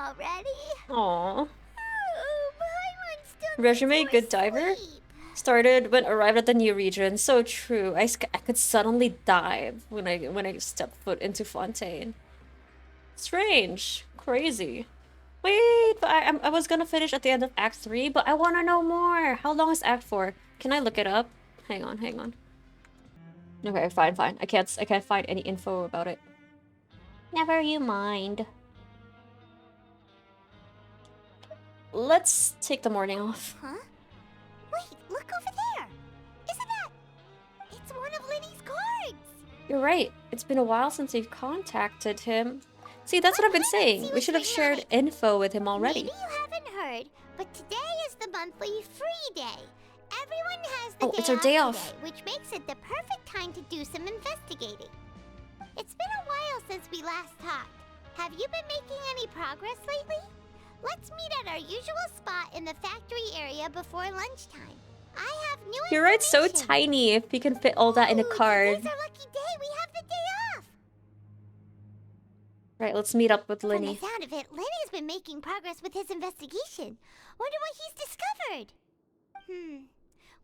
already. Aww. Paimon's still Resume, good diver. Started when arrived at the new region. So true. I could suddenly dive when I stepped foot into Fontaine. Strange. Crazy. Wait, but I was gonna finish at the end of Act 3, but I wanna know more. How long is Act 4? Can I look it up? Hang on, hang on. Okay, fine. I can't find any info about it. Never you mind. Let's take the morning off. Huh? Wait, look over there. Isn't that... It's one of Lyney's cards. You're right. It's been a while since we've contacted him. See, that's what I've been saying. We should have shared info with him already. Maybe you haven't heard, but today is the monthly free day. Everyone has the it's our day off today, which makes it the perfect time to do some investigating. It's been a while since we last talked. Have you been making any progress lately? Let's meet at our usual spot in the factory area before lunchtime. I have new You're right, so tiny if we can fit all that in a card. Today's our lucky day. We have the day off. Right, let's meet up with Lyney. From the sound of it, Lyney's been making progress with his investigation. Wonder what he's discovered.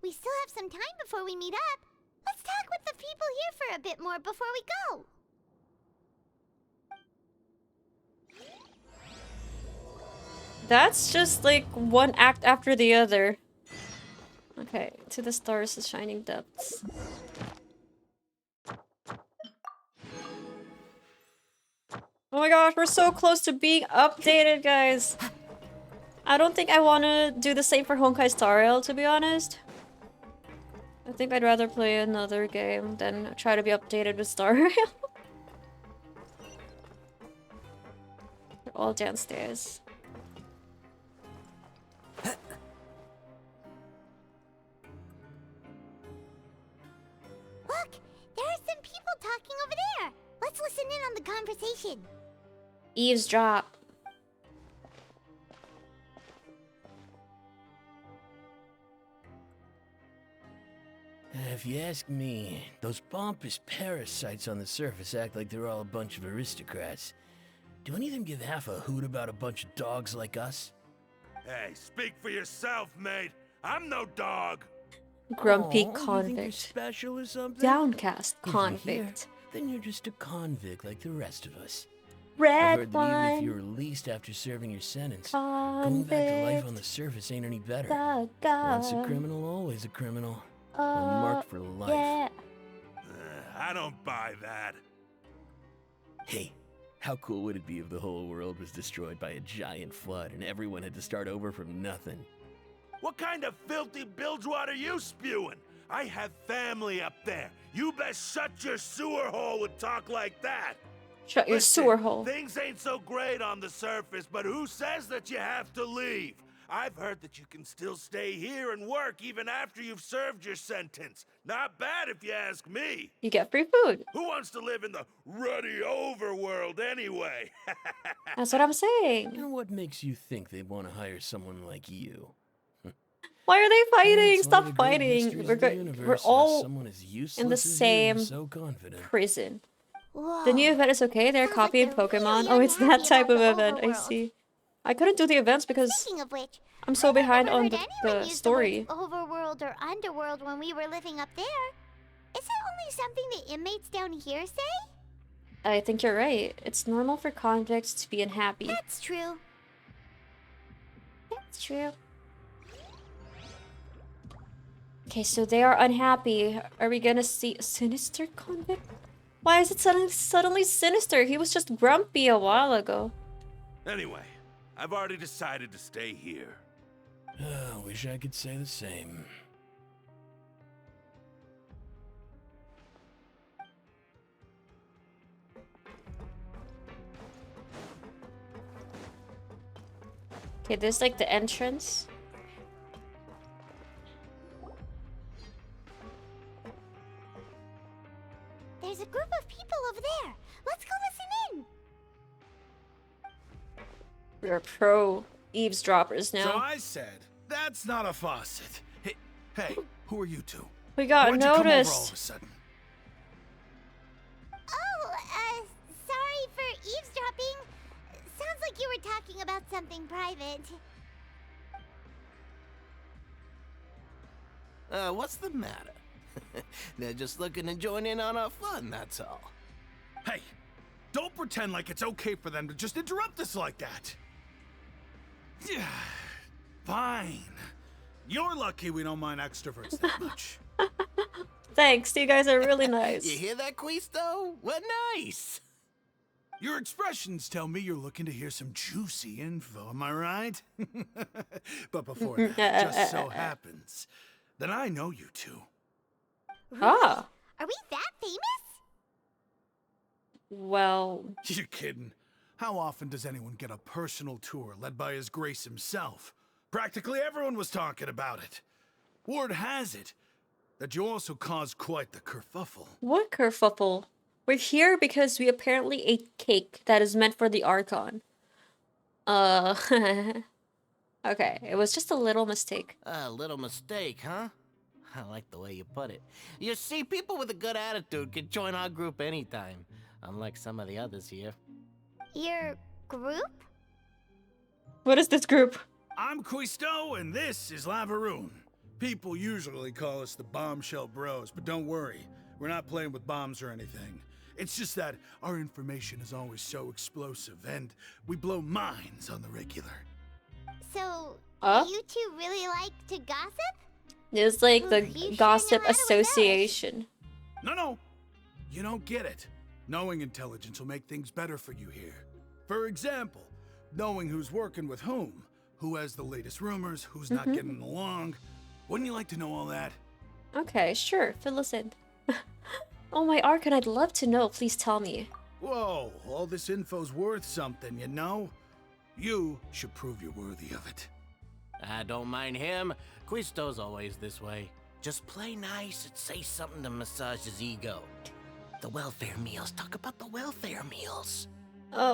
We still have some time before we meet up. Let's talk with the people here for a bit more before we go. That's just like one act after the other. Okay, to the stars, the shining depths. Oh my gosh, we're so close to being updated, guys. I don't think I want to do the same for Honkai Star Rail, to be honest. I think I'd rather play another game than try to be updated with Star Rail. They're all downstairs. Look, there are some people talking over there. Let's listen in on the conversation. Eavesdrop. If you ask me, those pompous parasites on the surface act like they're all a bunch of aristocrats. Do any of them give half a hoot about a bunch of dogs like us? Hey, speak for yourself, mate. I'm no dog. Grumpy You think you're convict. special or something? Downcast If you're convict. here, then you're just a convict like the rest of us. I've Red heard that even if one. you're released after serving your sentence, going back to life on the surface ain't any better. Once a criminal, always a criminal. Marked for life. Yeah. I don't buy that. Hey, how cool would it be if the whole world was destroyed by a giant flood and everyone had to start over from nothing? What kind of filthy bilgewater are you spewing? I have family up there. You best shut your sewer hole with talk like that. Shut your Listen, sewer hole. Things ain't so great on the surface, but who says that you have to leave? I've heard that you can still stay here and work even after you've served your sentence. Not bad if you ask me. You get free food. Who wants to live in the ruddy overworld anyway? That's what I'm saying. And what makes you think they want to hire someone like you? Why are they fighting? It's one Stop of the great fighting. mysteries of the universe, We're all someone as useless in the as you same is so confident. prison. Whoa. The new event is okay. They're Sounds like copying they're Pokemon. really Oh, it's that unhappy type about of the event. I overworld. see. I couldn't do the events because Speaking of which, I'm so I've behind never on heard the anyone use story. The words overworld or underworld when we were living up there. Is it only something the inmates down here say? I think you're right. It's normal for convicts to be unhappy. That's true. That's true. Okay, so they are unhappy. Are we gonna see a sinister convict? Why is it suddenly sinister? He was just grumpy a while ago. Anyway, I've already decided to stay here. Wish I could say the same. Okay, there's like the entrance. There's a group of people over there. Let's go listen in. We're pro eavesdroppers So now. I said, that's not a faucet. Hey, who are you two? We got Why'd you come over all of a noticed. sudden? Oh, sorry for eavesdropping. Sounds like you were talking about about something private. What's the matter? They're just looking to join in on our fun, that's all. Hey, don't pretend like it's okay for them to just interrupt us like that. Fine. You're lucky we don't mind extroverts that much. Thanks, you guys are really nice. You hear that, Quisto? What nice! Your expressions tell me you're looking to hear some juicy info, am I right? But before that, just so happens that I know you two. Ah, Are we that famous? well, You're kidding. How often does anyone get a personal tour led by His Grace himself? Practically everyone was talking about it. Word has it that you also caused quite the kerfuffle. what kerfuffle? We're here because we apparently ate cake that is meant for the Archon. Okay, it was just a little mistake. A little mistake, huh? I like the way you put it. You see, people with a good attitude can join our group anytime, unlike some of the others here. Your group? What is this group? I'm Quisto, and this is Lavaroon. People usually call us the Bombshell Bros, but don't worry. We're not playing with bombs or anything. It's just that our information is always so explosive, and we blow minds on the regular. So, Huh? you two really like to gossip? It's like You the sure Gossip know how to embellish. Association. No. You don't get it. Knowing intelligence will make things better for you here. For example, knowing who's working with whom, who has the latest rumors, who's not getting along. Wouldn't you like to know all that? Okay, sure, fill us in. Oh, my Archon, I'd love to know. Please tell me. Whoa, all this info's worth something, you know? You should prove you're worthy of it. I don't mind him. Quisto's always this way. Just play nice and say something to massage his ego. The welfare meals. Talk about the welfare meals.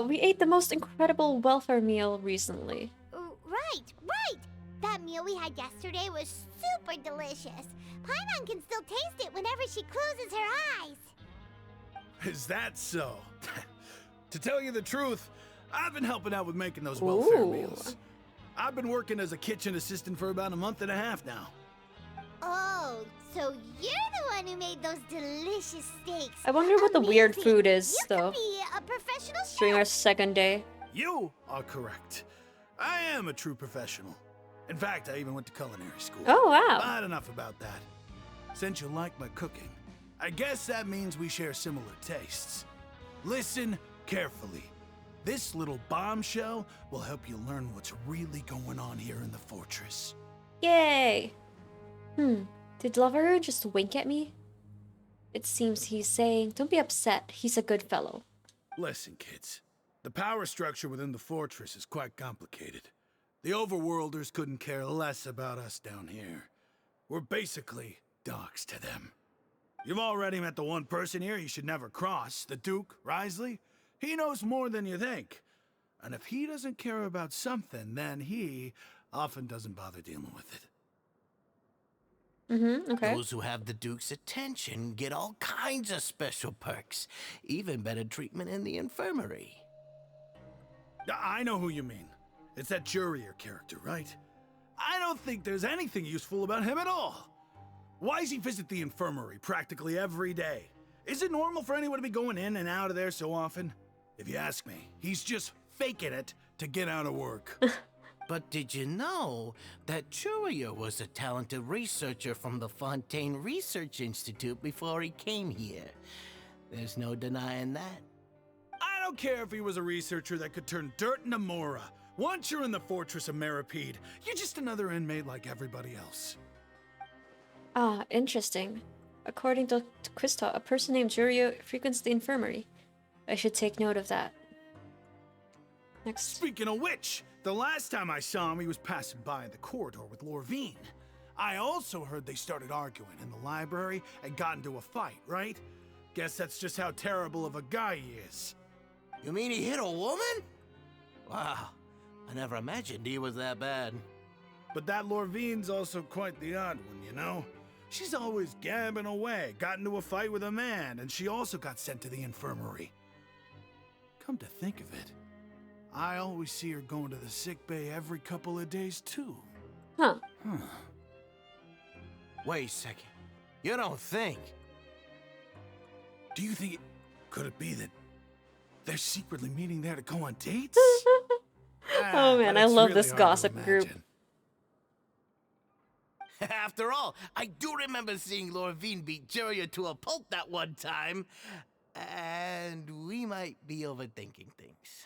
We ate the most incredible welfare meal recently. Right. That meal we had yesterday was super delicious. Paimon can still taste it whenever she closes her eyes. Is that so? To tell you the truth, I've been helping out with making those welfare Ooh. meals. I've been working as a kitchen assistant for about a month and a half now. Oh, so you're the one who made those delicious steaks. I wonder what the weird Amazing. food is, You though, could be a professional during our chef. second day. You are correct. I am a true professional. In fact, I even went to culinary school. Oh, wow. But enough about that. Since you like my cooking, I guess that means we share similar tastes. Listen carefully. This little bombshell will help you learn what's really going on here in the fortress. Yay! Did Lavaroon just wink at me? It seems he's saying, don't be upset, he's a good fellow. Listen, kids. The power structure within the fortress is quite complicated. The overworlders couldn't care less about us down here. We're basically dogs to them. You've already met the one person here you should never cross, the Duke, Wriothesley. He knows more than you think. And if he doesn't care about something, then he often doesn't bother dealing with it. Okay. Those who have the Duke's attention get all kinds of special perks. Even better treatment in the infirmary. I know who you mean. It's that Jurier character, right? I don't think there's anything useful about him at all. Why does he visit the infirmary practically every day? Is it normal for anyone to be going in and out of there so often? If you ask me, he's just faking it to get out of work. But did you know that Jurier was a talented researcher from the Fontaine Research Institute before he came here? There's no denying that. I don't care if he was a researcher that could turn dirt into Mora. Once you're in the fortress of Meripede, you're just another inmate like everybody else. Ah, interesting. According to Krista, a person named Jurio frequents the infirmary. I should take note of that. Next. Speaking of which, the last time I saw him, he was passing by in the corridor with Lorvine. I also heard they started arguing in the library and got into a fight, right? Guess that's just how terrible of a guy he is. You mean he hit a woman? Wow, I never imagined he was that bad. But that Lorvine's also quite the odd one, you know? She's always gabbing away, got into a fight with a man, and she also got sent to the infirmary. Come to think of it, I always see her going to the sick bay every couple of days, too. Huh. Wait a second. You don't think? Do you think could it be that they're secretly meeting there to go on dates? Oh man, but I it's love really this hard to gossip group. imagine. After all, I do remember seeing Lorvine beat Juria to a pulp that one time. And we might be overthinking things.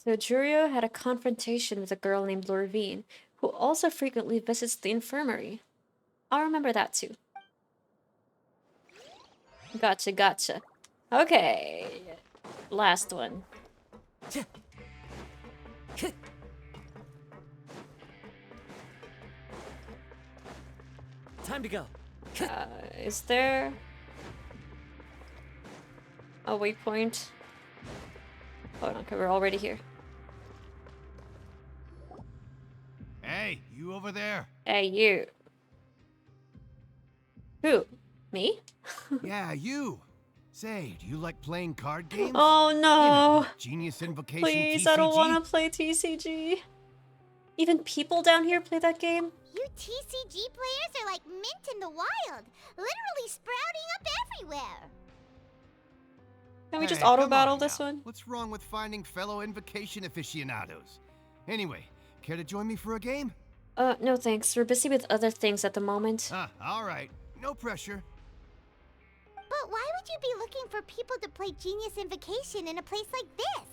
So Jurio had a confrontation with a girl named Lorvine, who also frequently visits the infirmary. I'll remember that too. Gotcha, gotcha. Okay. Last one. Time to go. Is there a waypoint? Oh, no, okay, we're already here. Hey, you over there? Hey, you. Who? Me? Yeah, you. Say, do you like playing card games? Oh You no! know, Genius Invocation Please, TCG? I don't want to play TCG. Even people down here play that game? You TCG players are like mint in the wild, literally sprouting up everywhere. Can we just Hey, auto come battle on this now. one? What's wrong with finding fellow Invocation aficionados? Anyway, care to join me for a game? No thanks. We're busy with other things at the moment. All right. No pressure. But why would you be looking for people to play Genius Invocation in a place like this?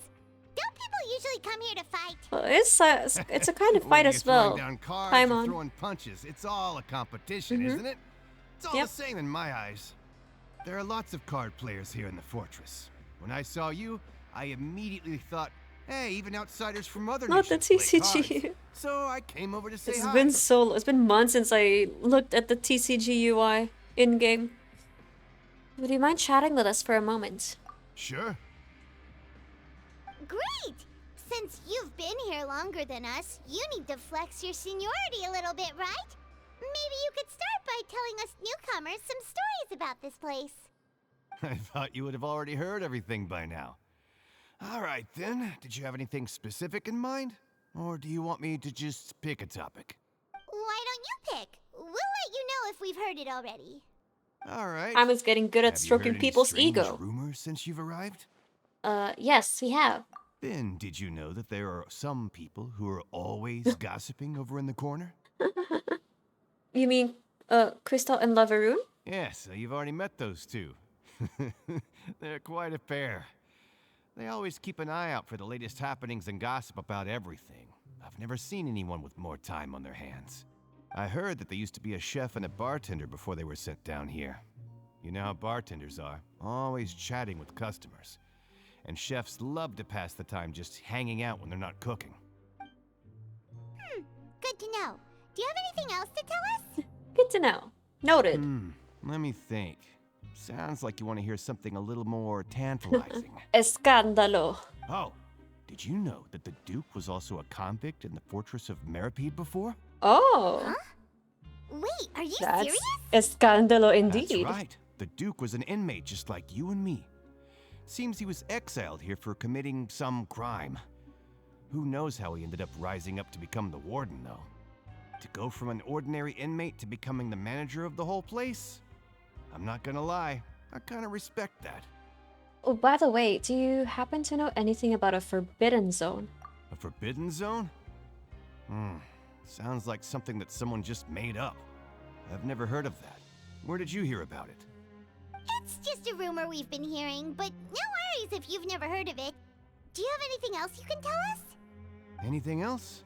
Don't people usually come here to fight? Well, it's a kind of When fight you're as well. throwing down cards Time or on. throwing punches, it's all a competition, isn't it? It's all Yep. the same in my eyes. There are lots of card players here in the fortress. When I saw you, I immediately thought, hey, even outsiders from other Not the nations play TCG. cards. So I came over to say It's hi. it's been months since I looked at the TCG UI in game. Would you mind chatting with us for a moment? Sure. Great! Since you've been here longer than us, you need to flex your seniority a little bit, right? Maybe you could start by telling us newcomers some stories about this place. I thought you would have already heard everything by now. All right, then. Did you have anything specific in mind? Or do you want me to just pick a topic? Why don't you pick? We'll let you know if we've heard it already. All right. I was getting good at Have you stroking heard any people's strange ego. rumors since you've arrived? Yes, we have. Then, did you know that there are some people who are always gossiping over in the corner? You mean, Crystal and Laveroon? Yes, you've already met those two. They're quite a pair. They always keep an eye out for the latest happenings and gossip about everything. I've never seen anyone with more time on their hands. I heard that they used to be a chef and a bartender before they were sent down here. You know how bartenders are, always chatting with customers. And chefs love to pass the time just hanging out when they're not cooking. Good to know. Do you have anything else to tell us? Good to know. Noted. Let me think. Sounds like you want to hear something a little more tantalizing. Escándalo. Oh, did you know that the Duke was also a convict in the fortress of Meripede before? Oh, Wait, are you that's serious? escándalo indeed. That's right. The Duke was an inmate just like you and me. Seems he was exiled here for committing some crime. Who knows how he ended up rising up to become the warden, though. To go from an ordinary inmate to becoming the manager of the whole place? I'm not gonna lie, I kinda respect that. Oh, by the way, do you happen to know anything about a forbidden zone? A forbidden zone? Sounds like something that someone just made up. I've never heard of that. Where did you hear about it? It's just a rumor we've been hearing, but no worries if you've never heard of it. Do you have anything else you can tell us? Anything else?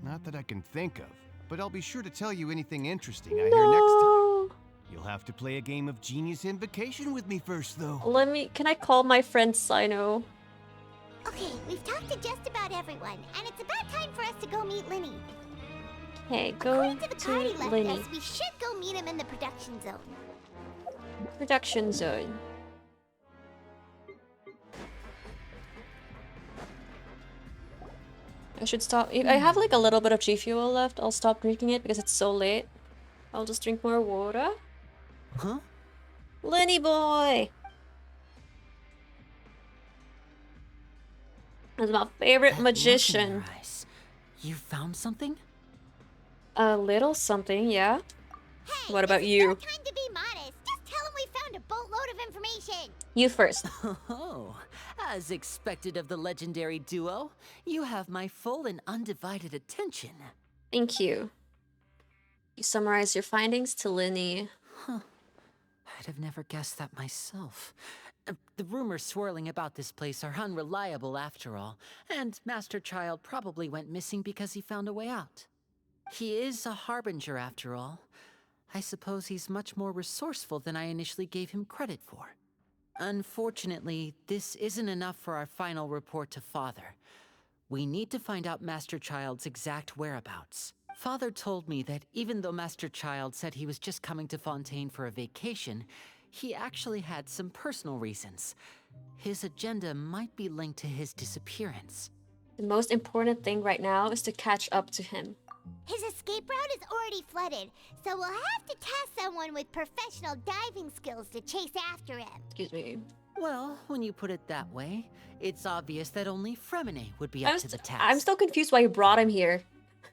Not that I can think of, but I'll be sure to tell you anything interesting I hear next time. No. You'll have to play a game of Genius Invocation with me first, though. Can I call my friend Sino? Okay, we've talked to just about everyone, and it's about time for us to go meet Lyney. Hey, go According to the to card he left Lyney. us, we should go meet him in the production zone. Production zone. I should stop. I have like a little bit of G Fuel left. I'll stop drinking it because it's so late. I'll just drink more water. Huh? Lenny boy! He's my favorite That look in magician. your eyes. You found something? A little something, yeah. Hey, What about this is you? no time to be modest. Just tell him we found a boatload of information. You first. Oh, as expected of the legendary duo, you have my full and undivided attention. Thank you. You summarize your findings to lyney. I'd have never guessed that myself. The rumors swirling about this place are unreliable after all, and Master Child probably went missing because he found a way out. He is a harbinger after all. I suppose he's much more resourceful than I initially gave him credit for. Unfortunately, this isn't enough for our final report to Father. We need to find out Master Child's exact whereabouts. Father told me that even though Master Child said he was just coming to Fontaine for a vacation, he actually had some personal reasons. His agenda might be linked to his disappearance. The most important thing right now is to catch up to him. His escape route is already flooded, so we'll have to task someone with professional diving skills to chase after him. Excuse me. Well, when you put it that way, it's obvious that only freminet would be up to the task. I'm still confused why you brought him here.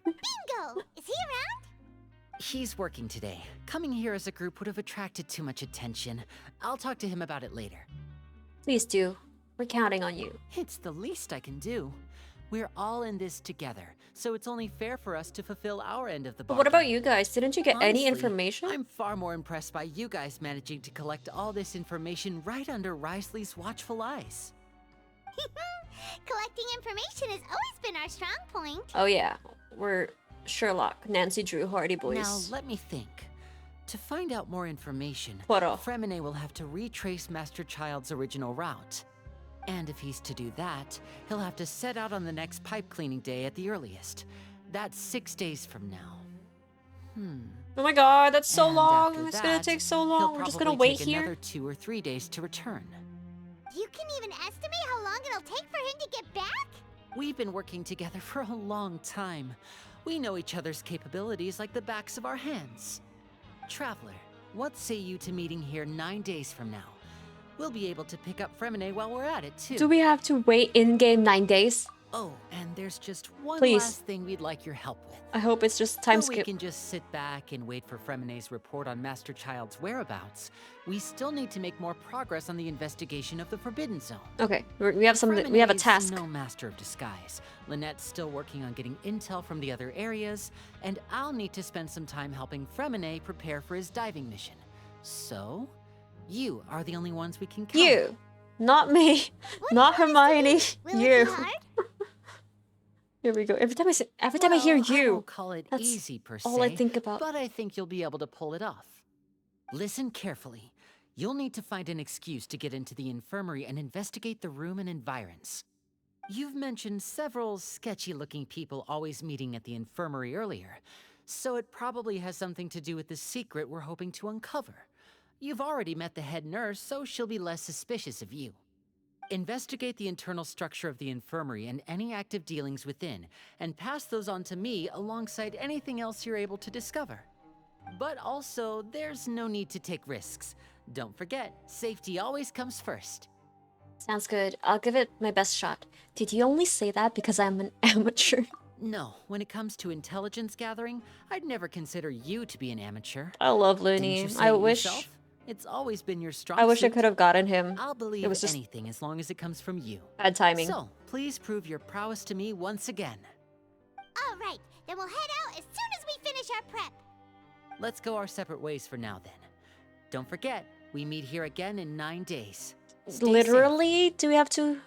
Bingo! Is he around? He's working today. Coming here as a group would have attracted too much attention. I'll talk to him about it later. Please do. We're counting on you. It's the least I can do. We're all in this together, so it's only fair for us to fulfill our end of the But bargain. what about you guys? Didn't you get any Honestly, information? I'm far more impressed by you guys managing to collect all this information right under Wriothesley's watchful eyes. Collecting information has always been our strong point. Oh yeah, we're Sherlock, Nancy Drew, Hardy Boys. Now, let me think. To find out more information, Photo. Freminet will have to retrace Master Child's original route. And if he's to do that, he'll have to set out on the next pipe cleaning day at the earliest. That's 6 days from now. Oh my god, that's so And long. after It's gonna that, take so he'll long. We're just gonna probably wait take here. another 2 or 3 days to return. You can even estimate how long it'll take for him to get back? We've been working together for a long time. We know each other's capabilities like the backs of our hands. Traveler, what say you to meeting here 9 days from now? We'll be able to pick up Freminet while we're at it, too. Do we have to wait in-game 9 days? Oh, and there's just one Please. last thing we'd like your help with. I hope it's just time Though we skip. can just sit back and wait for Freminet's report on Master Child's whereabouts, we still need to make more progress on the investigation of the Forbidden Zone. Okay, we have something. We have a Freminet's task. no master of disguise. Lynette's still working on getting intel from the other areas, and I'll need to spend some time helping Freminet prepare for his diving mission. So, you are the only ones we can count. You, not me, not Hermione. Will it You. be hard? Here we go. Every time I hear Well, I you, won't call it that's easy per se, all I think about. but I think you'll be able to pull it off. Listen carefully. You'll need to find an excuse to get into the infirmary and investigate the room and environs. You've mentioned several sketchy-looking people always meeting at the infirmary earlier, so it probably has something to do with the secret we're hoping to uncover. You've already met the head nurse, so she'll be less suspicious of you. Investigate the internal structure of the infirmary and any active dealings within, and pass those on to me alongside anything else you're able to discover. But also, there's no need to take risks. Don't forget, safety always comes first. Sounds good. I'll give it my best shot. Did you only say that because I'm an amateur? No, when it comes to intelligence gathering, I'd never consider you to be an amateur. I love Didn't Looney. you say I it wish. yourself? It's always been your strong I wish I suit. could have gotten him. I'll believe It was just anything as long as it comes from you. bad timing. So, please prove your prowess to me once again. All right, then we'll head out as soon as we finish our prep. Let's go our separate ways for now, then. Don't forget, we meet here again in 9 days. Stay safe. Literally, do we have to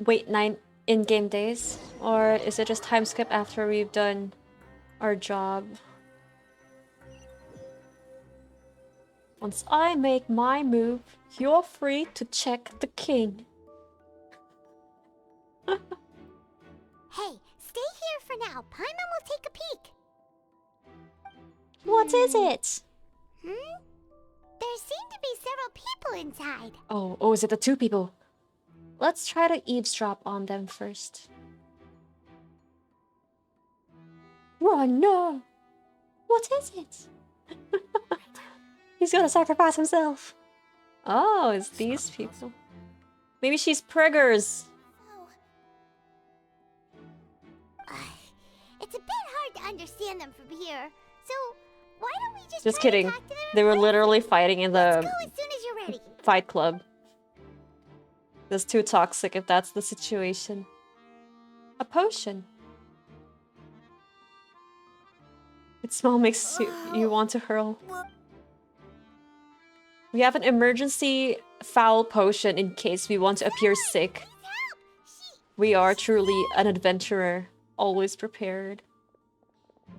wait 9 in-game days, or is it just time skip after we've done our job? Once I make my move, you're free to check the king. Hey, stay here for now. Paimon will take a peek. What is it? There seem to be several people inside. Oh, is it the 2 people? Let's try to eavesdrop on them first. Run, no! What is it? He's gonna sacrifice himself. Oh, it's these people. Maybe she's preggers. Oh, understand them from here. So, why don't we just Just try kidding. to talk to them They were in literally person? fighting in Let's the go as soon as you're ready. fight club. That's too toxic if that's the situation. A potion. Its smell makes you want to hurl. We have an emergency foul potion in case we want to appear sick. We are truly an adventurer, always prepared.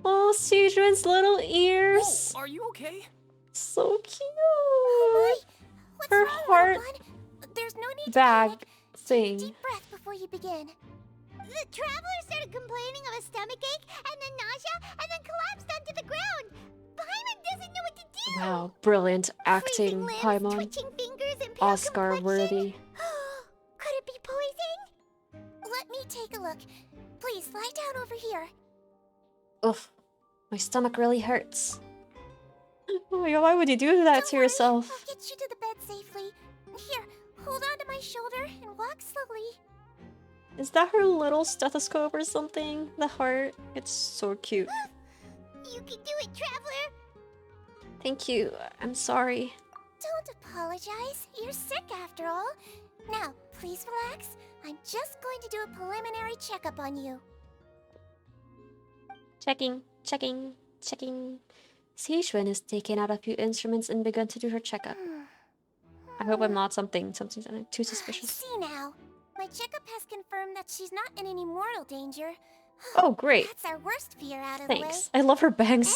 Oh, Sidran's little ears. Are you okay? So cute. What's Her wrong, heart little one? There's no need to bag panic. Take a thing. deep breath before you begin. The traveler started complaining of a stomachache, and then nausea, and then collapsed onto the ground. Paimon doesn't know what to do. Wow, brilliant acting, Freezing limbs, Paimon. twitching fingers, and pale Oscar complexion. worthy. Could it be poison? Let me take a look. Please lie down over here. Oof, my stomach really hurts. Oh my god, why would you do that Don't to worry, yourself? I'll get you to the bed safely. Here, hold on to my shoulder and walk slowly. Is that her little stethoscope or something? The heart? It's so cute. You can do it, traveler. Thank you. I'm sorry. Don't apologize. You're sick after all. Now, please relax. I'm just going to do a preliminary checkup on you. Checking, checking, checking. Sijuan has taken out a few instruments and begun to do her checkup. I hope I'm not something too I suspicious. see now. My checkup has confirmed that she's not in any mortal danger. Oh, great. That's our worst fear out of the way. Thanks. I love her bangs.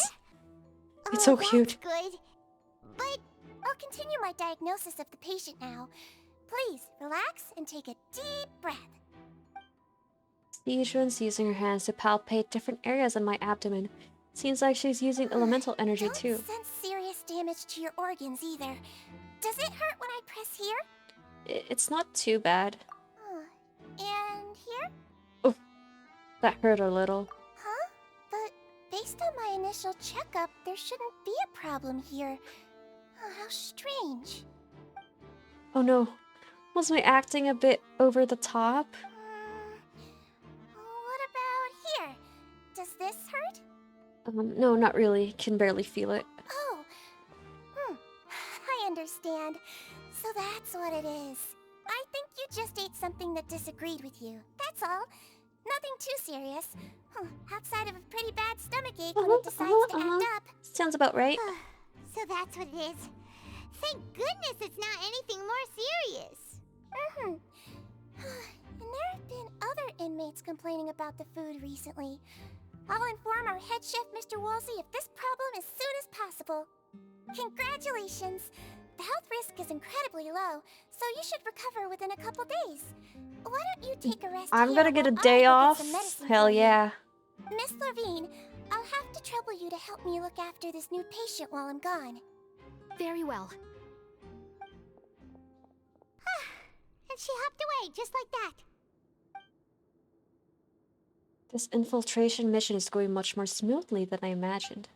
It's so That's cute. good. But I'll continue my diagnosis of the patient now. Please relax and take a deep breath. Sijuan's using her hands to palpate different areas on my abdomen. Seems like she's using elemental energy Don't too. sense serious damage to your organs either. Does it hurt when I press here? It's not too bad. And here? Oh, that hurt a little. Huh? But based on my initial checkup, there shouldn't be a problem here. How strange. Oh no. Was my acting a bit over the top? What about here? Does this hurt? No, not really. Can barely feel it. Oh. I understand. So that's what it is. I think you just ate something that disagreed with you. That's all. Nothing too serious. Outside of a pretty bad stomachache when it decides to act up. Sounds about right. So that's what it is. Thank goodness it's not anything more serious. And there have been other inmates complaining about the food recently. I'll inform our head chef, Mr. Wolsey, of this problem as soon as possible. Congratulations! The health risk is incredibly low, so you should recover within a couple days. Why don't you take a rest I'm here gonna get a while I day go get off. some medicine Hell for you? yeah. Miss Lorvine, I'll have to trouble you to help me look after this new patient while I'm gone. Very well. And she hopped away, just like that. This infiltration mission is going much more smoothly than I imagined.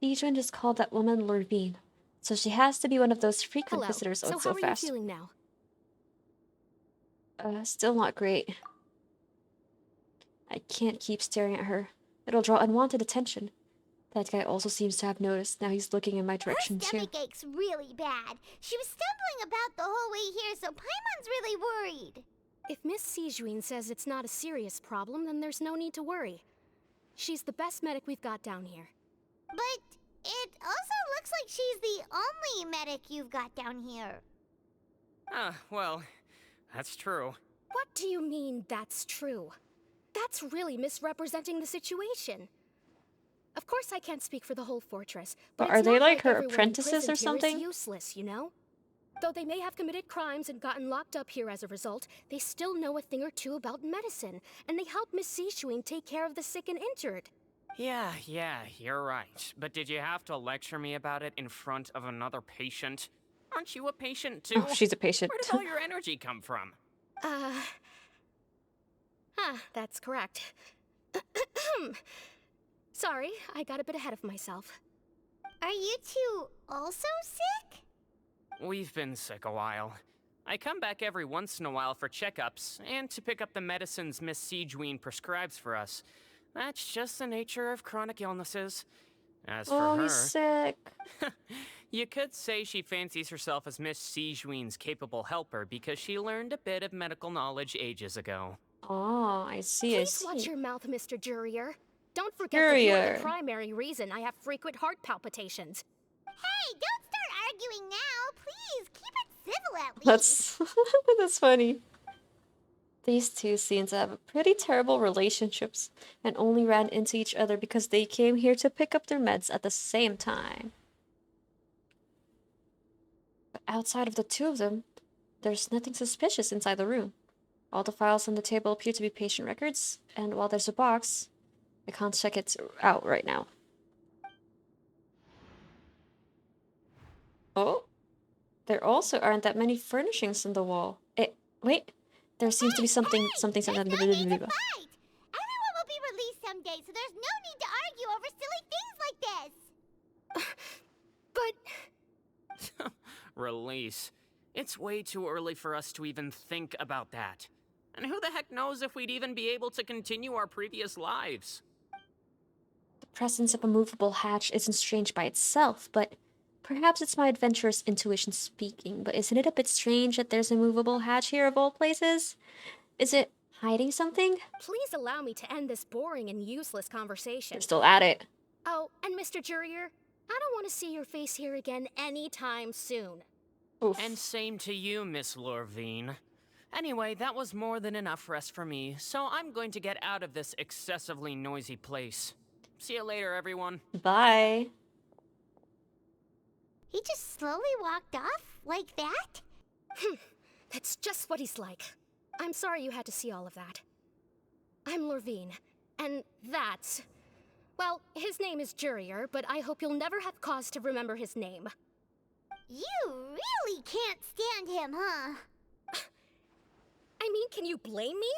Sijuan just called that woman Lorvine, so she has to be one of those frequent Hello. visitors. Oh, So it's how so are fast. you feeling now? Still not great. I can't keep staring at her. It'll draw unwanted attention. That guy also seems to have noticed. Now he's looking in my direction Her too. stomach ache's really bad. She was stumbling about the whole way here, so Paimon's really worried. If Miss Sijuan says it's not a serious problem, then there's no need to worry. She's the best medic we've got down here. But it also looks like she's the only medic you've got down here. Well, that's true. What do you mean, that's true? That's really misrepresenting the situation. Of course I can't speak for the whole fortress, but Are it's they not like her everyone apprentices or imprisoned here is something? useless, you know? Though they may have committed crimes and gotten locked up here as a result, they still know a thing or two about medicine, and they help Miss Sijuan take care of the sick and injured. Yeah, you're right. But did you have to lecture me about it in front of another patient? Aren't you a patient too? Oh, she's a patient. Where did all your energy come from? That's correct. Sorry, I got a bit ahead of myself. Are you two also sick? We've been sick a while. I come back every once in a while for checkups, and to pick up the medicines Miss Sijuan prescribes for us. That's just the nature of chronic illnesses. As for Oh, her, he's sick. you could say she fancies herself as Miss Sijuin's capable helper because she learned a bit of medical knowledge ages ago. Oh, I see, I Please watch see. your mouth, Mr. Jurrier. Don't forget that you are Jurrier. the primary reason I have frequent heart palpitations. Hey, don't start arguing now. Please, keep it civil at least. That's that's funny. These two seem to have pretty terrible relationships and only ran into each other because they came here to pick up their meds at the same time. But outside of the two of them, there's nothing suspicious inside the room. All the files on the table appear to be patient records, and while there's a box, I can't check it out right now. Oh, there also aren't that many furnishings on the wall. Wait, there seems to be something. There's no need to fight. Everyone will be released someday, so there's no need to argue over silly things like this. But Release. It's way too early for us to even think about that. And who the heck knows if we'd even be able to continue our previous lives? The presence of a movable hatch isn't strange by itself, but perhaps it's my adventurous intuition speaking. But isn't it a bit strange that there's a movable hatch here of all places? Is it hiding something? please allow me to end this boring and useless conversation. You're still at it. Oh, and Mr. Jurrier, I don't want to see your face here again anytime soon. Oof. And same to you, Miss Lorvine. Anyway, that was more than enough rest for me, so I'm going to get out of this excessively noisy place. See you later, everyone. Bye. He just slowly walked off like that? That's just what he's like. I'm sorry you had to see all of that. I'm Lorvine, and that's... Well, his name is Jurrier, but I hope you'll never have cause to remember his name. You really can't stand him, huh? I mean, can you blame me?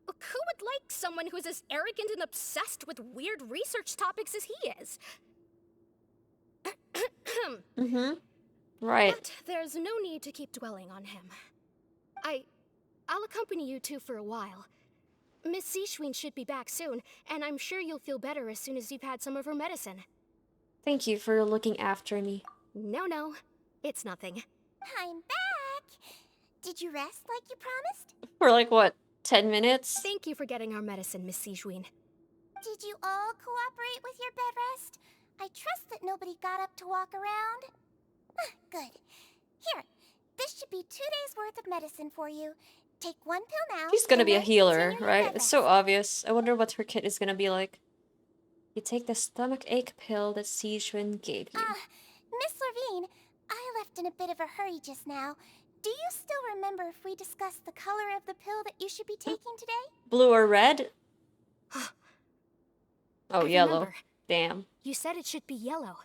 Who would like someone who's as arrogant and obsessed with weird research topics as he is? Mm-hmm. Right. But there's no need to keep dwelling on him. I'll accompany you two for a while. Miss Sijuin should be back soon, and I'm sure you'll feel better as soon as you've had some of her medicine. Thank you for looking after me. No, it's nothing. I'm back. Did you rest like you promised? For like, what, 10 minutes? Thank you for getting our medicine, Miss Sijuin. Did you all cooperate with your bed rest? I trust that nobody got up to walk around. Good. Here, this should be 2 days' worth of medicine for you. Take one pill now. She's gonna and be a then healer, continue your right? bed It's so rest. obvious. I wonder what her kit is gonna be like. You take the stomach ache pill that Sijuin gave you. Miss Lorvine, I left in a bit of a hurry just now. Do you still remember if we discussed the color of the pill that you should be taking today? Blue or red? Oh, I yellow. remember. Damn. You said it should be yellow.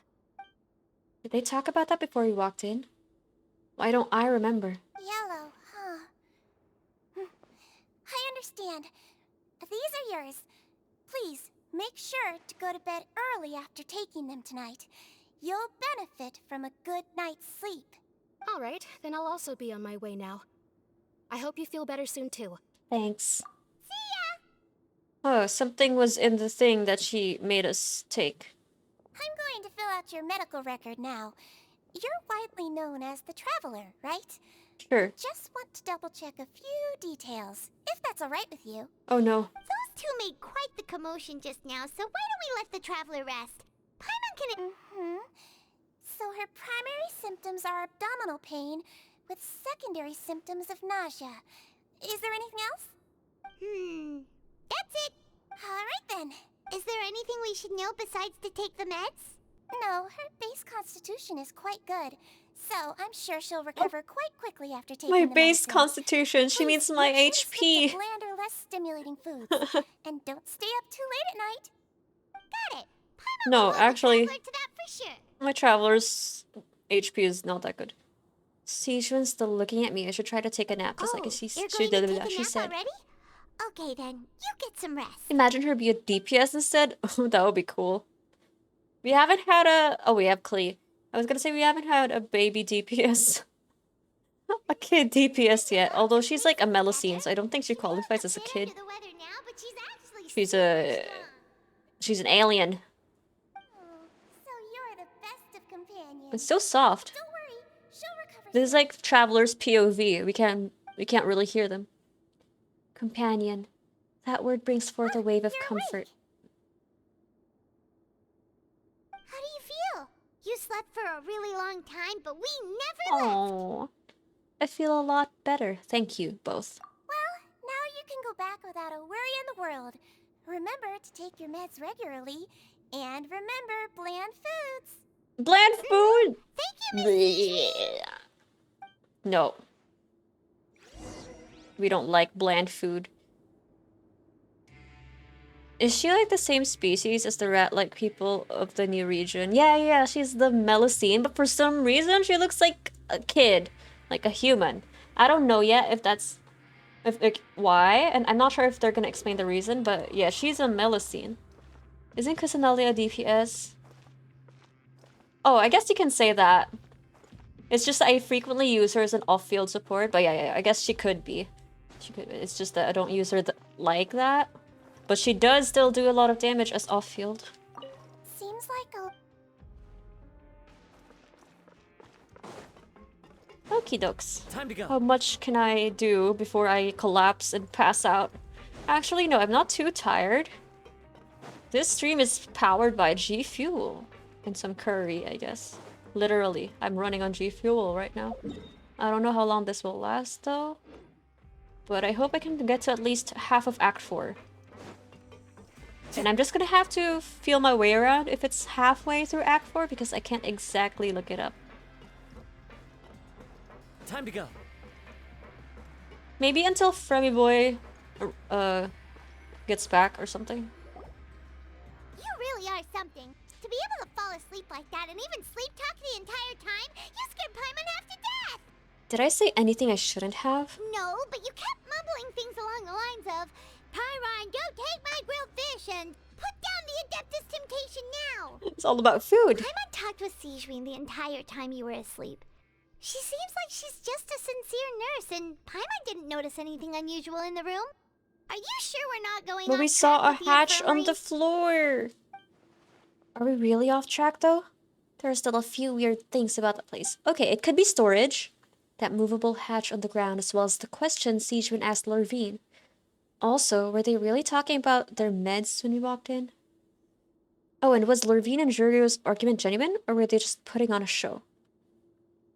Did they talk about that before you walked in? Why don't I remember? Yellow, huh? I understand. These are yours. Please, make sure to go to bed early after taking them tonight. You'll benefit from a good night's sleep. All right, then I'll also be on my way now. I hope you feel better soon, too. Thanks. See ya! Oh, something was in the thing that she made us take. I'm going to fill out your medical record now. You're widely known as the Traveler, right? Sure. Just want to double-check a few details, if that's all right with you. Oh no. Those two made quite the commotion just now, so why don't we let the Traveler rest? Paimon can... So her primary symptoms are abdominal pain, with secondary symptoms of nausea. Is there anything else? That's it. All right then. Is there anything we should know besides to take the meds? No, her base constitution is quite good, so I'm sure she'll recover quite quickly after taking My the base medicine. constitution. She Please means my make sure to stick HP. to bland or less stimulating foods, and don't stay up too late at night. Got it. Paimon No, will hold the actually, Traveler to that for sure. my traveler's HP is not that good. Sijuin's still looking at me. I should try to take a nap, just like you're she going to take a she nap said. already? Okay then, you get some rest. Imagine her be a DPS instead. Oh, that would be cool. We haven't had a... Oh, we have Klee. I was gonna say we haven't had a baby DPS. A kid DPS yet. Although she's like a Melusine, so I don't think she qualifies as a kid. Under the weather now, but she's actually She's super a strong. She's an alien. So you're the best of companions. It's so soft. Don't worry, she'll recover. This is like Traveler's POV. We can't really hear them. Companion. That word brings forth a wave of comfort. How do you feel? You slept for a really long time, but we never left. Oh, I feel a lot better. Thank you both. Well, now you can go back without a worry in the world. Remember to take your meds regularly, and remember bland foods. Bland food. Thank you, Miss. No. We don't like bland food. Is she like the same species as the rat-like people of the new region? Yeah, she's the Melusine, but for some reason she looks like a kid, like a human. I don't know yet if that's why, and I'm not sure if they're gonna explain the reason, but yeah, she's a Melusine. Isn't Kusanali a DPS? Oh, I guess you can say that. It's just that I frequently use her as an off-field support, but yeah, I guess she could be. It's just that I don't use her like that. But she does still do a lot of damage as off-field. Seems like a... Okie dokes. Time to go. How much can I do before I collapse and pass out? Actually, no, I'm not too tired. This stream is powered by G Fuel. And some curry, I guess. Literally, I'm running on G Fuel right now. I don't know how long this will last, though. But I hope I can get to at least half of Act 4. And I'm just gonna have to feel my way around if it's halfway through Act 4 because I can't exactly look it up. Time to go. Maybe until Fremi Boy gets back or something. You really are something. To be able to fall asleep like that and even sleep talk the entire time, you scared Paimon half to death! Did I say anything I shouldn't have? No, but you kept mumbling things along the lines of, Pyron, don't take my grilled fish, and put down the Adeptus Temptation now! It's all about food. Paimon talked with Sigewinne the entire time you were asleep. She seems like she's just a sincere nurse, and Paimon didn't notice anything unusual in the room. Are you sure we're not going But off we track saw a with the hatch on infirmary? the floor. Are we really off track, though? There are still a few weird things about the place. Okay, it could be storage. That movable hatch on the ground, as well as the question Sigewinne asked Lorvine. Also, were they really talking about their meds when we walked in? Oh, and was Lorvine and Jurio's argument genuine, or were they just putting on a show?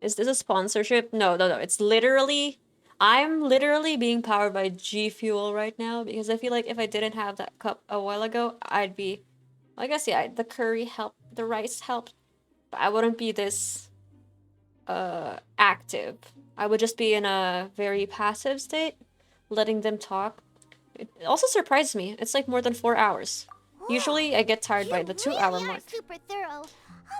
Is this a sponsorship? No. It's literally... I'm literally being powered by G Fuel right now, because I feel like if I didn't have that cup a while ago, I'd be... I guess, yeah, the curry helped, the rice helped, but I wouldn't be this... active. I would just be in a very passive state, letting them talk. It also surprised me. It's like more than 4 hours. Whoa, I get tired by the 2 hour really mark. are super thorough. All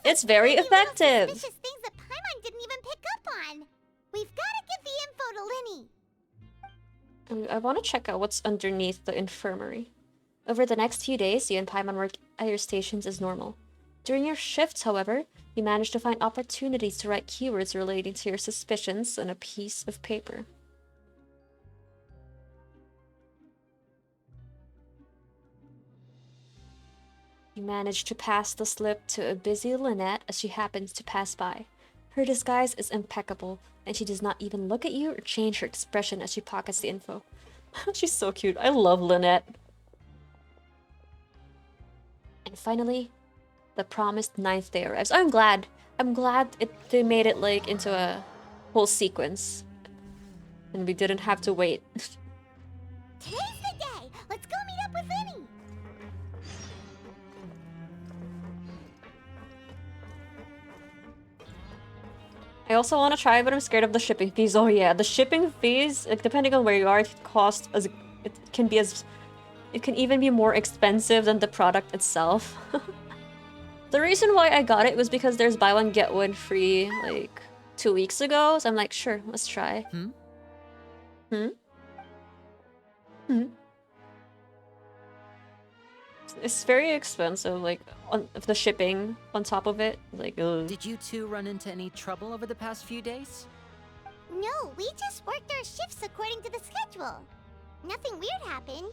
It's those very tiny little effective. suspicious things that Paimon didn't even pick up on. We've got to give the info to Lyney. I want to check out what's underneath the infirmary. Over the next few days, you and Paimon work at your stations as normal. During your shifts, however, you manage to find opportunities to write keywords relating to your suspicions on a piece of paper. You manage to pass the slip to a busy Lynette as she happens to pass by. Her disguise is impeccable, and she does not even look at you or change her expression as she pockets the info. She's so cute. I love Lynette. And finally, the promised 9th day arrives. I'm glad they made it like into a whole sequence. And we didn't have to wait. Today's the day. Let's go meet up with Lyney. I also want to try, but I'm scared of the shipping fees. Oh yeah, the shipping fees, like, depending on where you are, it can even be more expensive than the product itself. The reason why I got it was because there's buy one get one free like 2 weeks ago, so I'm like, sure, let's try. It's very expensive, like on the shipping on top of it. Like, ugh. Did you two run into any trouble over the past few days? No, we just worked our shifts according to the schedule. Nothing weird happened.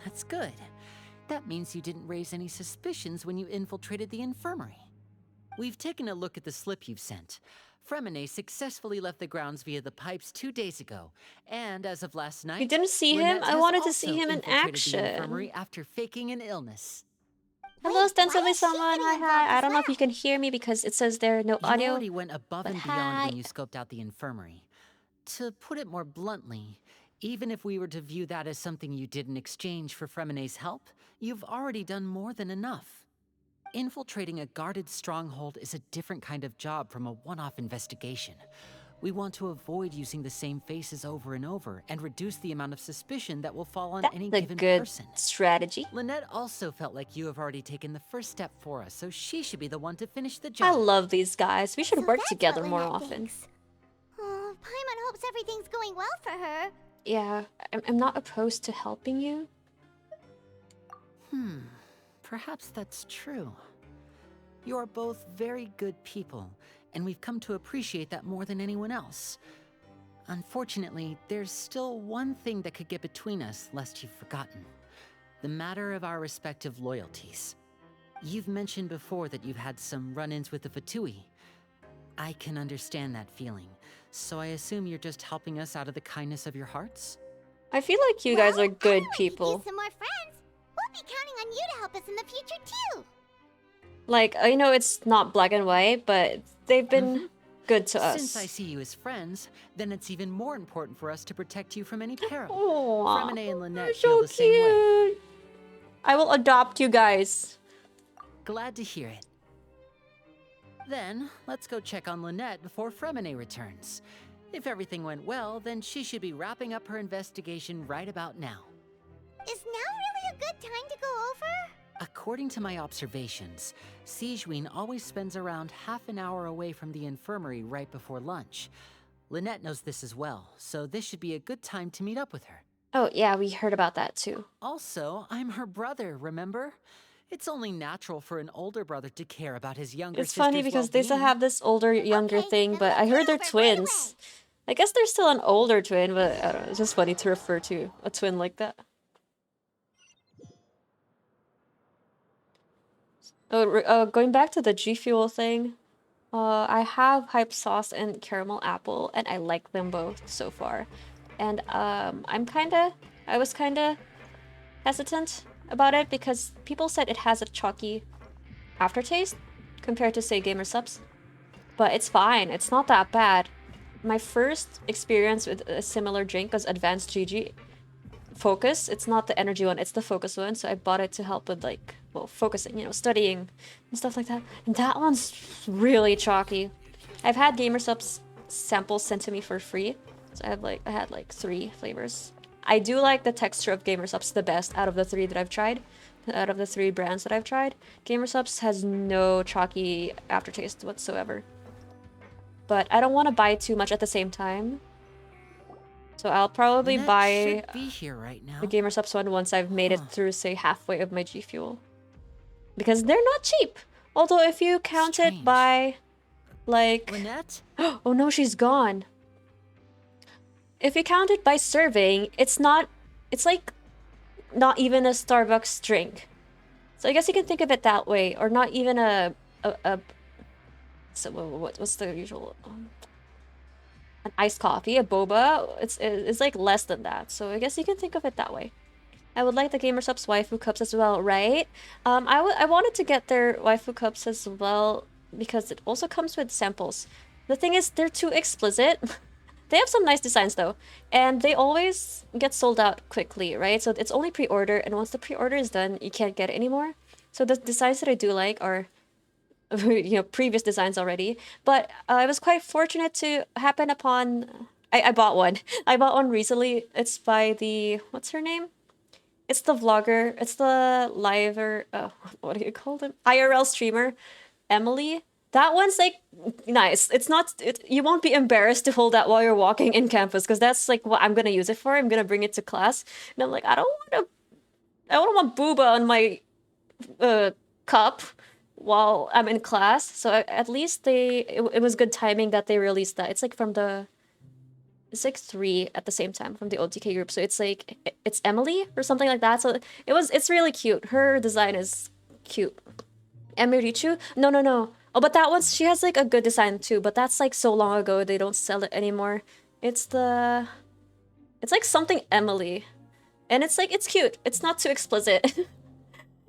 That's good. That means you didn't raise any suspicions when you infiltrated the infirmary. We've taken a look at the slip you've sent. Freminet successfully left the grounds via the pipes 2 days ago, and as of last night, You didn't see him? Lynette I has wanted to see also him in infiltrated the action. infirmary after faking an illness. Hello, Wait, ostensibly why is she someone. getting Hi, involved hi. I as don't know if you well? can hear me because it says there no You audio. already went above but and beyond hi. when you scoped out the infirmary. To put it more bluntly, even if we were to view that as something you did in exchange for Freminet's help, you've already done more than enough. Infiltrating a guarded stronghold is a different kind of job from a one-off investigation. We want to avoid using the same faces over and over and reduce the amount of suspicion that will fall on That's any a given good person. strategy. Lynette also felt like you have already taken the first step for us, so she should be the one to finish the I job. love these guys. We should So work that's together what more Lynette often. thinks. Oh, Paimon hopes everything's going well for her. Yeah, I'm not opposed to helping you. Perhaps that's true. You're both very good people, and we've come to appreciate that more than anyone else. Unfortunately, there's still one thing that could get between us, lest you've forgotten. The matter of our respective loyalties. You've mentioned before that you've had some run-ins with the Fatui. I can understand that feeling, so I assume you're just helping us out of the kindness of your hearts? I feel like you guys are good We people. could use some more friends. We'll be counting on you to help us in the future too. Like, I know it's not black and white, but they've been good to us. Since I see you as friends, then it's even more important for us to protect you from any peril. Aw, Freminet and Lynette you're feel so the same way. cute. I will adopt you guys. Glad to hear it. Then, let's go check on Lynette before Freminet returns. If everything went well, then she should be wrapping up her investigation right about now. Is now really a good time to go over? According to my observations, Sigewinne always spends around half an hour away from the infirmary right before lunch. Lynette knows this as well, so this should be a good time to meet up with her. Oh, yeah, we heard about that too. Also, I'm her brother, remember? It's only natural for an older brother to care about his younger It's sister's funny because they still well-being. have this older, younger Okay, thing, then but I let's heard head they're over right twins. I guess they're still an older twin, but I don't know, it's just funny to refer to a twin like that. Oh, going back to the G Fuel thing, I have hype sauce and caramel apple, and I like them both so far. And I was kinda hesitant about it because people said it has a chalky aftertaste compared to, say, Gamer Subs. But it's fine, it's not that bad. My first experience with a similar drink was Advanced GG Focus. It's not the energy one, it's the focus one. So I bought it to help with, like, well, focusing, you know, studying and stuff like that. And that one's really chalky. I've had Gamer Subs samples sent to me for free. So I had like 3 flavors. I do like the texture of Gamer Subs the best out of the 3 that I've tried. Out of the 3 brands that I've tried, Gamer Subs has no chalky aftertaste whatsoever. But I don't want to buy too much at the same time. So I'll probably Lynette buy should be here right now. the Gamer Subs one once I've made it through, say, halfway of my G Fuel. Because they're not cheap. Although if you count it Strange. by, like... Lynette? Oh no, she's gone. If you count it by serving, it's not... It's like not even a Starbucks drink. So I guess you can think of it that way. Or not even so what's the usual... an iced coffee, a boba, it's like less than that. So I guess you can think of it that way. I would like the Gamer Subs waifu cups as well, right? I wanted to get their waifu cups as well because it also comes with samples. The thing is, they're too explicit. They have some nice designs though, and they always get sold out quickly, right? So it's only pre-order, and once the pre-order is done, you can't get it anymore. So the designs that I do like are you know, previous designs already, but I was quite fortunate to happen upon... I bought one. I bought one recently. It's by the... What's her name? It's the vlogger. It's the liver... what do you call them? IRL streamer. Emily. That one's like nice. It's not... you won't be embarrassed to hold that while you're walking in campus because that's like what I'm going to use it for. I'm going to bring it to class. And I'm like, I don't want booba on my cup while I'm in class. So at least it was good timing that they released that. It's like from the It's like 3 at the same time from the OTK group. So it's like it's Emily or something like that. So it's really cute. Her design is cute. Emirichu? No. Oh, but that one's she has like a good design too, but that's like so long ago they don't sell it anymore. It's like something Emily. And it's like it's cute. It's not too explicit.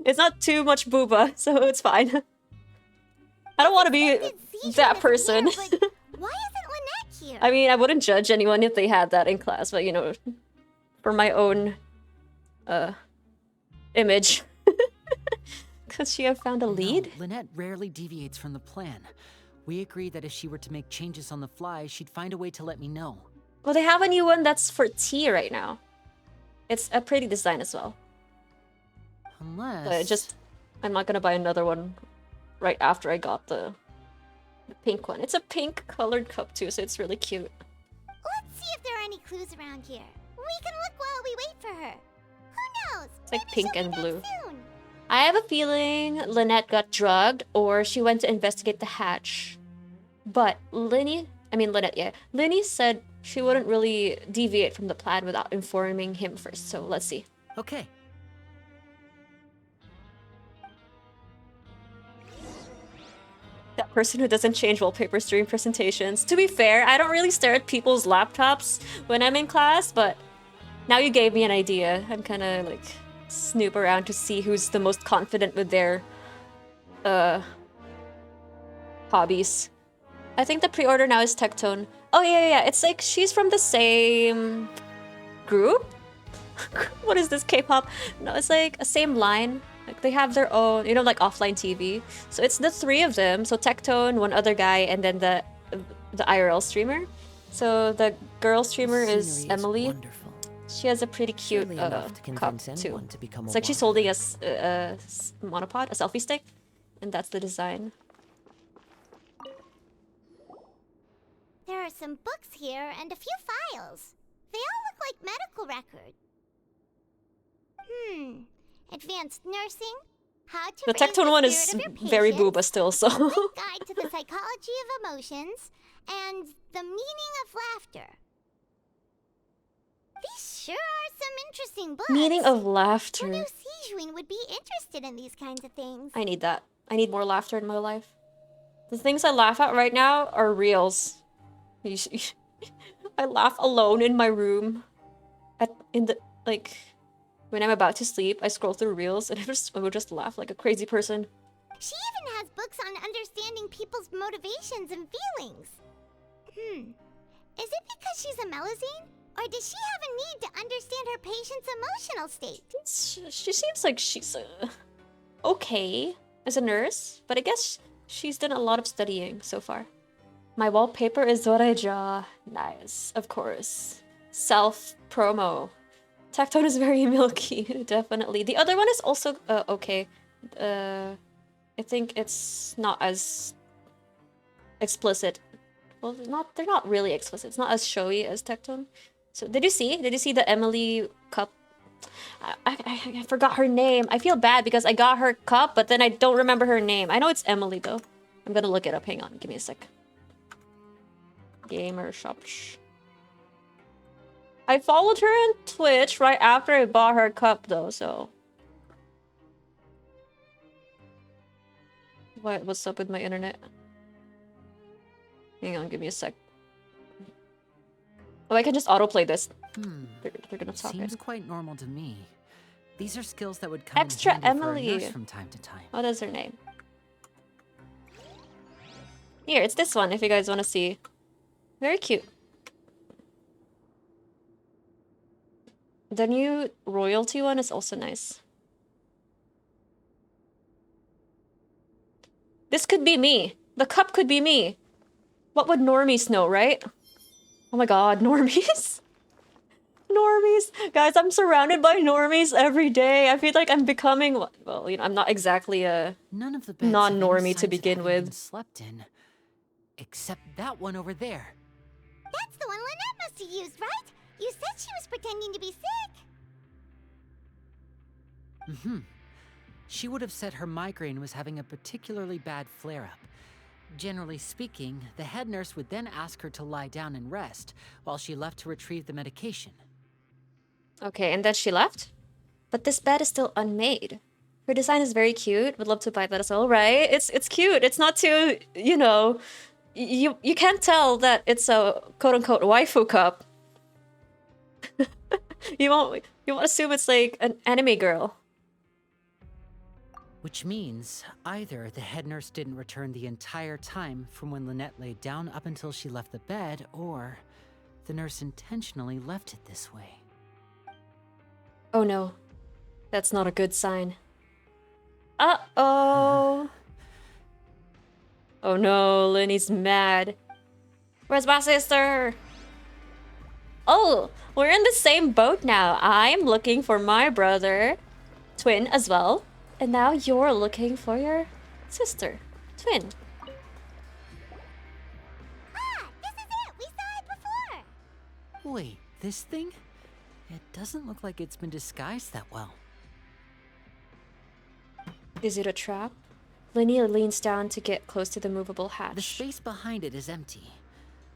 It's not too much booba, so it's fine. I don't want to be that person. Why isn't Lynette here? I mean, I wouldn't judge anyone if they had that in class, but you know, for my own image. Could she have found a lead? No, Lynette rarely deviates from the plan. We agreed that if she were to make changes on the fly, she'd find a way to let me know. Well, they have a new one that's for T right now. It's a pretty design as well. Unless... But I'm not gonna buy another one right after I got the pink one. It's a pink colored cup too, so it's really cute. Let's see if there are any clues around here. We can look while we wait for her. Who knows? It's like Maybe pink she'll and be blue. back soon. I have a feeling Lynette got drugged or she went to investigate the hatch. But Lyney said she wouldn't really deviate from the plan without informing him first. So let's see. Okay. That person who doesn't change wallpapers during presentations. To be fair, I don't really stare at people's laptops when I'm in class, but now you gave me an idea. I'm kind of like snoop around to see who's the most confident with their hobbies. I think the pre-order now is Tectone. Oh yeah. It's like she's from the same group. What is this, K-pop? No, it's like a same line. Like they have their own, you know, like offline TV. So it's the 3 of them. So Tectone, one other guy, and then the IRL streamer. So the girl streamer is Emily. Wonderful. She has a pretty cute Surely enough to cup convince too. anyone to become It's a like she's warrior. holding a monopod, a selfie stick, and that's the design. There are some books here and a few files. They all look like medical records. Advanced nursing, how to The raise Tectone one is spirit of your very patients, booba still, so. quick guide to the psychology of emotions, and the meaning of laughter. These sure are some interesting books. Meaning of Who laughter. knew Sijuin would be interested in these kinds of things? I need that. I need more laughter in my life. The things I laugh at right now are reels. I laugh alone in my room. When I'm about to sleep, I scroll through reels and I will just laugh like a crazy person. She even has books on understanding people's motivations and feelings. Is it because she's a Melusine? Or does she have a need to understand her patient's emotional state? She seems like she's okay as a nurse, but I guess she's done a lot of studying so far. My wallpaper is what I draw. Nice, of course. Self-promo. Tectone is very milky, definitely. The other one is also okay. I think it's not as explicit. Well, they're not really explicit. It's not as showy as Tectone. So did you see the Emily cup? I forgot her name. I feel bad because I got her cup, but then I don't remember her name. I know it's Emily though. I'm gonna look it up. Hang on, give me a sec. Gamer shop. I followed her on Twitch right after I bought her cup though, so. What's up with my internet? Hang on, give me a sec. Oh, I can just autoplay this. They're gonna talk Seems it. quite normal to me. These are skills that would come Extra in handy for a Emily. nurse from time to time. What is her name? Here, it's this one if you guys want to see. Very cute. The new royalty one is also nice. This could be me. The cup could be me. What would normies know, right? Oh my god, normies. Normies. Guys, I'm surrounded by normies every day. I feel like I'm becoming, well, you know, I'm not exactly a None of the beds non-normie have to any signs of begin having with. been slept in, except that one over there. That's the one Lynette must have used, right? You said she was pretending to be sick. She would have said her migraine was having a particularly bad flare-up. Generally speaking, the head nurse would then ask her to lie down and rest while she left to retrieve the medication. Okay, and then she left? But this bed is still unmade. Her design is very cute. Would love to buy that as well, right? It's cute. It's not too, you know, you can't tell that it's a quote-unquote waifu cup. You won't assume it's like an anime girl. Which means either the head nurse didn't return the entire time from when Lynette laid down up until she left the bed, or the nurse intentionally left it this way. Oh no. That's not a good sign. Uh-oh. Oh no, Lyney's mad. Where's my sister? Oh, we're in the same boat now. I'm looking for my brother, twin as well. And now you're looking for your sister, twin. Ah, this is it! We saw it before! Wait, this thing? It doesn't look like it's been disguised that well. Is it a trap? Lyney leans down to get close to the movable hatch. The space behind it is empty.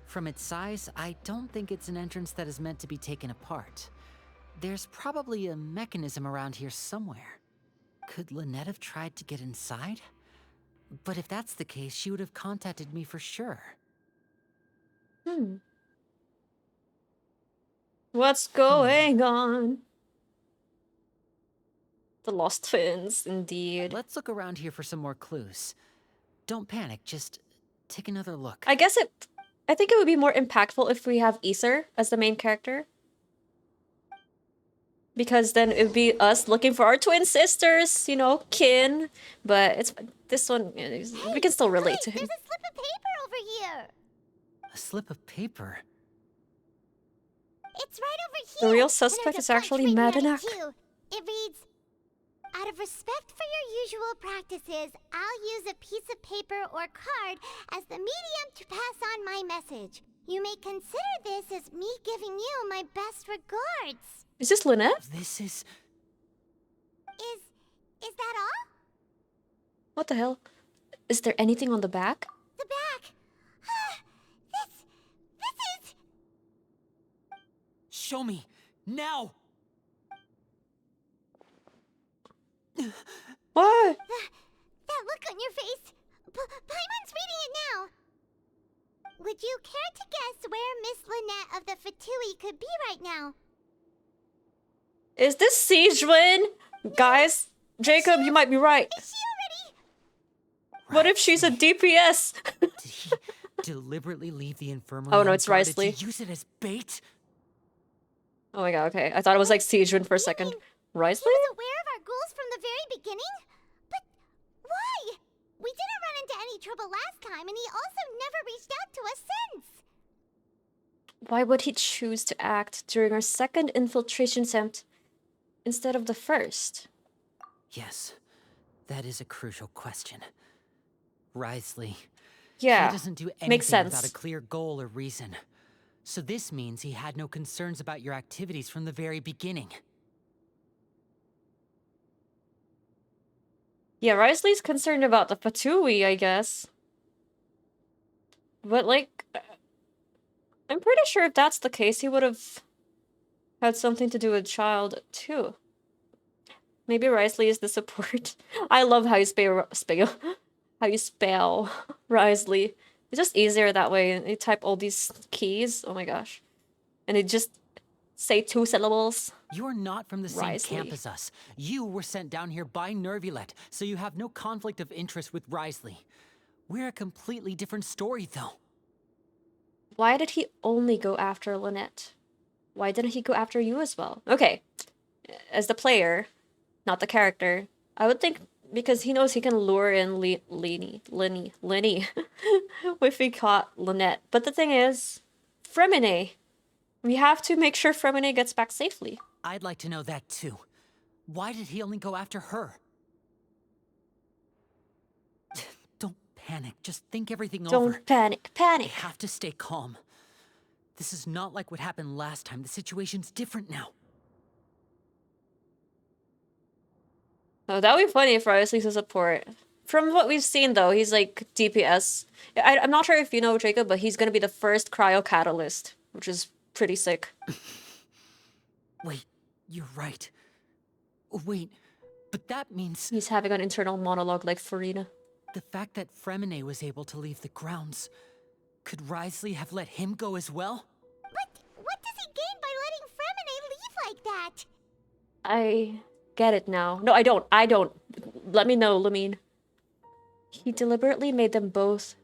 From its size, I don't think it's an entrance that is meant to be taken apart. There's probably a mechanism around here somewhere. Could Lynette have tried to get inside? But if that's the case, she would have contacted me for sure. What's going on? The lost twins, indeed. Let's look around here for some more clues. Don't panic, just take another look. I think it would be more impactful if we have Aether as the main character. Because then it would be us looking for our twin sisters, you know, kin. But it's this one, we can still relate to him. There's a slip of paper over here! A slip of paper? It's right over here! The real And suspect there's a is bunch actually written on it, Madanac. too. It reads, out of respect for your usual practices, I'll use a piece of paper or card as the medium to pass on my message. You may consider this as me giving you my best regards. Is this Lynette? This is... Is that all? What the hell? Is there anything on the back? The back. This is... Show me! Now! What? That look on your face. Paimon's reading it now. Would you care to guess where Miss Lynette of the Fatui could be right now? Is this Siegewin? Guys, Jacob, you might be right. Is she already? What if she's a DPS? Did he deliberately leave the infirmary Oh no, it's unguarded to Wriothesley. use it as bait? Oh my god, okay. I thought it was like Siegewin for a second. Wriothesley? He was aware of our goals from the very beginning? But why? We didn't run into any trouble last time, and he also never reached out to us since. Why would he choose to act during our second infiltration attempt instead of the first? Yes, that is a crucial question. Wriothesley. Yeah, He doesn't do anything makes sense. without a clear goal or reason. So this means he had no concerns about your activities from the very beginning. Yeah, Wriothesley's concerned about the Fatui, I guess. But like, I'm pretty sure if that's the case, he would have had something to do with Childe too. Maybe Wriothesley is the support. I love how you spell Wriothesley. It's just easier that way. You type all these keys. Oh my gosh, and it just say 2 syllables. You're not from the same Wriothesley. camp as us. You were sent down here by neuvillette, so you have no conflict of interest with Wriothesley. We're a completely different story, though. Why did he only go after Lynette? Why didn't he go after you as well? Okay, as the player, not the character, I would think because he knows he can lure in Lyney if he caught Lynette. But the thing is, freminet. We have to make sure freminet gets back safely. I'd like to know that, too. Why did he only go after her? Don't panic. Just think everything over. Don't panic. I Panic. have to stay calm. This is not like what happened last time. The situation's different now. Oh, that would be funny if Wriothesley's a support. From what we've seen, though, he's like DPS. I'm not sure if you know, Jacob, but he's gonna be the first cryo catalyst, which is pretty sick. Wait, you're right. Wait, but that means He's having an internal monologue like Furina. the fact that freminet was able to leave the grounds. Could Wriothesley have let him go as well? But what does he gain by letting Freminet leave like that? I get it now. No, I don't. Let me know, Lamine. He deliberately made them both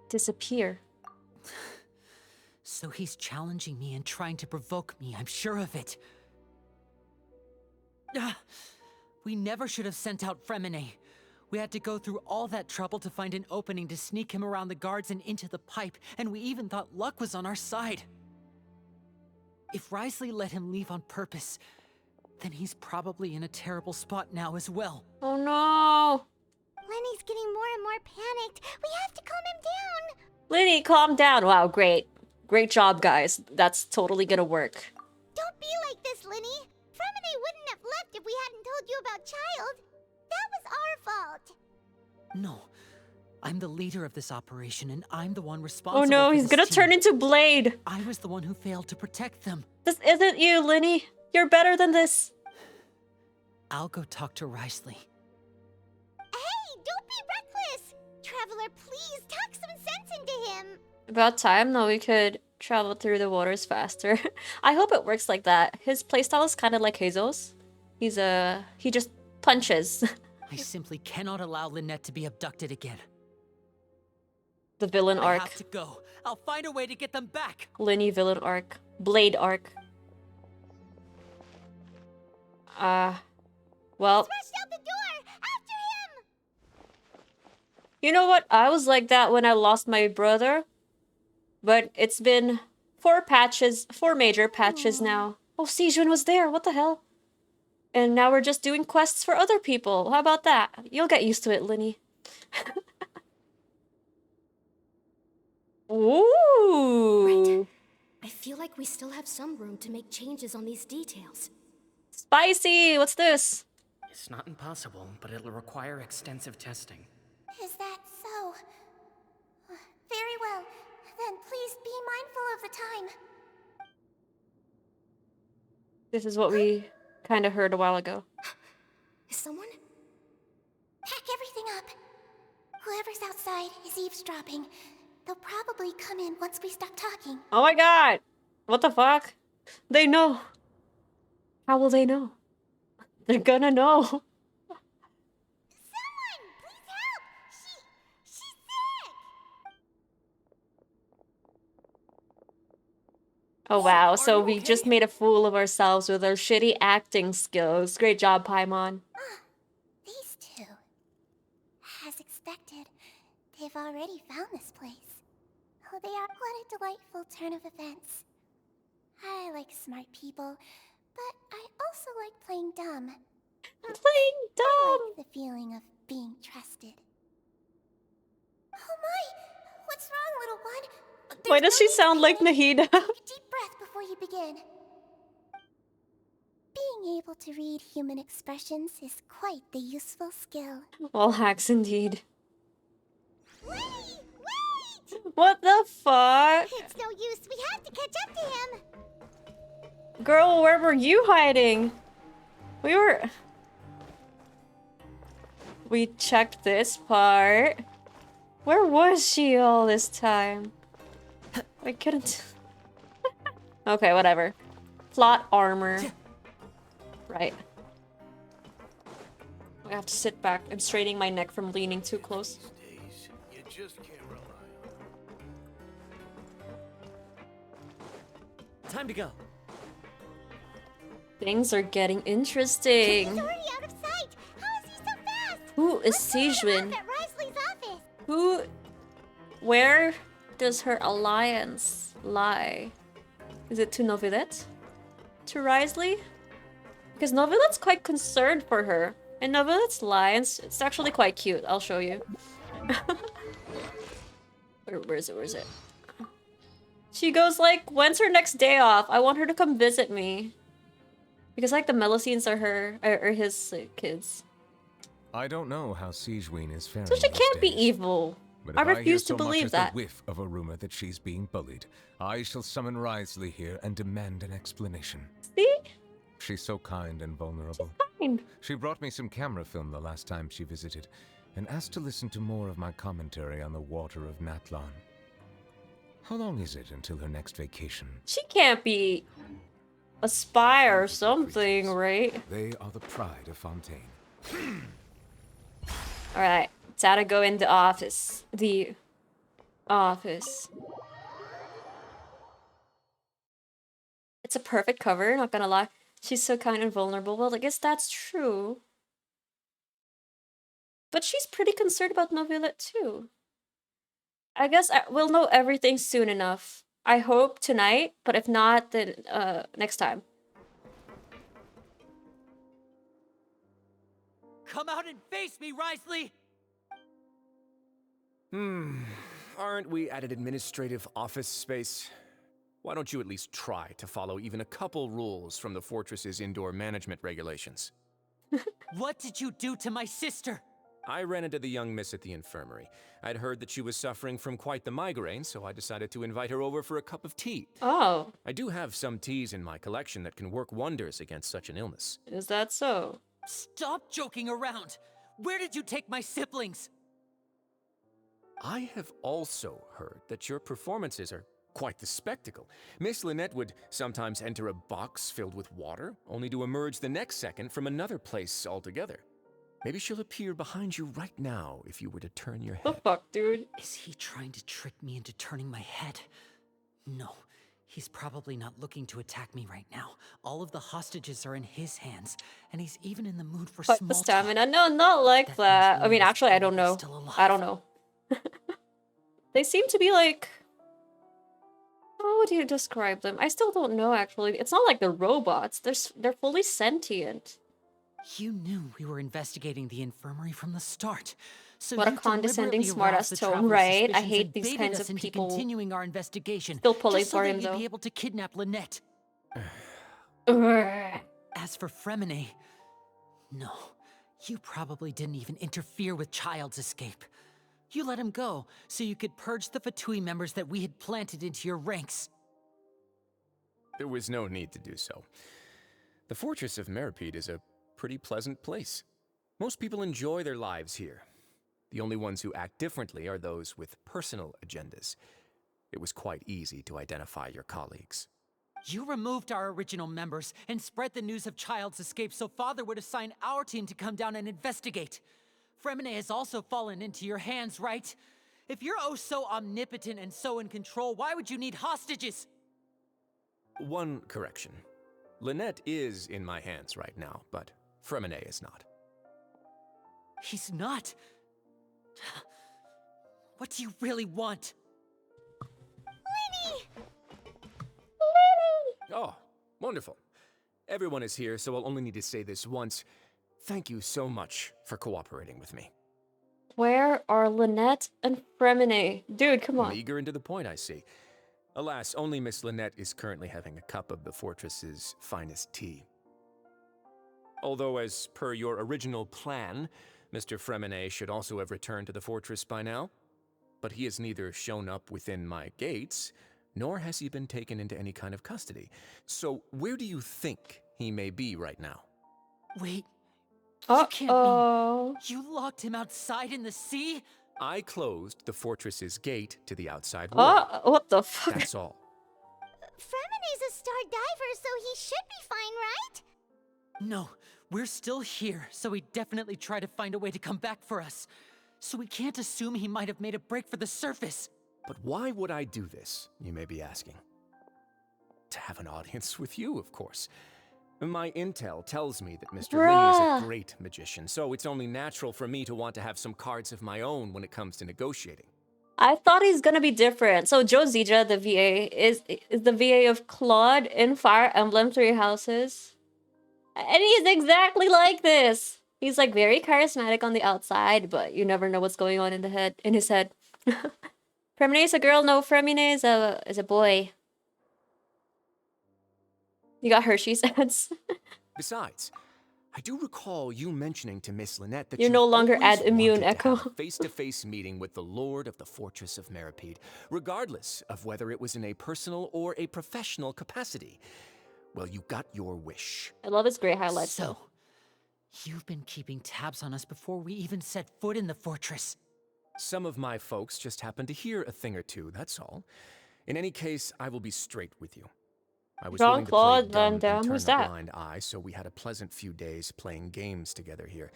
disappear. So he's challenging me and trying to provoke me, I'm sure of it. We never should have sent out freminet. We had to go through all that trouble to find an opening to sneak him around the guards and into the pipe, and we even thought luck was on our side. If Wriothesley let him leave on purpose, then he's probably in a terrible spot now as well. Oh no! Lenny's getting more and more panicked. We have to calm him down. Lyney, calm down. Wow, great. Great job, guys. That's totally gonna work. Don't be like this, Lenny. Freminet wouldn't have left if we hadn't told you about Childe. That was our fault. No. I'm the leader of this operation, and I'm the one responsible. Oh no, for he's this gonna team. turn into Blade. I was the one who failed to protect them. This isn't you, Lyney. You're better than this. I'll go talk to Wriothesley. Hey, don't be reckless. Traveler, please talk some sense into him. About time, though, we could travel through the waters faster. I hope it works like that. His playstyle is kind of like Hazel's. He just punches. I simply cannot allow Lynette to be abducted again. The villain I arc. have to go. I'll find a way to get them back. Lyney villain arc. Blade arc. Well. Rush out the door. After him. You know what? I was like that when I lost my brother. But it's been 4 major patches now. Oh, Sejun was there. What the hell? And now we're just doing quests for other people. How about that? You'll get used to it, Lyney. Ooh. Right. I feel like we still have some room to make changes on these details. Spicy! What's this? It's not impossible, but it'll require extensive testing. Is that so? Very well. Then please be mindful of the time. This is what we kind of heard a while ago. Is someone? Pack everything up. Whoever's outside is eavesdropping. They'll probably come in once we stop talking. Oh my god! What the fuck? They know. How will they know? They're gonna know. Someone! Please help! She's sick! Oh wow, so we just made a fool of ourselves with our shitty acting skills. Great job, Paimon. These two. As expected, they've already found this place. Oh, they are what a delightful turn of events. I like smart people, but I also like playing dumb. Playing I dumb! like the feeling of being trusted. Oh my! What's wrong, little one? Why does she sound like Nahida? Take a deep breath before you begin. Being able to read human expressions is quite the useful skill. All hacks indeed. Wait! Wait! What the fuck? It's no use. We have to catch up to him. Girl, where were you hiding? We checked this part. Where was she all this time? I couldn't... Okay, whatever. Plot armor. Right. I have to sit back. I'm straining my neck from leaning too close. Days, you just can't rely on. Time to go. Things are getting interesting. He's already out of sight. How is he so fast? Who is Let's meet him Sejun? up at Wriothesley's office. Where does her alliance lie? Is it to Neuvillette? To Wriothesley? Because Neuvillette's quite concerned for her. And Neuvillette's alliance, it's actually quite cute. I'll show you. Where is it? She goes like, when's her next day off? I want her to come visit me. Because like the Melusines are his kids. I don't know how Sigewinne is faring So she these can't be days, evil. but I if hear refuse to so much believe as that. the whiff of a rumor that she's being bullied, I shall summon Wriothesley here and demand an explanation. See? She's so kind and vulnerable. Fine. She brought me some camera film the last time she visited, and asked to listen to more of my commentary on the water of Natlan. How long is it until her next vacation? She can't be a spy or something, right? They are the pride of Fontaine. Alright, time to go in the office. The office. It's a perfect cover, not gonna lie. She's so kind and vulnerable. Well, I guess that's true. But she's pretty concerned about neuvillette too. I guess we'll know everything soon enough. I hope tonight, but if not, then next time. Come out and face me, Wriothesley! Aren't we at an administrative office space? Why don't you at least try to follow even a couple rules from the fortress's indoor management regulations? What did you do to my sister? I ran into the young miss at the infirmary. I'd heard that she was suffering from quite the migraine, so I decided to invite her over for a cup of tea. Oh. I do have some teas in my collection that can work wonders against such an illness. Is that so? Stop joking around! Where did you take my siblings? I have also heard that your performances are quite the spectacle. Miss Lynette would sometimes enter a box filled with water, only to emerge the next second from another place altogether. Maybe she'll appear behind you right now if you were to turn your head. The fuck, dude? Is he trying to trick me into turning my head? No, he's probably not looking to attack me right now. All of the hostages are in his hands, and he's even in the mood for But small the stamina? No, not like that. I mean, actually, I don't know. I don't know. They seem to be like... How would you describe them? I still don't know, actually. It's not like they're robots. They're fully sentient. You knew we were investigating the infirmary from the start. So What a you condescending deliberately smartass aroused the tone, traveler's right? I suspicions hate and these baited kinds us of into people. continuing our investigation. Still pulling just so for that him, you'd though. be able to kidnap Lynette. As for Freminet, no, you probably didn't even interfere with Childe's escape. You let him go so you could purge the Fatui members that we had planted into your ranks. There was no need to do so. The fortress of Meripede is a pretty pleasant place. Most people enjoy their lives here. The only ones who act differently are those with personal agendas. It was quite easy to identify your colleagues. You removed our original members and spread the news of Childe's escape so Father would assign our team to come down and investigate. Freminet has also fallen into your hands, right? If you're oh so omnipotent and so in control, why would you need hostages? One correction. Lynette is in my hands right now, but Freminet is not. He's not. What do you really want? Lyney! Oh, wonderful. Everyone is here, so I'll only need to say this once. Thank you so much for cooperating with me. Where are Lynette and Freminet? Dude, come on. Eager and to the point, I see. Alas, only Miss Lynette is currently having a cup of the fortress's finest tea. Although, as per your original plan, Mr. Freminet should also have returned to the fortress by now. But he has neither shown up within my gates, nor has he been taken into any kind of custody. So where do you think he may be right now? Wait, you can't mean you locked him outside in the sea? I closed the fortress's gate to the outside world. What the fuck? That's all. Freminet's a star diver, so he should be fine, right? No, we're still here, so he definitely tried to find a way to come back for us. So we can't assume he might have made a break for the surface. But why would I do this, you may be asking? To have an audience with you, of course. My intel tells me that Mr. Lyney is a great magician, so it's only natural for me to want to have some cards of my own when it comes to negotiating. I thought he's gonna be different. So Joe Zija, the VA, is the VA of Claude in Fire Emblem Three Houses. And he's exactly like this. He's like very charismatic on the outside, but you never know what's going on in his head. Freminet is a girl, no, Freminet is a boy. You got Hershey's ads. Besides, I do recall you mentioning to Miss Lynette that You're you no longer always at Immune wanted to Echo. have a face-to-face meeting with the Lord of the Fortress of Meripede, regardless of whether it was in a personal or a professional capacity. Well, you got your wish. I love his gray highlights. So, you've been keeping tabs on us before we even set foot in the fortress. Some of my folks just happened to hear a thing or two, that's all. In any case, I will be straight with you. I was willing to play Jean-Claude dumb Van and Damme, turn who's a that? blind eye, so we had a pleasant few days playing games together here.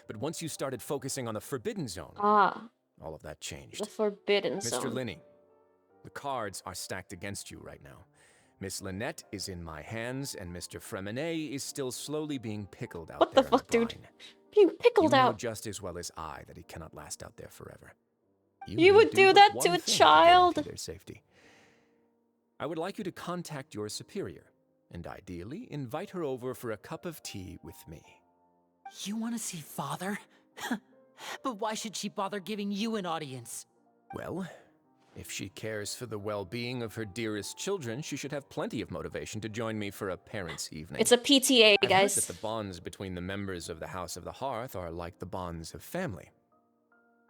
But once you started focusing on the Forbidden Zone, Ah, all of that changed. the Forbidden Mr. Zone. Lyney, the cards are stacked against you right now. Miss Lynette is in my hands, and Mr. Freminet is still slowly being pickled out What there the fuck, in the dude? brine. Being pickled You know out. just as well as I that he cannot last out there forever. You would do but that one to a thing child? guarantee their safety. I would like you to contact your superior, and ideally invite her over for a cup of tea with me. You want to see Father? But why should she bother giving you an audience? Well, if she cares for the well-being of her dearest children, she should have plenty of motivation to join me for a parents' evening. It's a PTA, I've guys. heard that the bonds between the members of the House of the Hearth are like the bonds of family.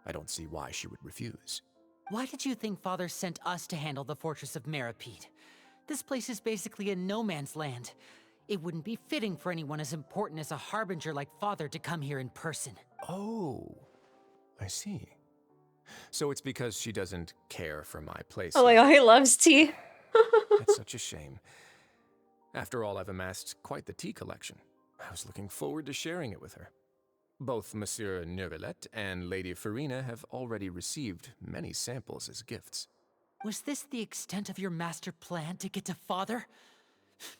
I don't see why she would refuse. Why did you think Father sent us to handle the Fortress of Meripede? This place is basically a no man's land. It wouldn't be fitting for anyone as important as a harbinger like Father to come here in person. Oh, I see. So it's because she doesn't care for my place. Oh my god, he loves tea. That's such a shame. After all, I've amassed quite the tea collection. I was looking forward to sharing it with her. Both Monsieur Neuvillette and Lady Furina have already received many samples as gifts. Was this the extent of your master plan to get to Father?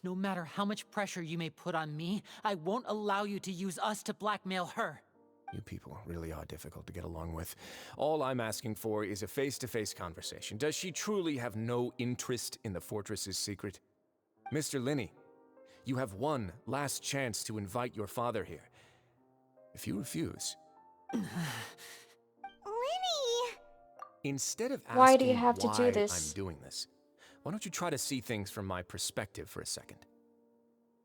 No matter how much pressure you may put on me, I won't allow you to use us to blackmail her. You people really are difficult to get along with. All I'm asking for is a face-to-face conversation. Does she truly have no interest in the fortress's secret? Mr. Lyney, you have one last chance to invite your father here. If you refuse... Lyney! Instead of asking Why do you have to do why this? I'm doing this, why don't you try to see things from my perspective for a second?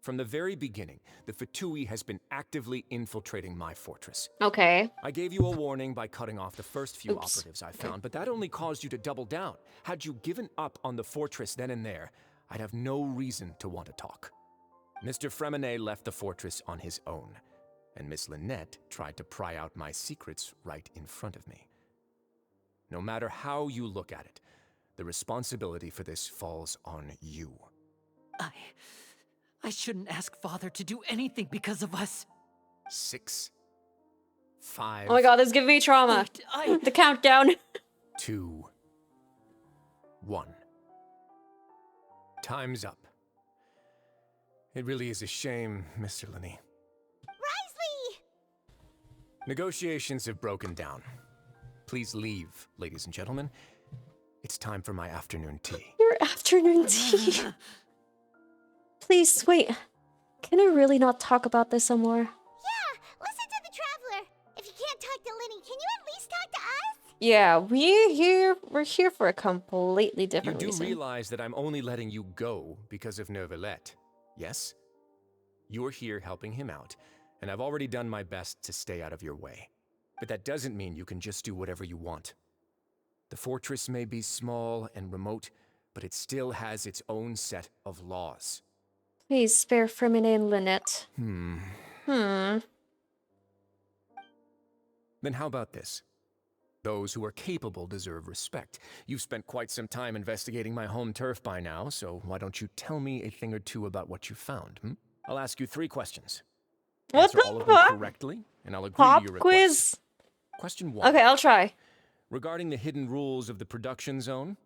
From the very beginning, the Fatui has been actively infiltrating my fortress. Okay. I gave you a warning by cutting off the first few Oops. operatives I found, but that only caused you to double down. Had you given up on the fortress then and there, I'd have no reason to want to talk. Mr. Freminet left the fortress on his own, and Miss Lynette tried to pry out my secrets right in front of me. No matter how you look at it, the responsibility for this falls on you. I shouldn't ask Father to do anything because of us. 6, 5. Oh my god, this is giving me trauma. The countdown. 2, 1. Time's up. It really is a shame, Mr. Lyney. Wriothesley! Negotiations have broken down. Please leave, ladies and gentlemen. It's time for my afternoon tea. Your afternoon tea. Please, wait. Can I really not talk about this some more? Yeah, listen to the Traveler. If you can't talk to Lyney, can you at least talk to us? Yeah, we're here for a completely different You do reason. realize that I'm only letting you go because of Neuvillette, yes? You're here helping him out, and I've already done my best to stay out of your way. But that doesn't mean you can just do whatever you want. The fortress may be small and remote, but it still has its own set of laws. Please spare Freminet and Lynette. Then how about this? Those who are capable deserve respect. You've spent quite some time investigating my home turf by now, so why don't you tell me a thing or two about what you found, I'll ask you 3 questions. What Answer the all of them fuck? correctly, and I'll agree Pop to your request. quiz? Question 1. Okay, I'll try. Regarding the hidden rules of the production zone,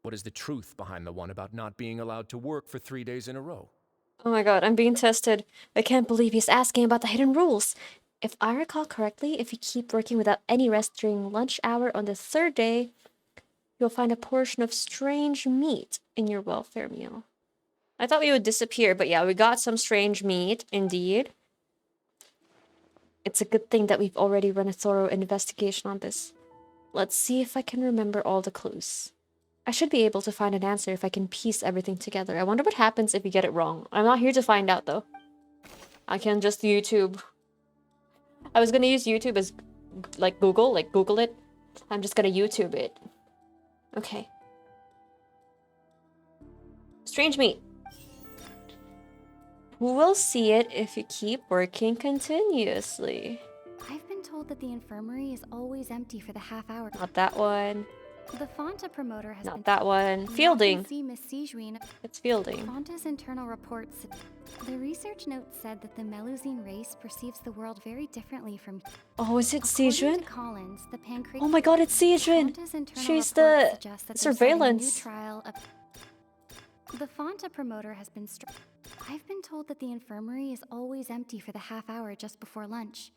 what is the truth behind the one about not being allowed to work for 3 days in a row? Oh my god, I'm being tested. I can't believe he's asking about the hidden rules. If I recall correctly, if you keep working without any rest during lunch hour on the 3rd day, you'll find a portion of strange meat in your welfare meal. I thought we would disappear, but yeah, we got some strange meat, indeed. It's a good thing that we've already run a thorough investigation on this. Let's see if I can remember all the clues. I should be able to find an answer if I can piece everything together. I wonder what happens if you get it wrong. I'm not here to find out, though. I can just YouTube. I was gonna use YouTube as like Google it. I'm just gonna YouTube it. Okay. Strange meat. Who will see it if you keep working continuously? I've been told that the infirmary is always empty for the half hour. Not that one. The Fonta promoter has Not been that one. We often Fielding. see Miss Sijuin. It's Fielding. Fonta's internal reports. The research note said that the Melusine race perceives the world very differently from. Oh, is it According Sijuin? to Collins, the pancreas. Oh my god, it's Sijuin! Fonta's internal She's reports the suggest that they're starting a new surveillance. trial of. The Fonta promoter has been. I've been told that the infirmary is always empty for the half hour just before lunch.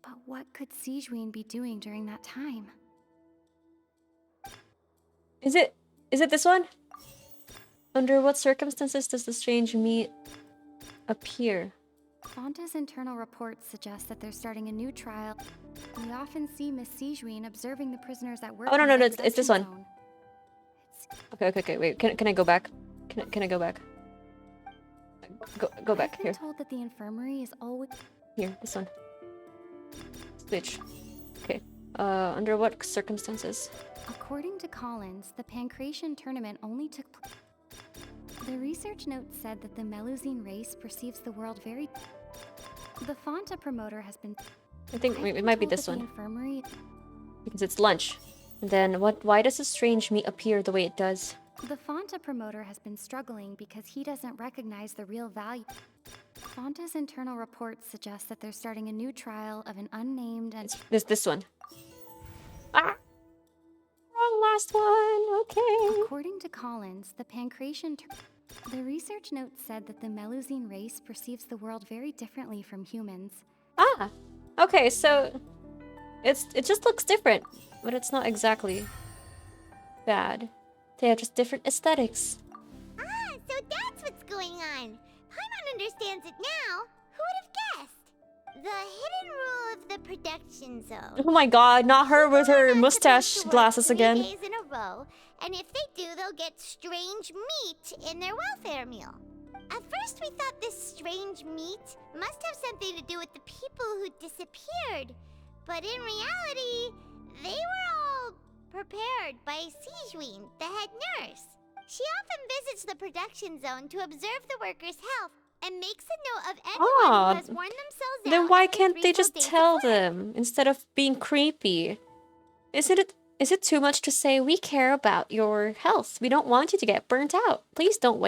But what could Sijuin be doing during that time? Is it this one? Under what circumstances does the strange meat appear? Fonta's internal reports suggest that they're starting a new trial. We often see Miss Sijuin observing the prisoners at work. Oh no, in no, the no, it's this one. production zone. Okay, wait. Can I go back? Can I go back? Go back I've been here. told that the infirmary is always. Here, this one. Switch. Okay. Under what circumstances? According to Collins, the Pancration tournament only took place. The research note said that the Melusine race perceives the world very. The Fonta promoter has been. I think it might be this one. Infirmary. Because it's lunch. And then why does the strange meat appear the way it does? The Fonta promoter has been struggling because he doesn't recognize the real value. Fonta's internal reports suggest that they're starting a new trial of an unnamed and. This one. Ah! Wrong last one. Okay. According to Collins, the Pancration. The research note said that the Melusine race perceives the world very differently from humans. Ah. Okay, so it just looks different, but it's not exactly bad. They have just different aesthetics. Ah, so that's what's going on. Paimon understands it now. Who would have guessed? The hidden rule of the production zone. Oh my god, not her with her They're not mustache supposed to work glasses 3 again. days in a row, and if they do, they'll get strange meat in their welfare meal. At first, we thought this strange meat must have something to do with the people who disappeared, but in reality, they were all prepared by Sijuin, the head nurse. She often visits the production zone to observe the workers' health and makes a note of anyone who has worn themselves out. Then why after can't 3 they full just days of tell work. them instead of being creepy? Is it too much to say we care about your health? We don't want you to get burnt out. Please don't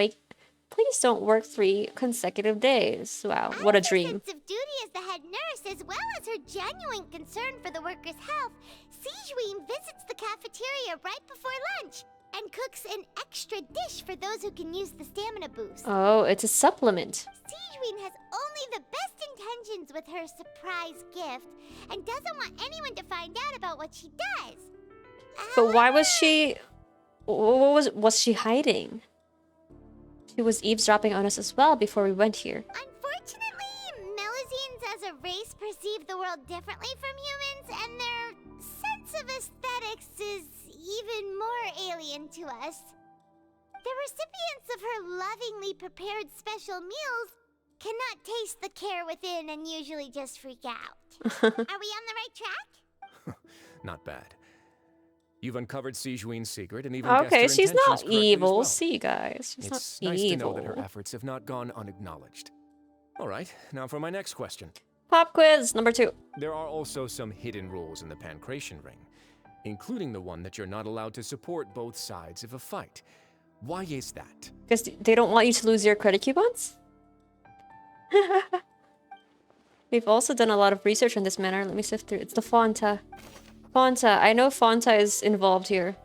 work 3 consecutive days. Wow, what a dream. Sense of duty as the head nurse, as well as her genuine concern for the workers' health, Sijuin visits the cafeteria right before lunch and cooks an extra dish for those who can use the stamina boost. Oh, it's a supplement. Sijuin has only the best intentions with her surprise gift and doesn't want anyone to find out about what she does. But why was she... What was she hiding? She was eavesdropping on us as well before we went here. Unfortunately, Melusines as a race perceive the world differently from humans, and their sense of aesthetics is even more alien to us. The recipients of her lovingly prepared special meals cannot taste the care within and usually just freak out. Are we on the right track? Not bad. You've uncovered Sijuin's secret and even guessed her Okay, she's intentions not correctly as evil. well. See, guys, she's It's not nice evil. to know that her efforts have not gone unacknowledged. All right, now for my next question. Pop quiz number 2. There are also some hidden rules in the Pancration ring, including the one that you're not allowed to support both sides of a fight. Why is that? Because they don't want you to lose your credit coupons? We've also done a lot of research on this matter. Let me sift through. It's the Fonta. Fonta. I know Fonta is involved here.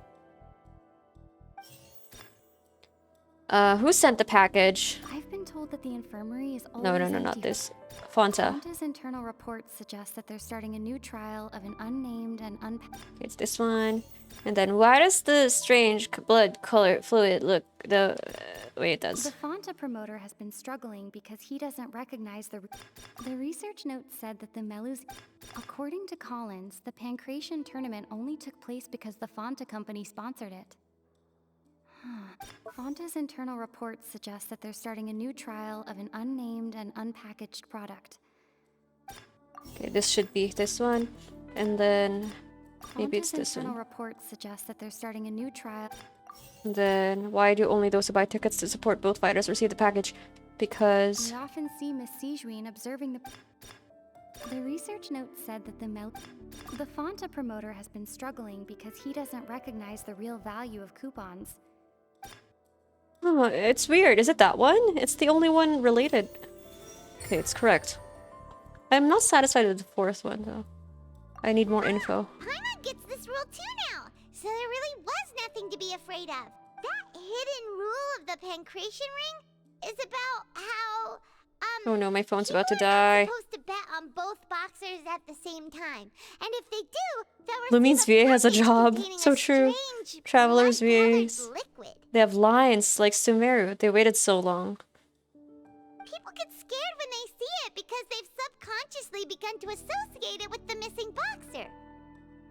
Who sent the package? I've been told that the infirmary is always No, empty. not this. Fonta. Fonta's internal reports suggest that they're starting a new trial of an unnamed and It's this one. And then why does the strange blood color fluid look the way it does? The Fonta promoter has been struggling because he doesn't recognize the research note said that the Melus. According to Collins, the Pancration tournament only took place because the Fonta company sponsored it. Fonta's internal reports suggest that they're starting a new trial of an unnamed and unpackaged product. Okay, this should be this one. And then maybe it's this internal one. reports suggest that they're starting a new trial. And then why do only those who buy tickets to support both fighters receive the package? Because We often see Miss Sijuin observing the... The research note said that the Fonta promoter has been struggling because he doesn't recognize the real value of coupons. oh, it's weird. Is it that one? It's the only one related. Okay, it's correct. I'm not satisfied with the fourth one though. I need more info. Paimon gets this rule too now, so there really was nothing to be afraid of. That hidden rule of the pancreation ring is about how, Oh no, my phone's about to people are not die. supposed to bet on both boxers at the same time. And if they do, they'll Lumines receive VA has a package job. containing So a true. strange Travelers blood-colored VAs. liquid. They have lines like Sumeru. They waited so long. People get scared when they see it because they've subconsciously begun to associate it with the missing boxer.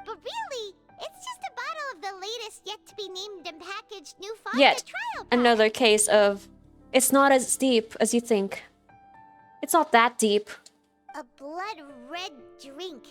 But really, it's just a bottle of the latest yet to be named and packaged new Fonta Yet trial product. another case of it's not as deep as you think. It's not that deep. A blood red drink.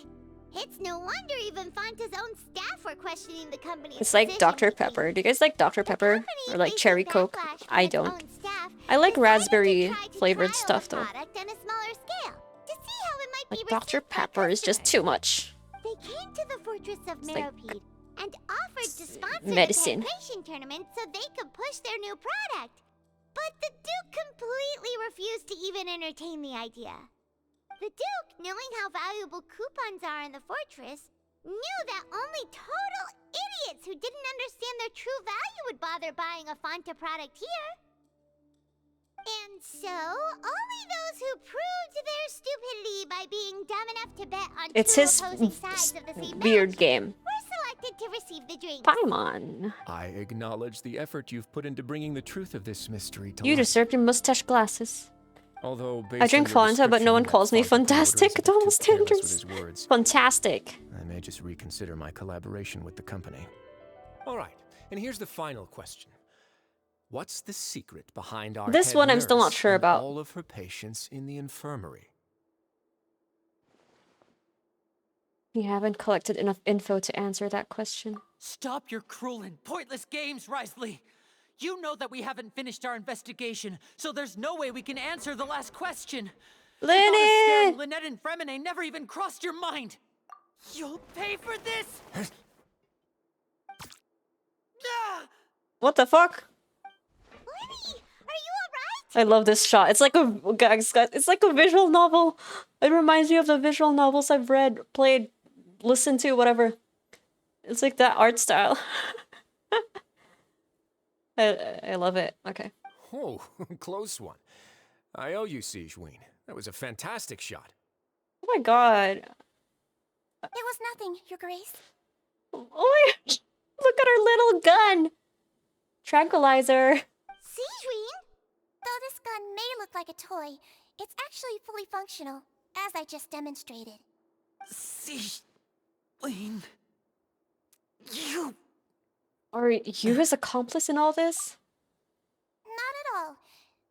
It's no wonder even Fonta's own staff were questioning the company's It's like decision Dr. making. Pepper. Do you guys like Dr. Pepper? Or like cherry Coke? Backlash from I its don't. own staff I like decided to raspberry try to flavored trial stuff the though. product on a smaller scale to see how it might Like be Dr. received by Pepper is just customers. too much. They came to the fortress of It's like Meropede and offered to sponsor medicine. the pancreation tournament so they could push their new product. But the Duke completely refused to even entertain the idea. The Duke, knowing how valuable coupons are in the fortress, knew that only total idiots who didn't understand their true value would bother buying a Fonta product here. And so, only those who proved their stupidity by being dumb enough to bet on It's two his opposing sides of the same weird match game. were selected to receive the drinks. Paimon. I acknowledge the effort you've put into bringing the truth of this mystery to You light. deserve your mustache glasses. Although, I drink Fanta, but no one calls me fantastic. Double standards. Fantastic. I may just reconsider my collaboration with the company. All right, and here's the final question. What's the secret behind our This head one I'm still not nurse sure and about. all of her patients in the infirmary? You haven't collected enough info to answer that question. Stop your cruel and pointless games, Wriothesley! You know that we haven't finished our investigation, so there's no way we can answer the last question. The thought of Lyney! scaring Lynette and Freminet never even crossed your mind. You'll pay for this! Ah! What the fuck? Lyney, are you alright? I love this shot. It's like a visual novel. It reminds me of the visual novels I've read, played, listened to, whatever. It's like that art style. I love it. Okay. Oh, close one. I owe you, Sijuin. That was a fantastic shot. Oh my god. It was nothing, Your Grace. Oh my gosh. Look at her little gun. Tranquilizer. Sijuin? Though this gun may look like a toy, it's actually fully functional, as I just demonstrated. Sijuin. You... Are you his accomplice in all this? Not at all.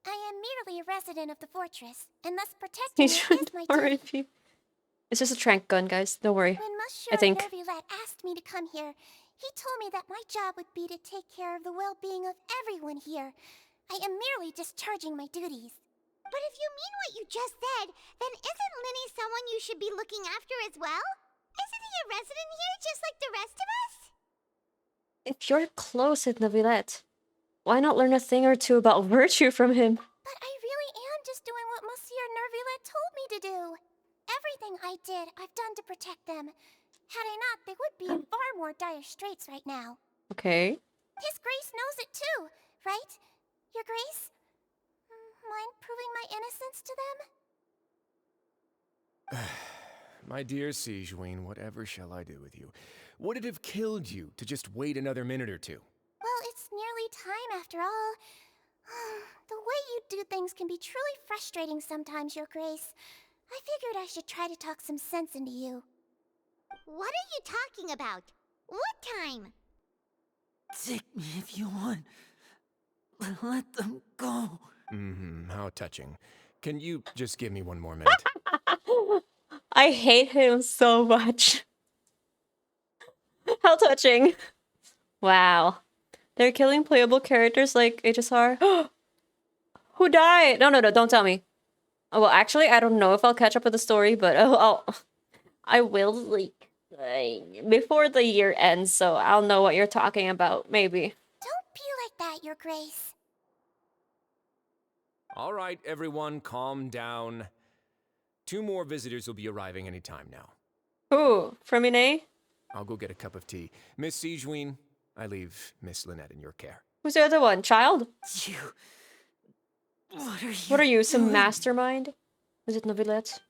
I am merely a resident of the fortress, and thus protecting it is my duty. R.I.P. It's just a trank gun, guys. Don't worry. When Monsieur I think. Neuvillette asked me to come here, he told me that my job would be to take care of the well-being of everyone here. I am merely discharging my duties. But if you mean what you just said, then isn't Lyney someone you should be looking after as well? Isn't he a resident here just like the rest of us? If you're close with Neuvillette, why not learn a thing or two about virtue from him? But I really am just doing what Monsieur Neuvillette told me to do. Everything I did, I've done to protect them. Had I not, they would be in far more dire straits right now. Okay. His Grace knows it too, right? Your Grace? Mind proving my innocence to them? My dear Sijuin, whatever shall I do with you? Would it have killed you to just wait another minute or two? Well, it's nearly time after all. The way you do things can be truly frustrating sometimes, Your Grace. I figured I should try to talk some sense into you. What are you talking about? What time? Take me if you want. Let them go. How touching. Can you just give me one more minute? I hate him so much. How touching. Wow. They're killing playable characters like HSR. Who died? No, don't tell me. Oh, well, actually, I don't know if I'll catch up with the story, but I will, like, before the year ends, so I'll know what you're talking about, maybe. Don't be like that, Your Grace. All right, everyone, calm down. 2 more visitors will be arriving any time now. Who? Freminet? I'll go get a cup of tea. Miss Sigewinne, I leave Miss Lynette in your care. Who's the other one? Childe? You... What are you, some mastermind? Is it neuvillette?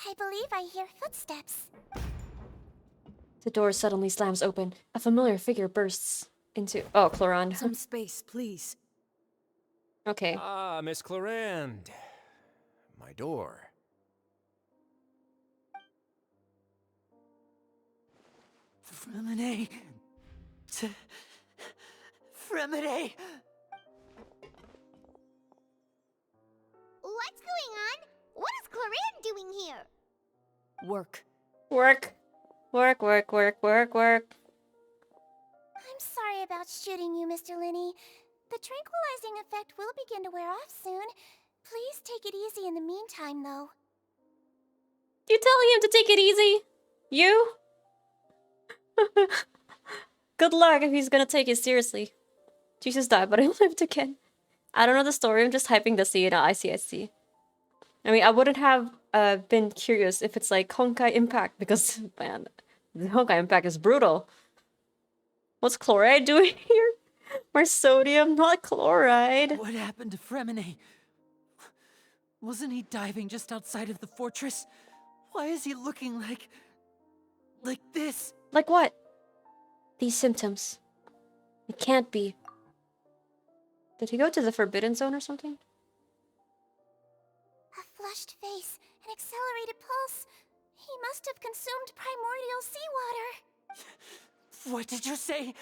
I believe I hear footsteps. The door suddenly slams open. A familiar figure bursts into... Oh, Clorinde. Some space, please. Okay. Ah, Miss Clorinde. My door. Freminet. Freminet. What's going on? What is Clorinde doing here? Work. Work. Work. I'm sorry about shooting you, Mr. Lyney. The tranquilizing effect will begin to wear off soon. Please take it easy in the meantime, though. You telling him to take it easy? You? Good luck if he's gonna take it seriously. Jesus died, but I lived again. I don't know the story, I'm just hyping the scene. I see. I mean, I wouldn't have been curious if it's like Honkai Impact, because, man, the Honkai Impact is brutal. What's chloride doing here? More sodium, not chloride. What happened to Freminet? Wasn't he diving just outside of the fortress? Why is he looking like this? Like what? These symptoms. It can't be. Did he go to the Forbidden Zone or something? A flushed face, an accelerated pulse. He must have consumed primordial seawater. What did you say?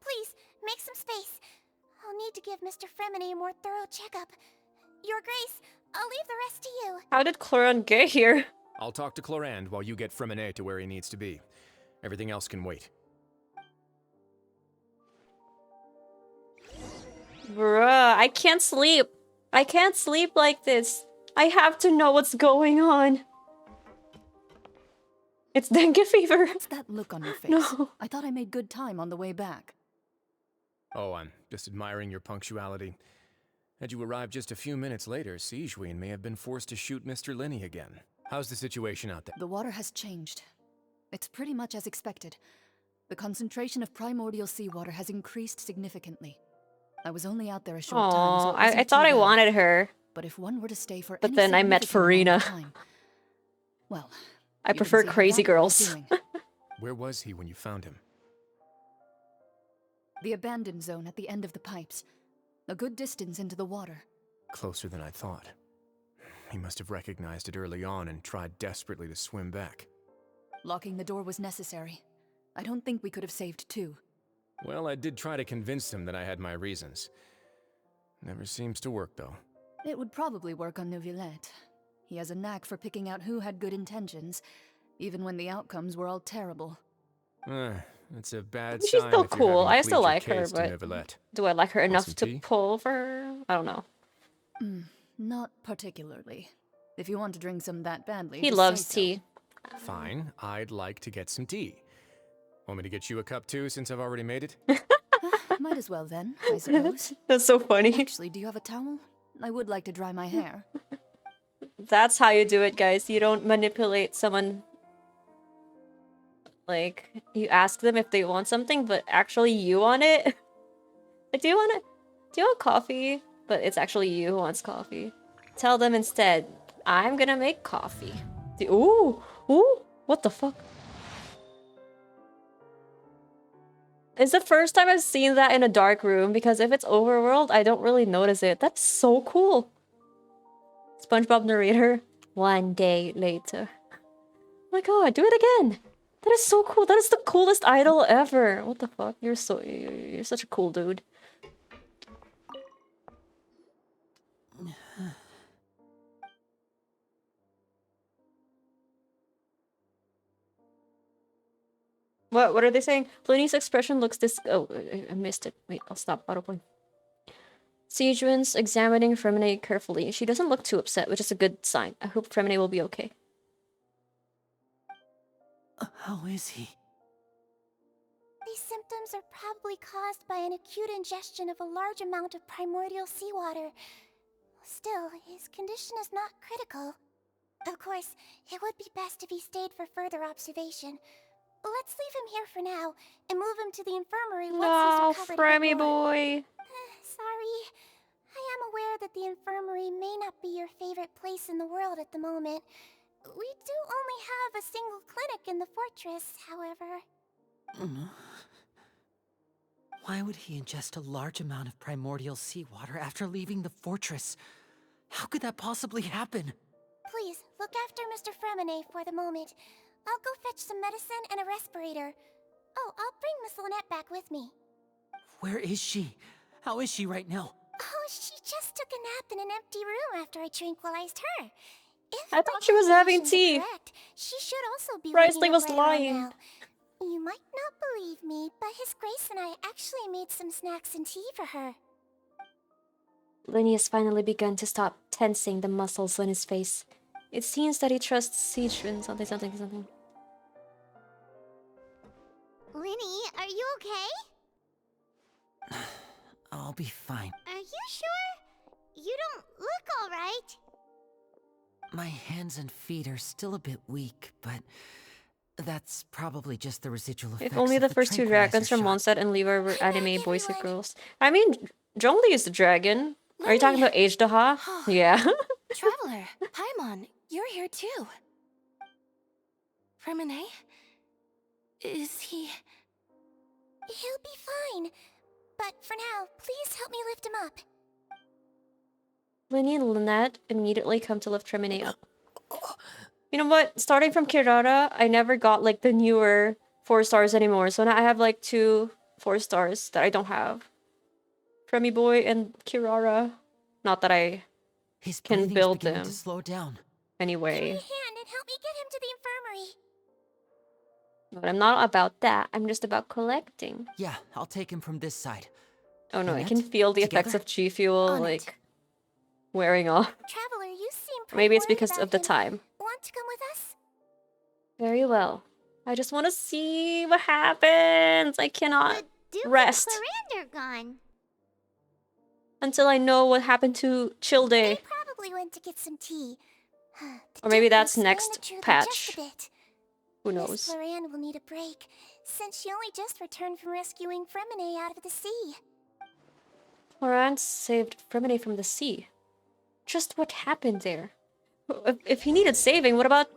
Please, make some space. I'll need to give Mr. Freminet a more thorough checkup. Your Grace, I'll leave the rest to you. How did Clorinde get here? I'll talk to Clorinde while you get Freminet to where he needs to be. Everything else can wait. Bruh, I can't sleep. I can't sleep like this. I have to know what's going on. It's dengue fever. What's that look on your face? No. I thought I made good time on the way back. Oh, I'm just admiring your punctuality. Had you arrived just a few minutes later, Sigewinne may have been forced to shoot Mr. Lyney again. How's the situation out there? The water has changed. It's pretty much as expected. The concentration of primordial seawater has increased significantly. I was only out there a short time, so I thought I wanted her. But if one were to stay for But any then I met significant amount of Furina. time, well, I you can prefer see how crazy that was girls. doing. Where was he when you found him? The abandoned zone at the end of the pipes. A good distance into the water. Closer than I thought. He must have recognized it early on and tried desperately to swim back. Locking the door was necessary. I don't think we could have saved two. Well, I did try to convince him that I had my reasons. Never seems to work, though. It would probably work on Neuvillette. He has a knack for picking out who had good intentions, even when the outcomes were all terrible. It's a bad She's sign still if you're cool. having I to still plead like your her, case to but Neuvillette. do I like her Want enough some to tea? pull for her? I don't know. Not particularly. If you want to drink some that badly, He just loves say so. tea. Fine, I'd like to get some tea. Want me to get you a cup too, since I've already made it? Might as well then, I suppose. That's so funny. Actually, do you have a towel? I would like to dry my hair. That's how you do it, guys. You don't manipulate someone. Like, you ask them if they want something, but actually you want it. Like, do you want coffee? But it's actually you who wants coffee. Tell them instead, I'm gonna make coffee. Ooh, what the fuck? It's the first time I've seen that in a dark room, because if it's overworld, I don't really notice it. That's so cool. SpongeBob narrator, 1 day later. Oh my god, do it again! That is so cool. That is the coolest idol ever. What the fuck? You're such a cool dude. What are they saying? Lyney's expression looks oh, I missed it. Wait, I'll stop autoplaying. Siegeman's examining Freminet carefully. She doesn't look too upset, which is a good sign. I hope Freminet will be okay. How is he? These symptoms are probably caused by an acute ingestion of a large amount of primordial seawater. Still, his condition is not critical. Of course, it would be best if he stayed for further observation. Let's leave him here for now, and move him to the infirmary once he's recovered. Fremy boy. Sorry. I am aware that the infirmary may not be your favorite place in the world at the moment. We do only have a single clinic in the fortress, however. Why would he ingest a large amount of primordial seawater after leaving the fortress? How could that possibly happen? Please, look after Mr. Freminet for the moment. I'll go fetch some medicine and a respirator. Oh, I'll bring Miss Lynette back with me. Where is she? How is she right now? Oh, she just took a nap in an empty room after I tranquilized her. If I thought she was having tea. Correct, she should also be Wriothesley was right lying. now. You might not believe me, but His Grace and I actually made some snacks and tea for her. Lyney has finally begun to stop tensing the muscles on his face. It seems that he trusts Sichuan. Something. Lyney, are you okay? I'll be fine. Are you sure? You don't look alright. My hands and feet are still a bit weak, but that's probably just the residual effects. If only of the first two dragons from Mondstadt and Lever were anime boys and girls. I mean, Zhongli is the dragon. Are you talking about Ajdaha? Yeah. Traveler, Paimon, you're here too. Freminet? Is he... He'll be fine. But for now, please help me lift him up. Lyney and Lynette immediately come to lift Freminet up. You know what? Starting from Kirara, I never got like the newer 4 stars anymore. So now I have like 2 4 stars that I don't have. Fremy Boy and Kirara. Not that I can build them. To slow down. Anyway. Give me a hand and help me get him to the infirmary. But I'm not about that. I'm just about collecting. Yeah, I'll take him from this side. Oh no, Lynette, I can feel the effects of G Fuel like wearing off. Traveler, you seem pretty Maybe it's worried because about of the him. time. Want to come with us? Very well. I just want to see what happens. I cannot rest Clarander gone. until I know what happened to Childe. They probably went to get some tea. Or maybe that's Explain next the truth in patch. just a bit. Who Miss knows? Claran will need a break, since she only just returned from rescuing Freminet out of the sea. Laurent saved Freminet from the sea. Just what happened there? If he needed saving, what about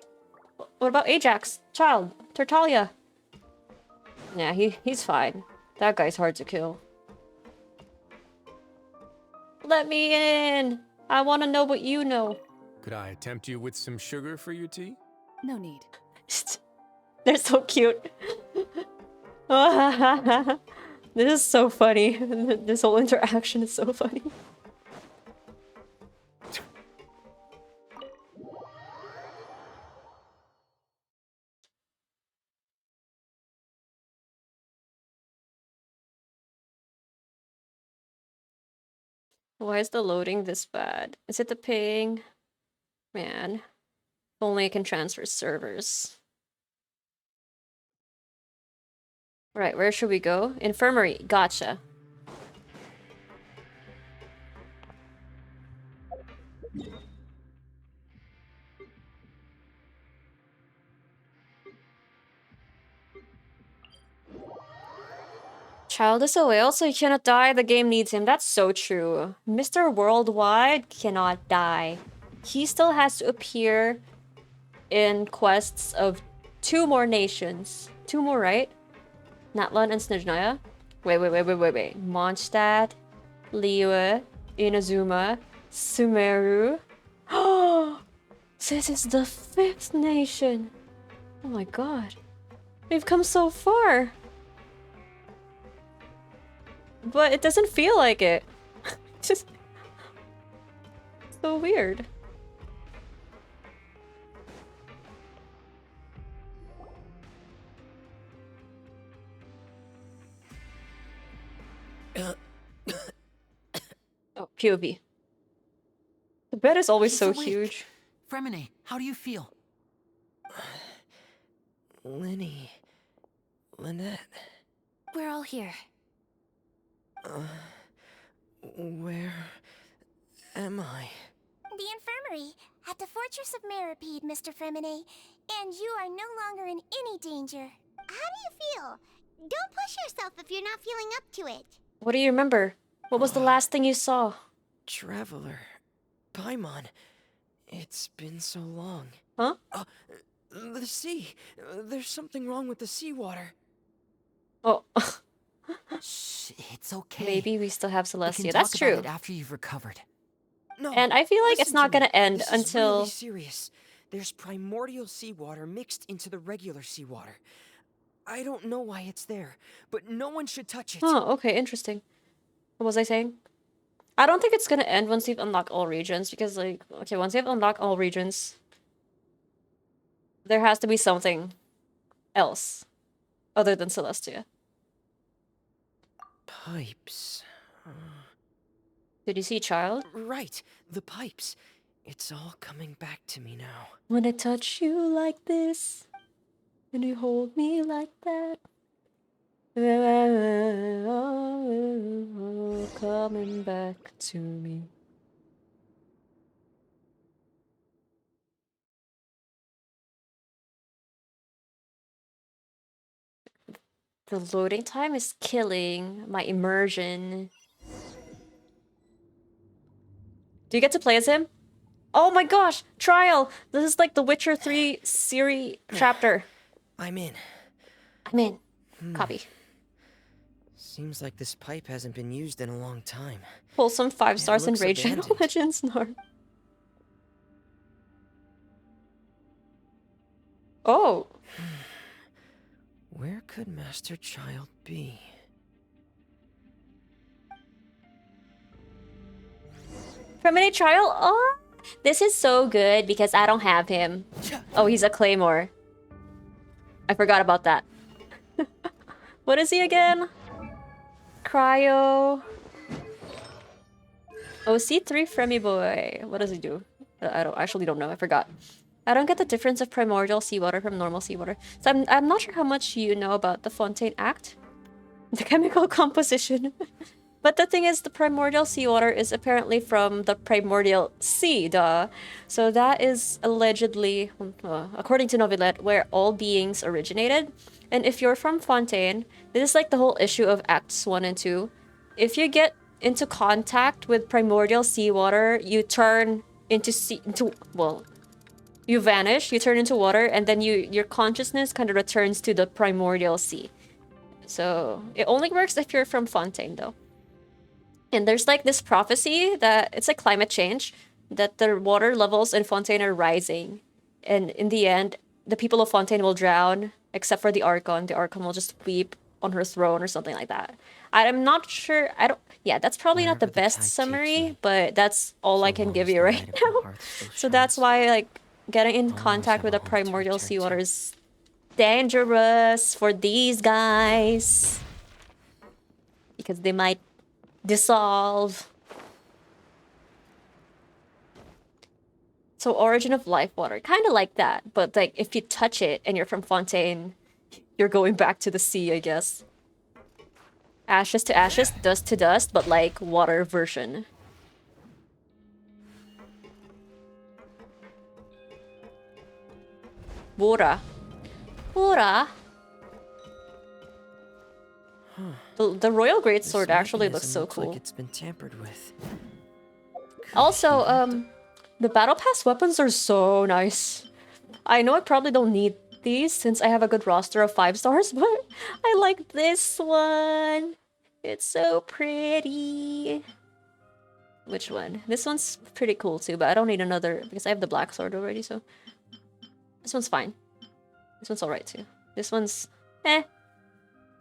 Ajax, Childe, Tertalia? Yeah, he's fine. That guy's hard to kill. Let me in! I want to know what you know. Could I tempt you with some sugar for your tea? No need. They're so cute. This is so funny. This whole interaction is so funny. Why is the loading this bad? Is it the ping? Man. If only I can transfer servers. Right, where should we go? Infirmary. Gotcha. Childe is a whale, so he cannot die. The game needs him. That's so true. Mr. Worldwide cannot die. He still has to appear in quests of 2 more nations. 2 more, right? Natlan and Snezhnaya. Wait. Mondstadt, Liyue, Inazuma, Sumeru. Oh, this is the 5th nation. Oh my god. We've come so far. But it doesn't feel like it. So weird. Oh, POV. The bed is always so huge. Freminet, how do you feel? Lyney. Lynette. We're all here. Where am I? The infirmary at the Fortress of Meripede, Mr. Freminet, and you are no longer in any danger. How do you feel? Don't push yourself if you're not feeling up to it. What do you remember? What was the last thing you saw? Traveler. Paimon. It's been so long. Huh? The sea. There's something wrong with the seawater. Oh. Shh, it's okay. Maybe we still have We can Celestia. talk That's true. about it after you've recovered. No. And I feel like it's listen not to me. gonna end This until... is really serious. There's primordial seawater mixed into the regular seawater. I don't know why it's there, but no one should touch it. Oh, okay, interesting. What was I saying? I don't think it's gonna end once you've unlocked all regions, because, like, okay, once you've unlocked all regions, there has to be something else other than Celestia. Pipes. Did you see Child? Right, the pipes. It's all coming back to me now. When I touch you like this, and you hold me like that, coming back to me. The loading time is killing my immersion. Do you get to play as him? Oh my gosh, Trial! This is like the Witcher 3 series chapter. I'm in. I'm in. Copy. Seems like this pipe hasn't been used in a long time. Pull some 5 stars in looks Rage and abandoned. Legends. No. Oh. Where could Master Child be? Freminet Trial? Oh, this is so good because I don't have him. Oh, he's a Claymore. I forgot about that. What is he again? Cryo. Oh, C3 Fremi Boy. What does he do? I actually don't know. I forgot. I don't get the difference of primordial seawater from normal seawater. So I'm not sure how much you know about the Fontaine Act. The chemical composition. But the thing is, the primordial seawater is apparently from the primordial sea, duh. So that is allegedly, according to Neuvillette, where all beings originated. And if you're from Fontaine, this is like the whole issue of Acts 1 and 2. If you get into contact with primordial seawater, you turn well, you vanish, you turn into water, and then your consciousness kind of returns to the primordial sea. So it only works if you're from Fontaine, though. And there's like this prophecy that it's like climate change, that the water levels in Fontaine are rising. And in the end, the people of Fontaine will drown, except for the Archon. The Archon will just weep on her throne or something like that. I'm not sure. Yeah, that's probably not the best summary, but that's all I can give you right now. So that's why, like, getting in contact with the primordial seawater is dangerous for these guys. Because they might dissolve. So origin of life water, kind of like that, but like if you touch it and you're from Fontaine, you're going back to the sea, I guess. Ashes to ashes, dust to dust, but like water version. Water. Water. The Royal Greatsword actually looks so cool. Like it's been tampered with. Also, the Battle Pass weapons are so nice. I know I probably don't need these since I have a good roster of 5 stars, but I like this one. It's so pretty. Which one? This one's pretty cool too, but I don't need another because I have the black sword already, so this one's fine. This one's alright too. This one's eh.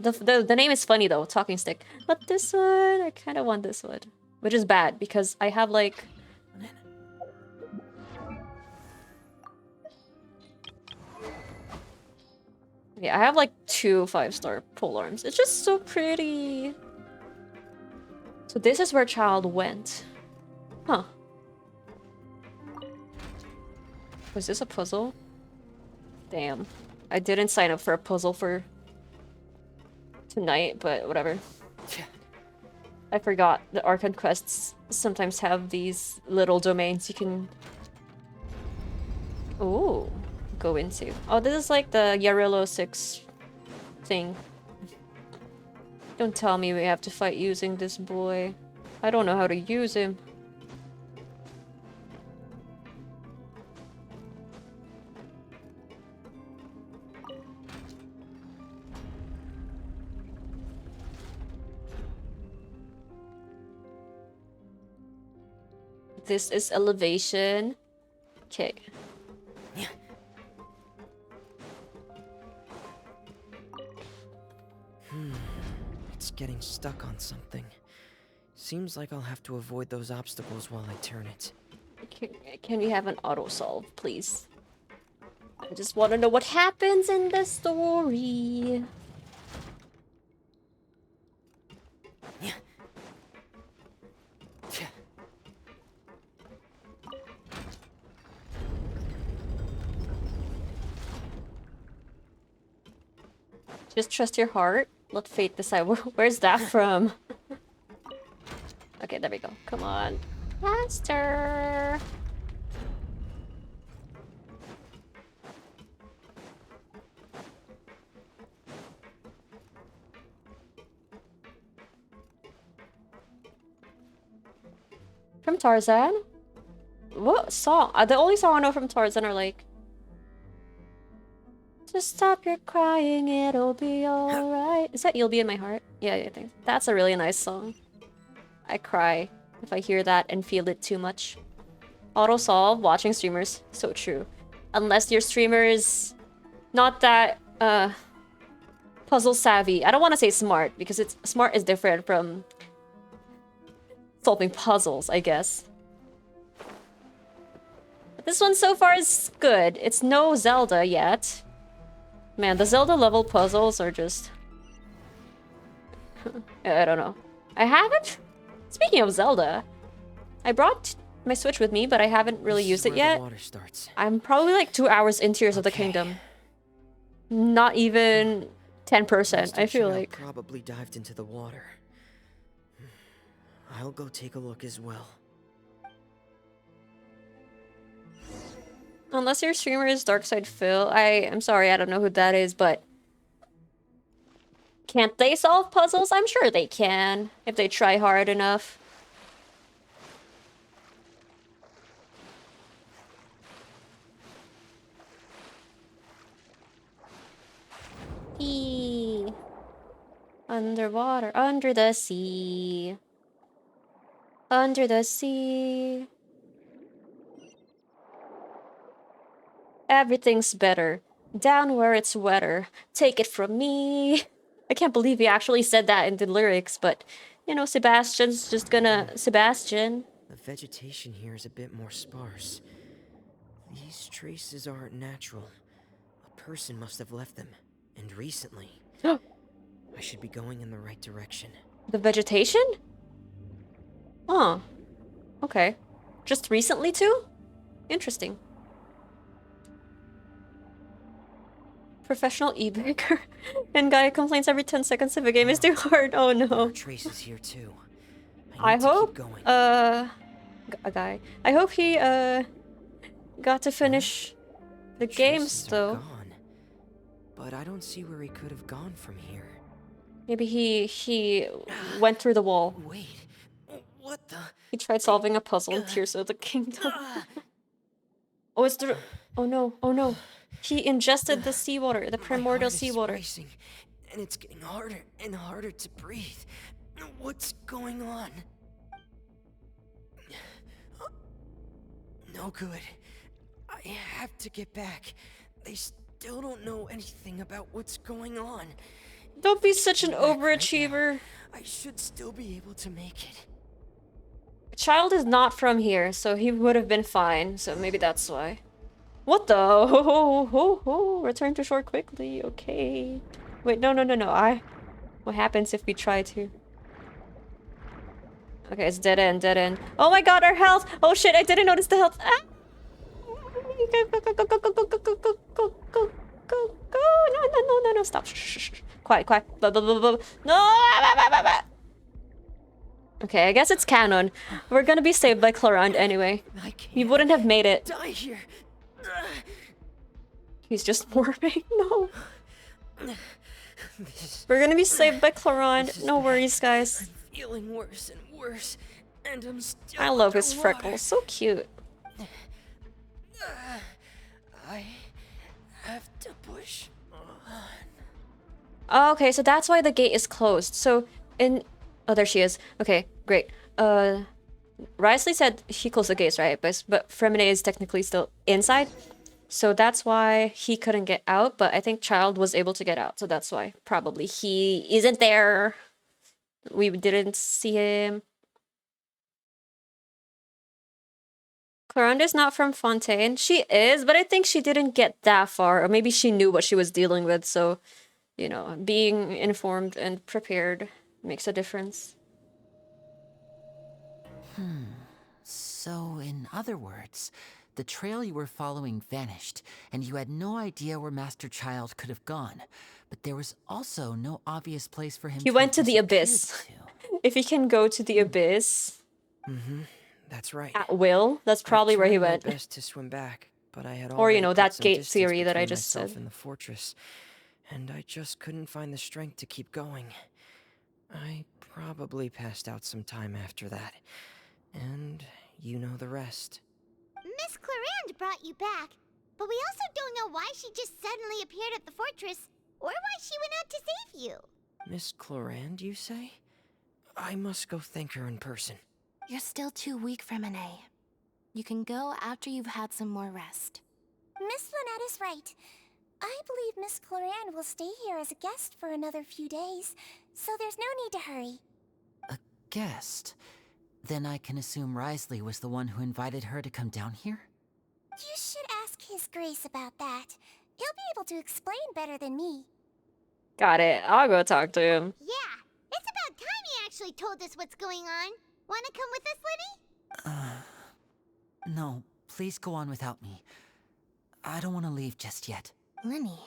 The name is funny though, talking stick. But this one, I kind of want this one. Which is bad because I have like Yeah, I have like 2 5-star polearms. It's just so pretty. So this is where Childe went. Huh. Was this a puzzle? Damn. I didn't sign up for a puzzle for tonight, but whatever. I forgot the Archon quests sometimes have these little domains you can... Ooh, go into. Oh, this is like the Yarillo 6 thing. Don't tell me we have to fight using this boy. I don't know how to use him. This is elevation. Okay. It's getting stuck on something. Seems like I'll have to avoid those obstacles while I turn it. Can we have an auto-solve, please? I just want to know what happens in the story. Just trust your heart. Let fate decide. Where's that from? Okay, there we go. Come on. Faster. From Tarzan? What song? The only song I know from Tarzan are like... Just stop your crying, it'll be alright. Is that You'll Be in My Heart? Yeah, I think. That's a really nice song. I cry if I hear that and feel it too much. Auto-solve, watching streamers. So true. Unless your streamer is not that, puzzle savvy. I don't want to say smart, because smart is different from solving puzzles, I guess. But this one so far is good. It's no Zelda yet. Man, the Zelda level puzzles are just... I don't know. I haven't... Speaking of Zelda, I brought my Switch with me, but I haven't really used it yet. I'm probably like 2 hours in Tears of the Kingdom. Not even 10%, I feel like. Probably dived into the water. I'll go take a look as well. Unless your streamer is Darkside Phil. I'm sorry, I don't know who that is, but... Can't they solve puzzles? I'm sure they can, if they try hard enough. Eee. Underwater, under the sea. Under the sea. Everything's better. Down where it's wetter. Take it from me. I can't believe he actually said that in the lyrics, but, you know, Sebastian's just gonna... Sebastian. The vegetation here is a bit more sparse. These traces aren't natural. A person must have left them, and recently. I should be going in the right direction. The vegetation? Huh. Okay. Just recently too? Interesting. Professional e-baker. And guy complains every 10 seconds if a game is too hard. Oh no. Traces here too. I hope a guy. I hope he got to finish the games though. Gone, but I don't see where he could have gone from here. Maybe he went through the wall. Wait. What the? He tried solving a puzzle in Tears of the Kingdom. Oh, it's the... Oh no, oh no. He ingested the seawater, the primordial seawater. Racing, and it's getting harder and harder to breathe. What's going on? No good. I have to get back. They still don't know anything about what's going on. Don't be such an overachiever. Right, I should still be able to make it. Childe is not from here, so he would have been fine, so maybe that's why. What the? Ho, ho, ho, ho. Return to shore quickly. Okay. Wait, no. What happens if we try to? Okay, it's dead end. Oh my god, our health! Oh shit, I didn't notice the health. Ah! Go. No. Stop. Shh. Quiet. Blah, blah, blah, blah. No! Okay, I guess it's canon. We're gonna be saved by Clorand anyway. You wouldn't have made it. Die here. He's just warming. No. We're gonna be saved by Clorand. No worries, guys. I'm feeling worse and worse, and I'm still I love his underwater. freckles. So cute. I have to push on. Oh, okay, so that's why the gate is closed. So in... Oh, there she is. Okay, great. Wriothesley said he closed the gates, right? But freminet is technically still inside. So that's why he couldn't get out. But I think Childe was able to get out. So that's why probably he isn't there. We didn't see him. Clorand is not from Fontaine. She is, but I think she didn't get that far. Or maybe she knew what she was dealing with. So, you know, being informed and prepared makes a difference. So, in other words, the trail you were following vanished, and you had no idea where Master Childe could have gone. But there was also no obvious place for him He went to the abyss. If he can go to the abyss That's right. at will, that's probably where he went. I tried my best to swim back, but I had Or, you know, already put that some gate distance theory that I between just myself said. and the fortress, and I just couldn't find the strength to keep going. I probably passed out some time after that, and you know the rest. Miss Clorand brought you back, but we also don't know why she just suddenly appeared at the fortress, or why she went out to save you. Miss Clorand, you say? I must go thank her in person. You're still too weak, freminet. You can go after you've had some more rest. Miss Lynette is right. I believe Miss Clorand will stay here as a guest for another few days, so there's no need to hurry. A guest? Then I can assume Wriothesley was the one who invited her to come down here? You should ask His Grace about that. He'll be able to explain better than me. Got it. I'll go talk to him. Yeah, it's about time he actually told us what's going on. Wanna come with us, Lyney? No, please go on without me. I don't want to leave just yet. Lyney.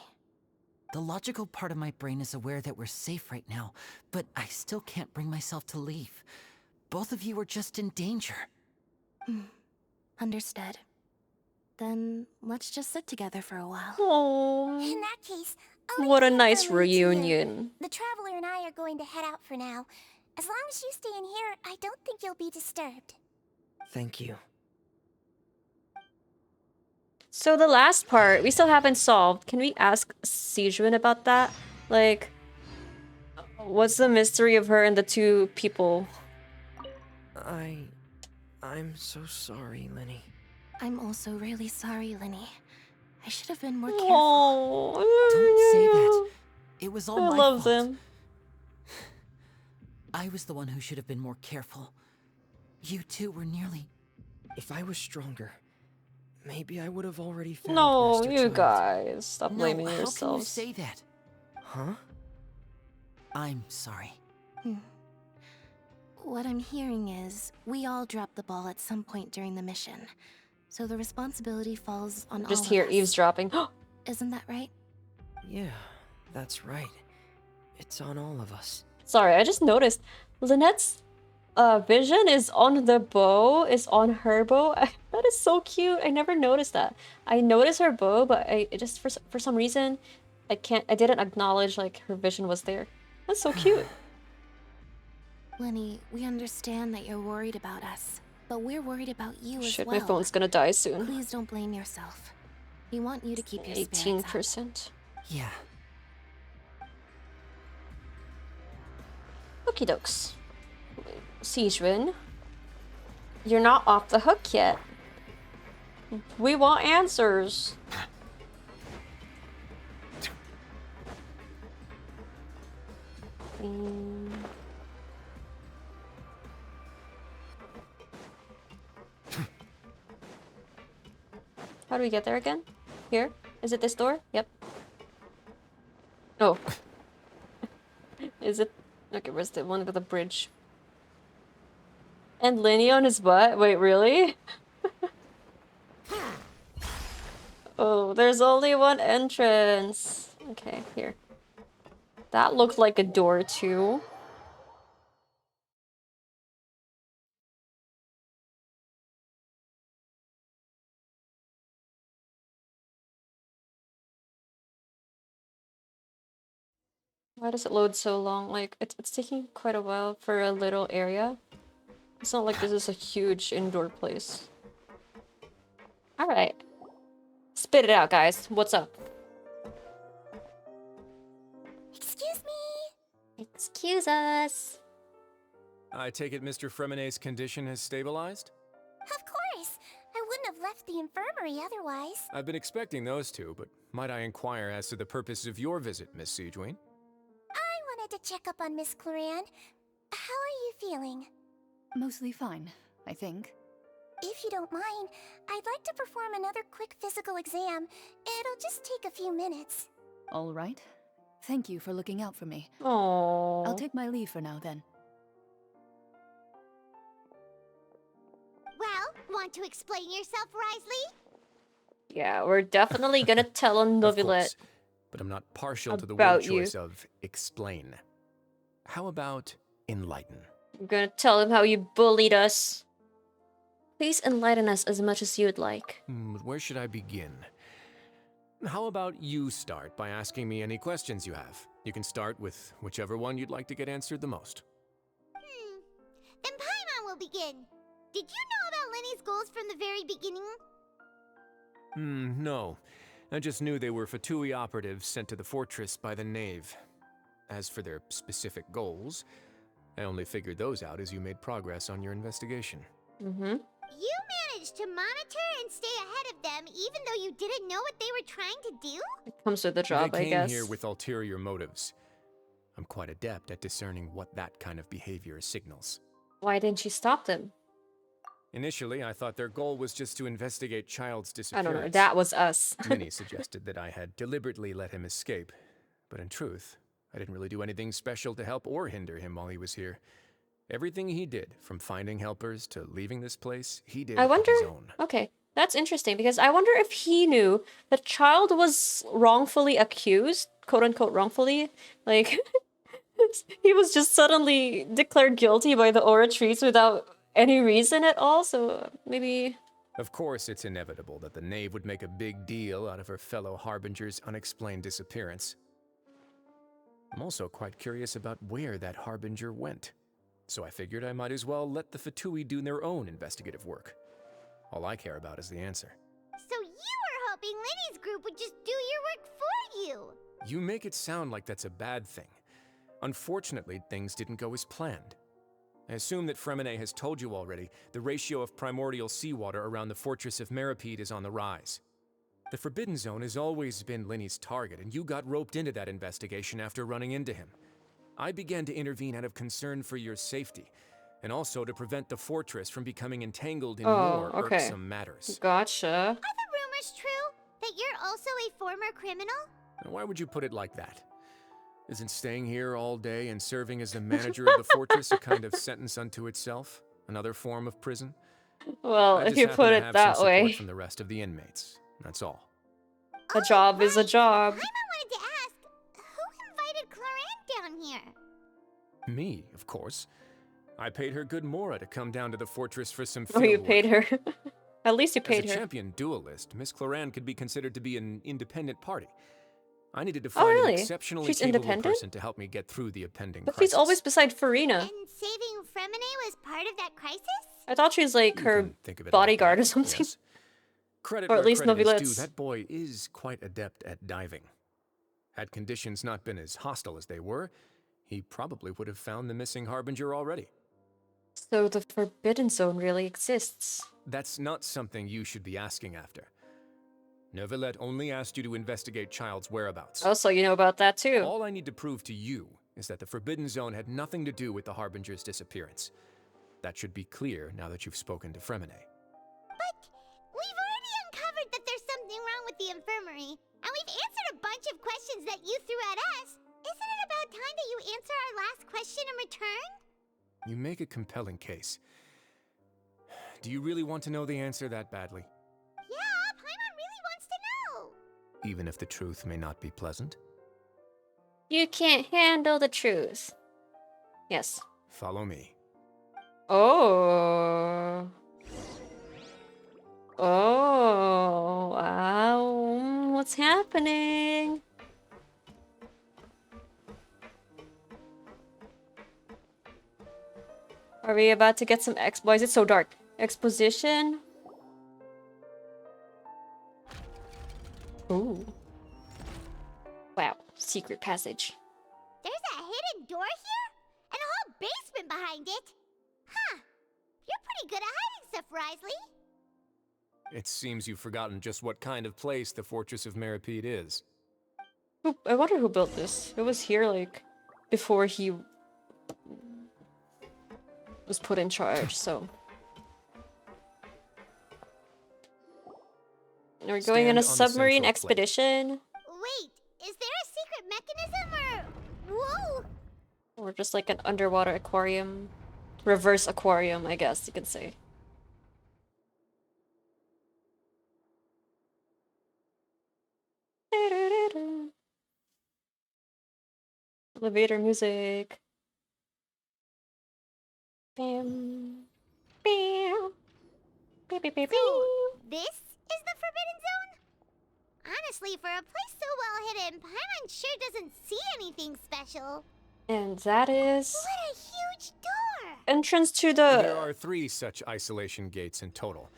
The logical part of my brain is aware that we're safe right now, but I still can't bring myself to leave. Both of you are just in danger. Understood. Then let's just sit together for a while. Oh, In that case, what a nice reunion. the Traveler and I are going to head out for now. As long as you stay in here, I don't think you'll be disturbed. Thank you. So the last part, we still haven't solved. Can we ask Sijun about that? Like, what's the mystery of her and the two people? I'm so sorry, Lyney. I'm also really sorry, Lyney. I should have been more careful. Oh, Don't say that. It was all I my love fault. them. I was the one who should have been more careful. You two were nearly... If I was stronger, maybe I would have already found No, Master you Childe. guys, stop blaming how can you yourselves. say that? Huh? I'm sorry. What I'm hearing is, we all dropped the ball at some point during the mission. So the responsibility falls on all Just of hear us. eavesdropping. Isn't that right? Yeah, that's right. It's on all of us. Sorry, I just noticed Lynette's vision is on the bow, is on her bow. That is so cute. I never noticed that. I noticed her bow, but I just for some reason I didn't acknowledge like her vision was there. That's so cute. Lyney, we understand that you're worried about us, but we're worried about you as Shit, well. my phone's gonna die soon. Please don't blame yourself. We want you to keep your spirits up. 18%. Yeah. Okie dokes. Sijun, you're not off the hook yet. We want answers. How do we get there again? Here? Is it this door? Yep. Oh. Is it? Okay, where's the one with the bridge? And Lyney on his butt? Wait, really? Oh, there's only one entrance. Okay, here. That looked like a door too. Why does it load so long? Like, it's taking quite a while for a little area. It's not like this is a huge indoor place. Alright. Spit it out, guys. What's up? Excuse me. Excuse us. I take it Mr. Freminet's condition has stabilized? Of course. I wouldn't have left the infirmary otherwise. I've been expecting those two, but might I inquire as to the purpose of your visit, Miss Sigewinne? I wanted to check up on Miss Cloran. How are you feeling? Mostly fine, I think. If you don't mind, I'd like to perform another quick physical exam. It'll just take a few minutes. All right. Thank you for looking out for me. Aww. I'll take my leave for now, then. Well, want to explain yourself, Wriothesley? Yeah, we're definitely gonna tell a neuvillette. But I'm not partial to the about word choice of explain. How about enlighten? I'm gonna tell him how you bullied us. Please enlighten us as much as you'd like. But where should I begin? How about you start by asking me any questions you have? You can start with whichever one you'd like to get answered the most. Then Paimon will begin. Did you know about Lenny's goals from the very beginning? No. I just knew they were Fatui operatives sent to the fortress by the Knave. As for their specific goals, I only figured those out as you made progress on your investigation. You managed to monitor and stay ahead of them even though you didn't know what they were trying to do? It comes with the job, they I guess. came here with ulterior motives. I'm quite adept at discerning what that kind of behavior signals. Why didn't you stop them? Initially, I thought their goal was just to investigate Childe's disappearance. I don't know, that was us. Many suggested that I had deliberately let him escape, but in truth, I didn't really do anything special to help or hinder him while he was here. Everything he did, from finding helpers to leaving this place, he did I wonder, on his own. okay, that's interesting, because I wonder if he knew that Childe was wrongfully accused, quote-unquote wrongfully, like, he was just suddenly declared guilty by the Oratrice without any reason at all, so maybe... Of course, it's inevitable that the Knave would make a big deal out of her fellow Harbinger's unexplained disappearance. I'm also quite curious about where that Harbinger went, so I figured I might as well let the Fatui do their own investigative work. All I care about is the answer. So you were hoping Lenny's group would just do your work for you! You make it sound like that's a bad thing. Unfortunately, things didn't go as planned. I assume that Freminet has told you already, the ratio of primordial seawater around the fortress of Meripede is on the rise. The Forbidden Zone has always been Lyney's target, and you got roped into that investigation after running into him. I began to intervene out of concern for your safety, and also to prevent the fortress from becoming entangled in more irksome matters. Gotcha. Are the rumors true? That you're also a former criminal? Now, why would you put it like that? Isn't staying here all day and serving as the manager of the fortress a kind of sentence unto itself? Another form of prison? Well, I if just you happen put to it have that some way. support from the rest of the inmates. That's all. A job is a job. Paimon wanted to ask, who invited Cloran down here? Me, of course. I paid her good mora to come down to the fortress for some Oh, field you work. paid her. At least you paid As a her. champion duelist, Miss Cloran could be considered to be an independent party. I needed to Oh, find really? an exceptionally She's capable independent? person to help me get through the impending But crisis. she's always beside Furina. And saving Freminet was part of that crisis? I thought she was like You her can think of it bodyguard like or that, something. yes. Credit Or at where least credit is due, novillettes. that boy is quite adept at diving. Had conditions not been as hostile as they were, he probably would have found the missing Harbinger already. So the Forbidden Zone really exists. That's not something you should be asking after. Neuvillette only asked you to investigate Childe's whereabouts. Oh, so you know about that too. All I need to prove to you is that the Forbidden Zone had nothing to do with the Harbinger's disappearance. That should be clear now that you've spoken to Freminet. But we've already uncovered that there's You make a compelling case. Do you really want to know the answer that badly? Yeah, Paimon really wants to know. Even if the truth may not be pleasant? You can't handle the truth. Yes. Follow me. Oh. Oh, wow. What's happening? Are we about to get some why is it so dark? Exposition? Ooh. Wow, secret passage. There's a hidden door here? And a whole basement behind it? Huh. You're pretty good at hiding stuff, Wriothesley. It seems you've forgotten just what kind of place the Fortress of Meripede is. I wonder who built this. It was here, like, before he was put in charge, so... We're going on a submarine expedition. Wait, is there a secret mechanism or... Whoa! Or just like an underwater aquarium. Reverse aquarium, I guess you could say. Elevator music. Bam. Bam. Beep, beep, beep, So, this is the Forbidden Zone? Honestly, for a place so well hidden, Paimon sure doesn't see anything special. And that is... What a huge door! Entrance to the... There are 3 such isolation gates in total.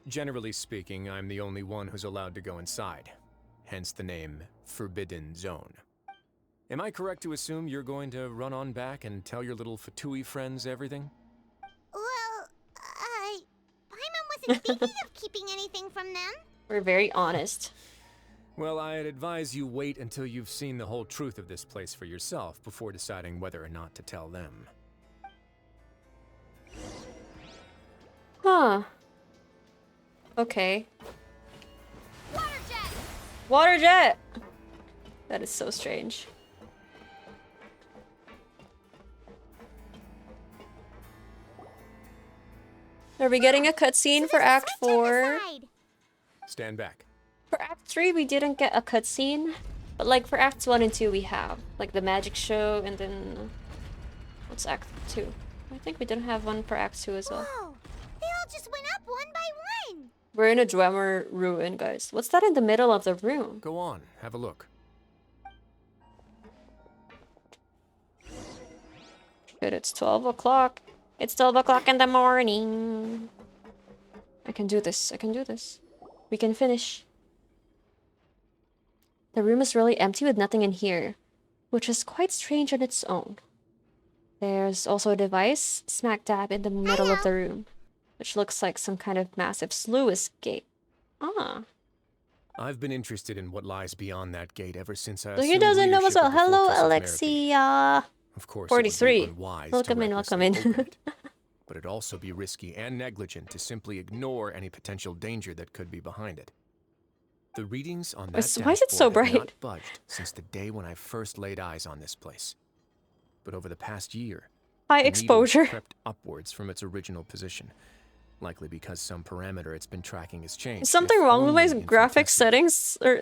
Generally speaking, I'm the only one who's allowed to go inside. Hence the name Forbidden Zone. Am I correct to assume you're going to run on back and tell your little Fatui friends everything? Well, Paimon wasn't thinking of keeping anything from them. We're very honest. Well, I'd advise you wait until you've seen the whole truth of this place for yourself before deciding whether or not to tell them. Huh. Okay. Water jet! Water jet! That is so strange. Are we getting a cutscene for Act 4? Stand back. For Act 3, we didn't get a cutscene. But like for Acts 1 and 2, we have. Like the magic show and then... What's Act 2? I think we didn't have one for Act 2 as well. Whoa! They all just went up one by one! We're in a Dwemer ruin, guys. What's that in the middle of the room? Go on, have a look. Good, it's 12 o'clock. It's 12 o'clock in the morning. I can do this. I can do this. We can finish. The room is really empty with nothing in here, which is quite strange on its own. There's also a device smack dab in the middle of the room, which looks like some kind of massive sluice gate. Ah. I've been interested in what lies beyond that gate ever since I So he assumed doesn't know leadership what's up. of the Hello, Fortress of Alexia. Of course, 43. It would be unwise Welcome to in, welcome in. recklessly open it, but it'd also be risky and negligent to simply ignore any potential danger that could be behind it. The readings on that Why is it so dashboard have bright? not budged since the day when I first laid eyes on this place. But over the past year, High the needle has exposure. crept upwards from its original position, likely because some parameter it's been tracking has changed. Is something if wrong with my only graphics settings? Or...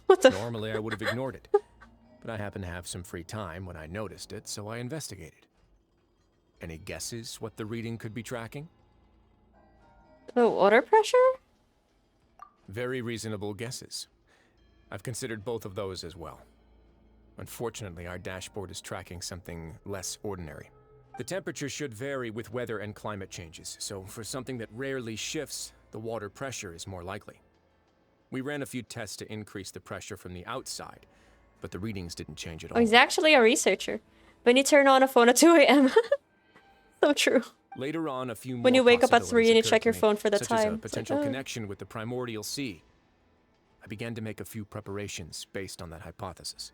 What the? Normally I would have ignored it, but I happened to have some free time when I noticed it, so I investigated. Any guesses what the reading could be tracking? The water pressure? Very reasonable guesses. I've considered both of those as well. Unfortunately, our dashboard is tracking something less ordinary. The temperature should vary with weather and climate changes, so for something that rarely shifts, the water pressure is more likely. We ran a few tests to increase the pressure from the outside, but the readings didn't change at all. Oh, he's actually a researcher. When you turn on a phone at 2 a.m. So true. Later on, a few more When you wake up at 3 possibilities and you occurred check to your me, phone for the such time. as a It's like, potential oh. connection with the primordial sea. I began to make a few preparations based on that hypothesis.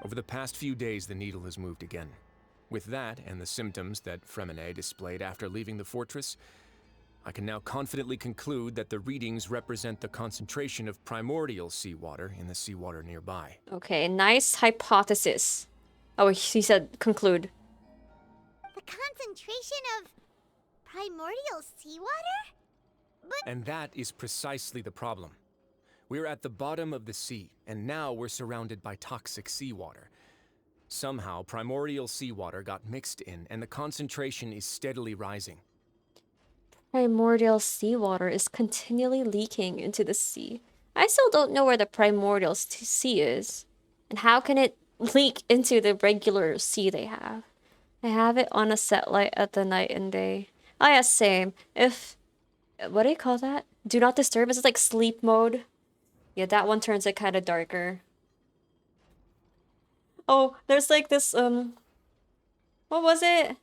Over the past few days, the needle has moved again. With that, and the symptoms that freminet displayed after leaving the fortress, I can now confidently conclude that the readings represent the concentration of primordial seawater in the seawater nearby. Okay, nice hypothesis. Oh, he said conclude. The concentration of primordial seawater? But And that is precisely the problem. We're at the bottom of the sea, and now we're surrounded by toxic seawater. Somehow, primordial seawater got mixed in, and the concentration is steadily rising. Primordial seawater is continually leaking into the sea. I still don't know where the primordial sea is. And how can it leak into the regular sea they have? I have it on a set light at the night and day. Oh yeah, same. If... What do you call that? Do not disturb? Is it like sleep mode? Yeah, that one turns it kind of darker. Oh, there's like this, what was it?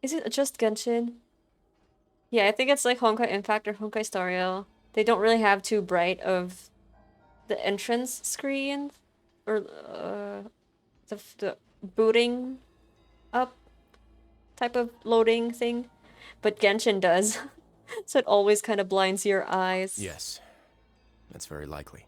Is it just Genshin? Yeah, I think it's like Honkai Impact or Honkai Star Rail. They don't really have too bright of the entrance screen or the booting up type of loading thing, but Genshin does. So it always kind of blinds your eyes. Yes, that's very likely.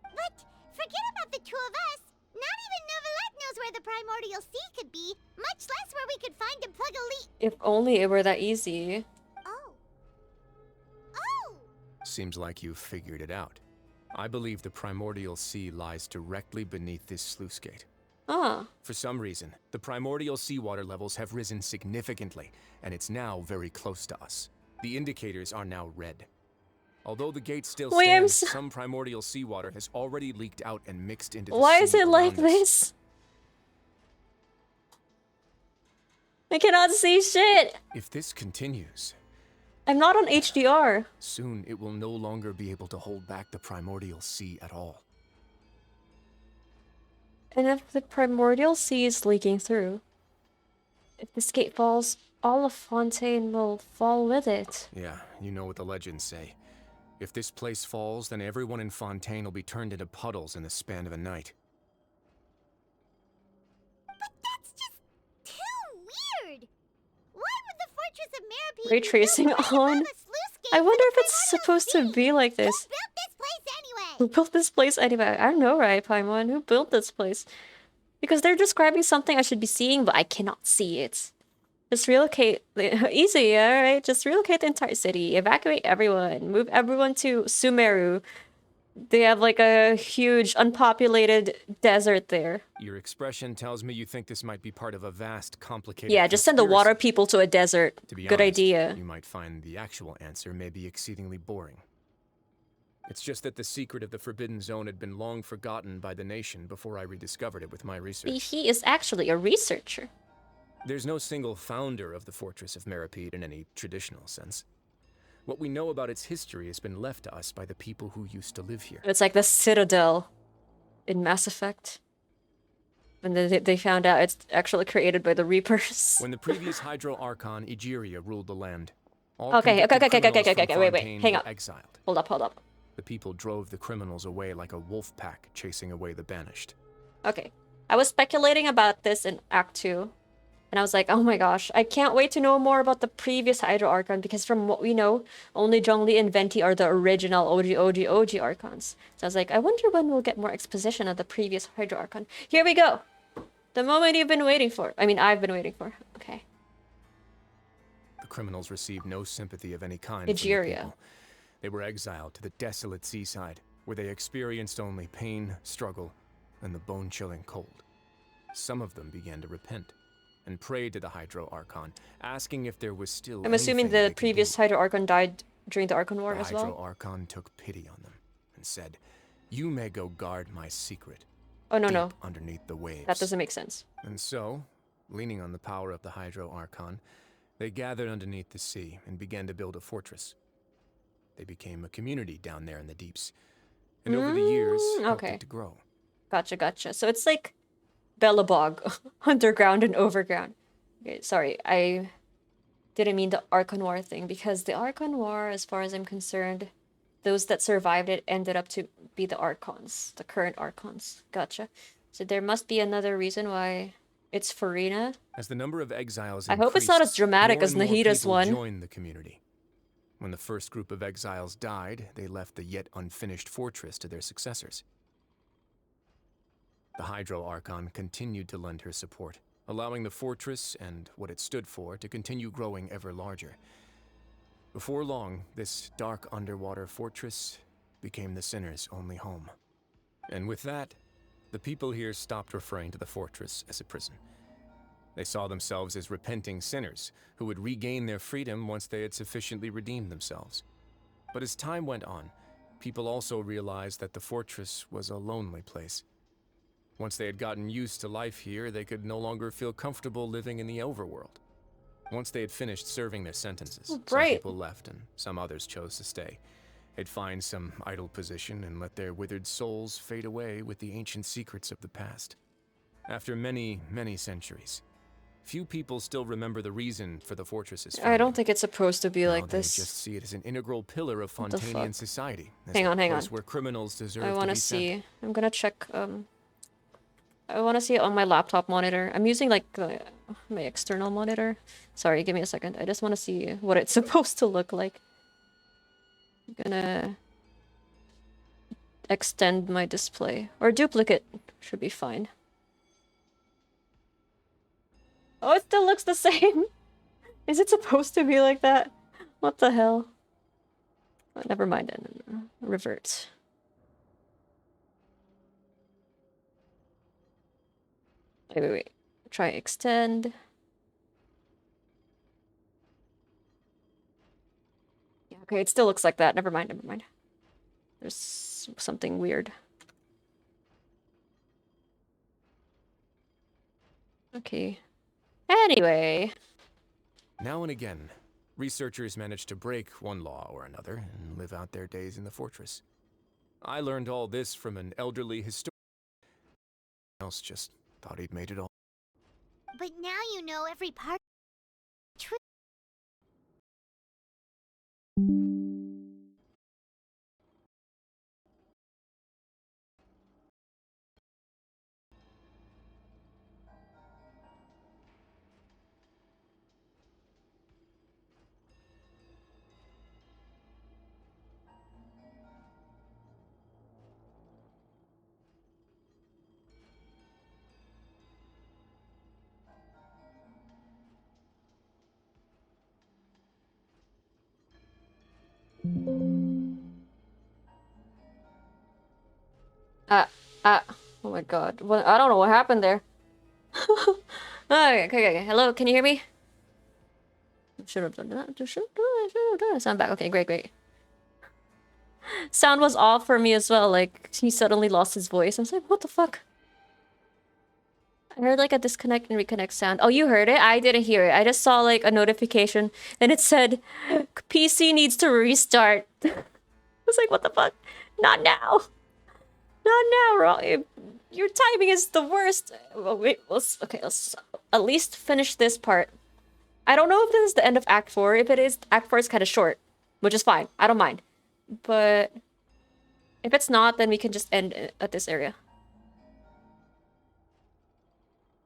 But forget about the two of us. Not even Neuvillette knows where the primordial sea could be, much less where we could find and plug a leak. If only it were that easy. Oh. Oh! Seems like you've figured it out. I believe the primordial sea lies directly beneath this sluice gate. Ah. For some reason, the primordial seawater levels have risen significantly, and it's now very close to us. The indicators are now red. Although the gate still stands, some primordial seawater has already leaked out and mixed into the sea. Why is it like us. this? I cannot see shit! If this continues, I'm not on HDR. soon it will no longer be able to hold back the primordial sea at all. And if the primordial sea is leaking through, if this gate falls, all of Fontaine will fall with it. Yeah, you know what the legends say. If this place falls, then everyone in Fontaine will be turned into puddles in the span of a night. But that's just too weird! Why would the Fortress of Meripede Ray tracing on. I wonder if it's supposed to be like this. Who built this place anyway? Who built this place anyway? I don't know, right, Paimon? Who built this place? Because they're describing something I should be seeing, but I cannot see it. Just relocate. Easy, alright? Just relocate the entire city. Evacuate everyone. Move everyone to Sumeru. They have like a huge unpopulated desert there. Your expression tells me you think this might be part of a vast, complicated Yeah, just send the water people to a desert. To be Good honest, idea. You might find the actual answer may be exceedingly boring. It's just that the secret of the Forbidden Zone had been long forgotten by the nation before I rediscovered it with my research. He is actually a researcher. There's no single founder of the Fortress of Meripede in any traditional sense. What we know about its history has been left to us by the people who used to live here. It's like the Citadel in Mass Effect. And then they found out it's actually created by the Reapers. When the previous Hydro Archon, Egeria, ruled the land, all Okay, wait, Fontaine hang were up. exiled. Hold up. The people drove the criminals away like a wolf pack chasing away the banished. Okay. I was speculating about this in Act 2. And I was like, oh my gosh, I can't wait to know more about the previous Hydro Archon, because from what we know, only Zhongli and Venti are the original OG Archons. So I was like, I wonder when we'll get more exposition of the previous Hydro Archon. Here we go! The moment you've been waiting for. I mean, I've been waiting for. Okay. The criminals received no sympathy of any kind from the Egeria. people. They were exiled to the desolate seaside, where they experienced only pain, struggle, and the bone-chilling cold. Some of them began to repent and prayed to the Hydro Archon, asking if there was still I'm assuming anything they the could previous do. Hydro Archon died during the Archon War The as Hydro well. Archon took pity on them and said, "You may go guard my secret Oh, no, deep no. underneath the waves." That doesn't make sense. And so, leaning on the power of the Hydro Archon, they gathered underneath the sea and began to build a fortress. They became a community down there in the deeps, and over the years, helped okay. it to grow. Gotcha. So it's like Bellabog, underground and overground. Okay, sorry, I didn't mean the Archon War thing, because the Archon War, as far as I'm concerned, those that survived it ended up to be the Archons, the current Archons. Gotcha. So there must be another reason why it's Furina. As the number of exiles I hope it's not as dramatic as Nahida's one. Joined the community. When the first group of exiles died, they left the yet unfinished fortress to their successors. the Hydro Archon continued to lend her support, allowing the fortress and what it stood for to continue growing ever larger. Before long, this dark underwater fortress became the Sinner's only home. And with that, the people here stopped referring to the fortress as a prison. They saw themselves as repenting sinners who would regain their freedom once they had sufficiently redeemed themselves. But as time went on, people also realized that the fortress was a lonely place. Once they had gotten used to life here, they could no longer feel comfortable living in the overworld. Once they had finished serving their sentences, some people left and some others chose to stay. They'd find some idle position and let their withered souls fade away with the ancient secrets of the past. After many, many centuries, few people still remember the reason for the fortress's founding. I don't think it's supposed to be like this. They just see it as an integral pillar of Fontainian society. Hang on. Where criminals deserve I want to see. I'm gonna check. I want to see it on my laptop monitor. I'm using like my external monitor. Sorry, give me a second. I just want to see what it's supposed to look like. I'm gonna extend my display. Or duplicate should be fine. Oh, it still looks the same. Is it supposed to be like that? What the hell? Oh, never mind then. Revert. Wait. Try extend. Yeah, okay, it still looks like that. Never mind. There's something weird. Okay. Anyway. Now and again, researchers manage to break one law or another and live out their days in the fortress. I learned all this from an elderly historian. Else just thought he'd made it all. But now you know every part. Oh my god. Well, I don't know what happened there. Okay. Hello, can you hear me? Should have done that. Sound back. Okay, great. Sound was off for me as well. Like, he suddenly lost his voice. I was like, what the fuck? I heard like a disconnect and reconnect sound. Oh, you heard it? I didn't hear it. I just saw like a notification and it said, PC needs to restart. I was like, what the fuck? Not now. Not now, Roy. Your timing is the worst. Oh, wait, let's at least finish this part. I don't know if this is the end of Act 4. If it is, Act 4 is kind of short, which is fine. I don't mind. But if it's not, then we can just end at this area.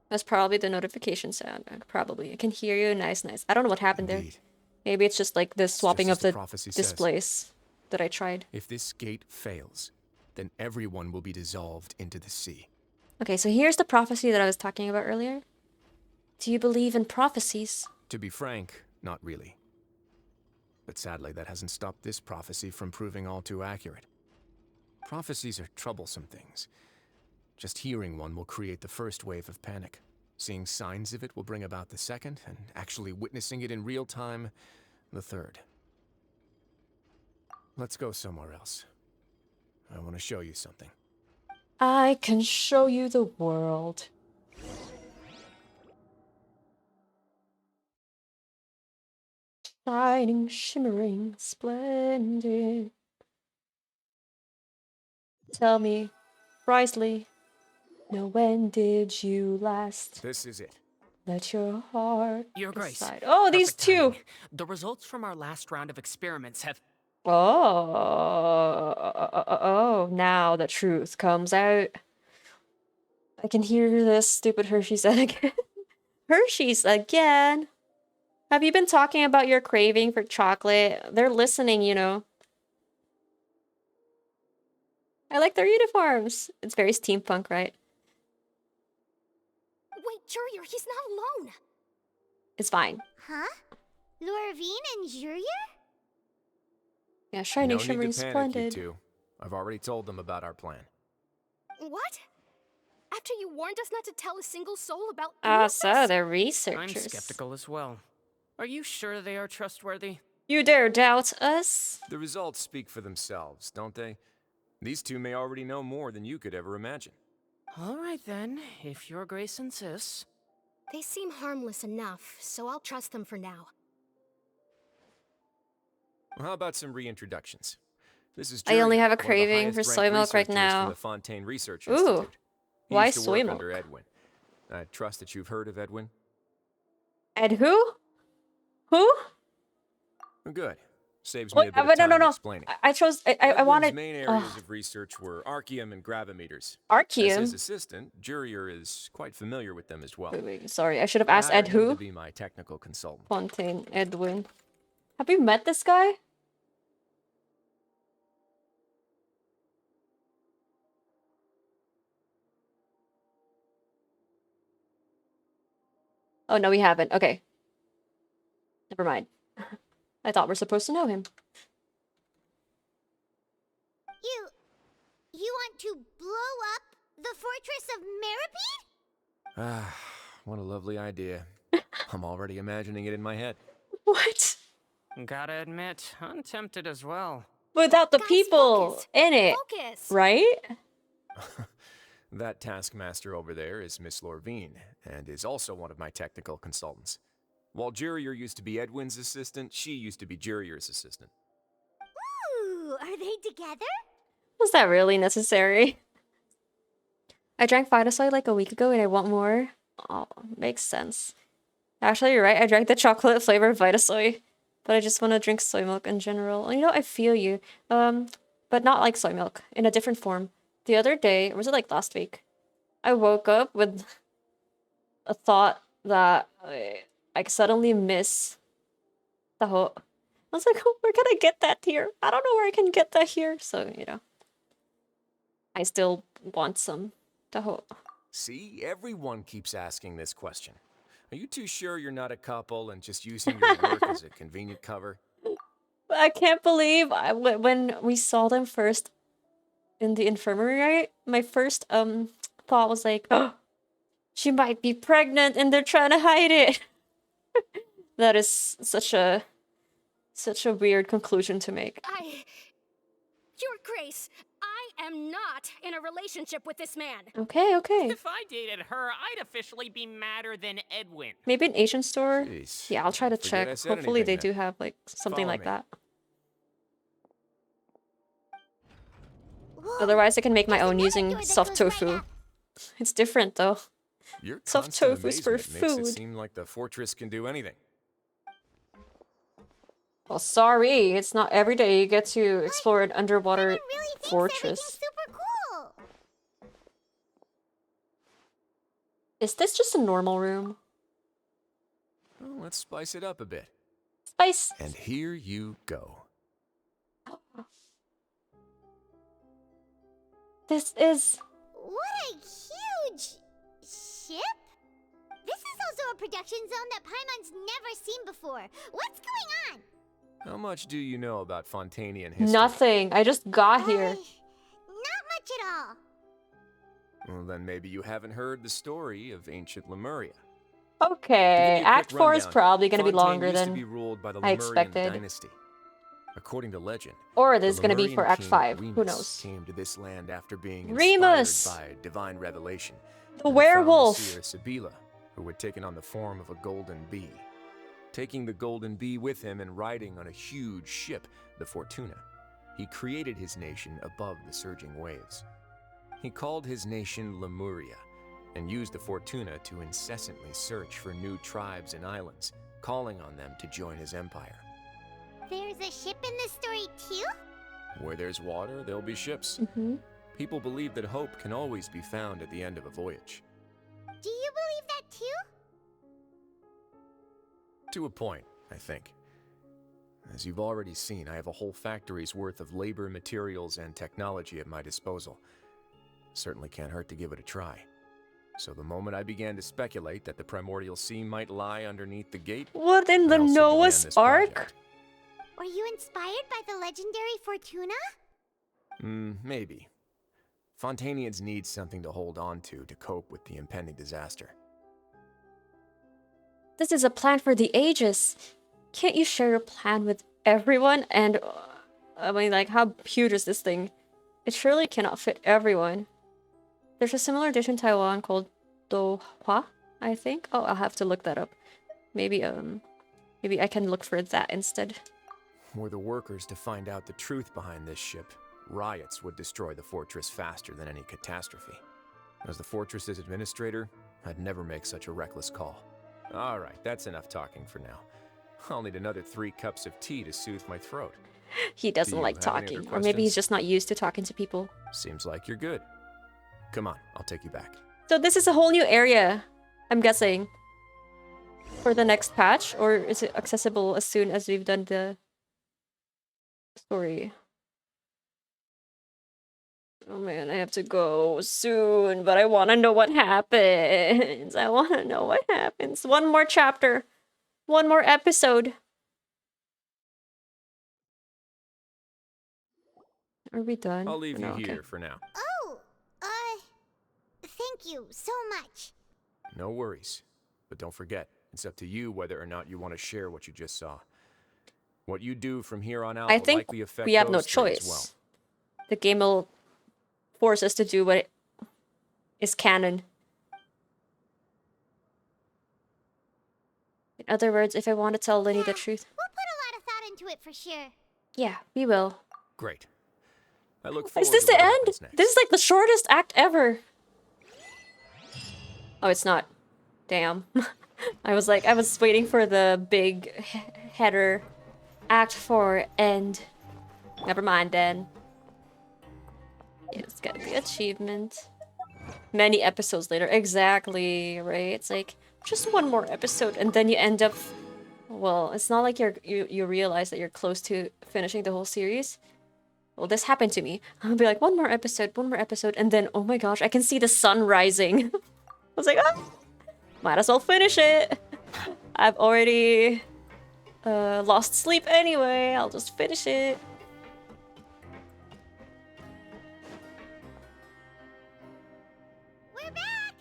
That's probably the notification sound. Probably. I can hear you. Nice. I don't know what happened there. Maybe it's just like the swapping of the displays that I tried. If this gate fails, then everyone will be dissolved into the sea. Okay, so here's the prophecy that I was talking about earlier. Do you believe in prophecies? To be frank, not really. But sadly, that hasn't stopped this prophecy from proving all too accurate. Prophecies are troublesome things. Just hearing one will create the first wave of panic. Seeing signs of it will bring about the second, and actually witnessing it in real time, the third. Let's go somewhere else. I want to show you something. I can show you the world. Shining, shimmering, splendid. Tell me, Wriothesley, now when did you last? This is it. Let your heart Your Grace. decide. Oh, these two! Timing. The results from our last round of experiments have... Oh, now the truth comes out. I can hear this stupid Hershey's again. Hershey's again? Have you been talking about your craving for chocolate? They're listening, you know. I like their uniforms. It's very steampunk, right? Wait, Jurier, he's not alone. It's fine. Huh? Lorvine and Jurier? Yeah, shiny, No need shimmering, to panic, splendid. you two. I've already told them about our plan. What? After you warned us not to tell a single soul about Ah, so they're I'm researchers. skeptical as well. Are you sure they are trustworthy? You dare doubt us? The results speak for themselves, don't they? These two may already know more than you could ever imagine. All right then, if your grace insists. They seem harmless enough, so I'll trust them for now. Well, how about some reintroductions? This is I only Jurier, have a one of the craving for highest soy ranked milk right researchers now. From the Fontaine Research Ooh, Institute. He why used to soy work milk? under Edwin. I trust that you've heard of Edwin. Ed who? Who? Good. Saves me What? a bit of No, time no, no. explaining. I chose. I Edwin's wanted. main areas of research were archaeum and gravimeters. As Archaeum? his assistant, Jurier is quite familiar with them as well. Wait, sorry, I should have I asked Ed hired him who. to be my technical consultant. Fontaine Edwin. Have you met this guy? Oh no, we haven't. Okay. Never mind. I thought we're supposed to know him. You want to blow up the fortress of Meripede? Ah, what a lovely idea. I'm already imagining it in my head. What? Gotta admit, I'm tempted as well. Without the people in it, Focus. right? That taskmaster over there is Miss Lorvine, and is also one of my technical consultants. While Jurier used to be Edwin's assistant, she used to be Jurier's assistant. Ooh, are they together? Was that really necessary? I drank Vitasoy like a week ago and I want more. Oh, makes sense. Actually, you're right. I drank the chocolate flavored Vitasoy, but I just want to drink soy milk in general. You know, I feel you. But not like soy milk, in a different form. The other day, or was it like last week? I woke up with a thought that I suddenly miss the whole. I was like, oh, where can I get that here? I don't know where I can get that here. So, you know, I still want some taho. See, everyone keeps asking this question. Are you too sure you're not a couple and just using your work as a convenient cover? I can't believe when we saw them first in the infirmary, right? My first thought was like, oh, she might be pregnant and they're trying to hide it. That is such a weird conclusion to make. Your Grace, I am not in a relationship with this man. Okay. If I dated her, I'd officially be madder than Edwin. Maybe an Asian store? Jeez. Yeah, I'll try to Forget check. I said Hopefully they anything do have like something Follow like me. that. Whoa, Otherwise I can make my there's own another using door that soft goes right tofu. up. It's different though. Your Soft constant tofu's for amazement makes food. it seem like the fortress can do anything. Well, sorry, it's not every day you get to explore an underwater Really thinks fortress. everything's super cool. Is this just a normal room? Well, let's spice it up a bit. Spice. And here you go. This is... What a huge ship? This is also a production zone that Paimon's never seen before. What's going on? How much do you know about Fontainian history? Nothing. I just got here. Not much at all. Well, then maybe you haven't heard the story of ancient Lemuria. Okay, To give you a quick Act 4 is rundown, probably going to be Fontaine longer used to than be ruled by the I Lemurian expected. dynasty. According to legend, Or it the is going to be Lemurian for Act king 5. Who Remus knows? came to this land after being Remus! inspired by divine revelation. The and werewolf! found the seer Sibila, who had taken on the form of a golden bee. Taking the golden bee with him and riding on a huge ship, the Fortuna, he created his nation above the surging waves. He called his nation Lemuria, and used the Fortuna to incessantly search for new tribes and islands, calling on them to join his empire. There's a ship in this story too? Where there's water, there'll be ships. Mm-hmm. People believe that hope can always be found at the end of a voyage. Do you believe that too? To a point, I think. As you've already seen, I have a whole factory's worth of labor, materials, and technology at my disposal. Certainly can't hurt to give it a try. So the moment I began to speculate that the primordial sea might lie underneath the gate, What in the I also Noah's began this Ark? project. Were you inspired by the legendary Fortuna? Maybe. Fontainians need something to hold on to cope with the impending disaster. This is a plan for the ages. Can't you share your plan with everyone? And I mean, like, how huge is this thing? It surely cannot fit everyone. There's a similar dish in Taiwan called dohua, I think. Oh, I'll have to look that up. Maybe I can look for that instead. Were the workers to find out the truth behind this ship, riots would destroy the fortress faster than any catastrophe. As the fortress's administrator, I'd never make such a reckless call. All right, that's enough talking for now. I'll need another 3 cups of tea to soothe my throat. He doesn't like talking, or maybe he's just not used to talking to people. Seems like you're good. Come on, I'll take you back. So this is a whole new area, I'm guessing, for the next patch, or is it accessible as soon as we've done the story? Oh man, I have to go soon, but I want to know what happens. I want to know what happens. One more chapter. One more episode. Are we done? I'll leave you No, here okay. for now. Oh, thank you so much. No worries. But don't forget, it's up to you whether or not you want to share what you just saw. What you do from here on out I will think likely affect we have no those three as choice. well. The game will force us to do what is canon. In other words, if I want to tell Lyney the truth. We'll put a lot of thought into it for sure. Yeah, we will. Great. I look forward Is this to the what end? happens next. This is like the shortest act ever. Oh, it's not. Damn. I was waiting for the big header. Act 4 end. Never mind then. It's got the achievement. Many episodes later. Exactly, right? It's like just one more episode and then you end up, well, it's not like you realize that you're close to finishing the whole series. Well, this happened to me. I'll be like, one more episode, and then, oh my gosh, I can see the sun rising. I was like, oh, might as well finish it. I've already lost sleep anyway. I'll just finish it. We're back!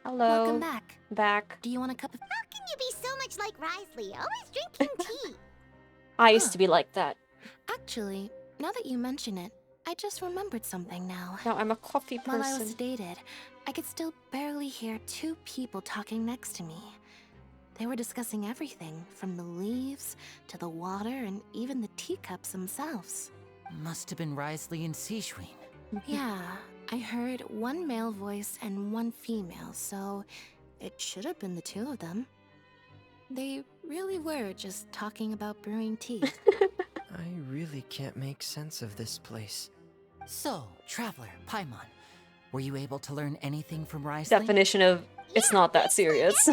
Hello. Welcome back. Back. Do you want a cup of... How can you be so much like Wriothesley? Always drinking tea. I used to be like that. Actually, now that you mention it, I just remembered something now. Now I'm a coffee person. While I was sedated, I could still barely hear 2 people talking next to me. They were discussing everything, from the leaves to the water and even the teacups themselves. Must have been Wriothesley and Sigewinne. Yeah, I heard 1 male voice and 1 female, so it should have been the 2 of them. They really were just talking about brewing tea. I really can't make sense of this place. So, Traveler, Paimon, were you able to learn anything from Wriothesley? Definition of it's not that serious.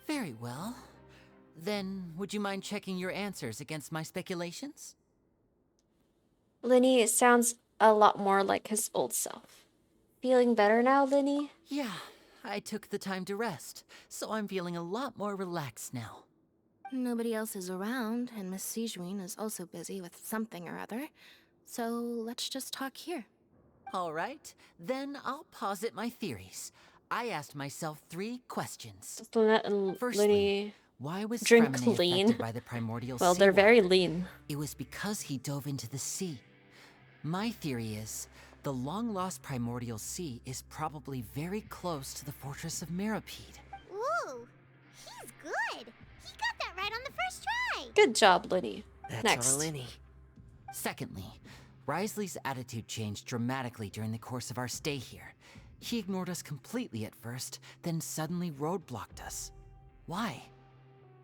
Very well. Then, would you mind checking your answers against my speculations? Lyney sounds a lot more like his old self. Feeling better now, Lyney? Yeah, I took the time to rest, so I'm feeling a lot more relaxed now. Nobody else is around, and Miss Sigewinne is also busy with something or other. So let's just talk here. All right, then I'll posit my theories. I asked myself 3 questions. Lynette and Firstly, Lyney why was drink Freminet lean. affected by the primordial Well, they're seawater? very lean. It was because he dove into the sea. My theory is, the long-lost primordial sea is probably very close to the fortress of Mirapede. Ooh, he's good. He got that right on the first try. Good job, Lyney. That's Next. our Lyney. Secondly, Wriothesley's attitude changed dramatically during the course of our stay here. He ignored us completely at first, then suddenly roadblocked us. Why?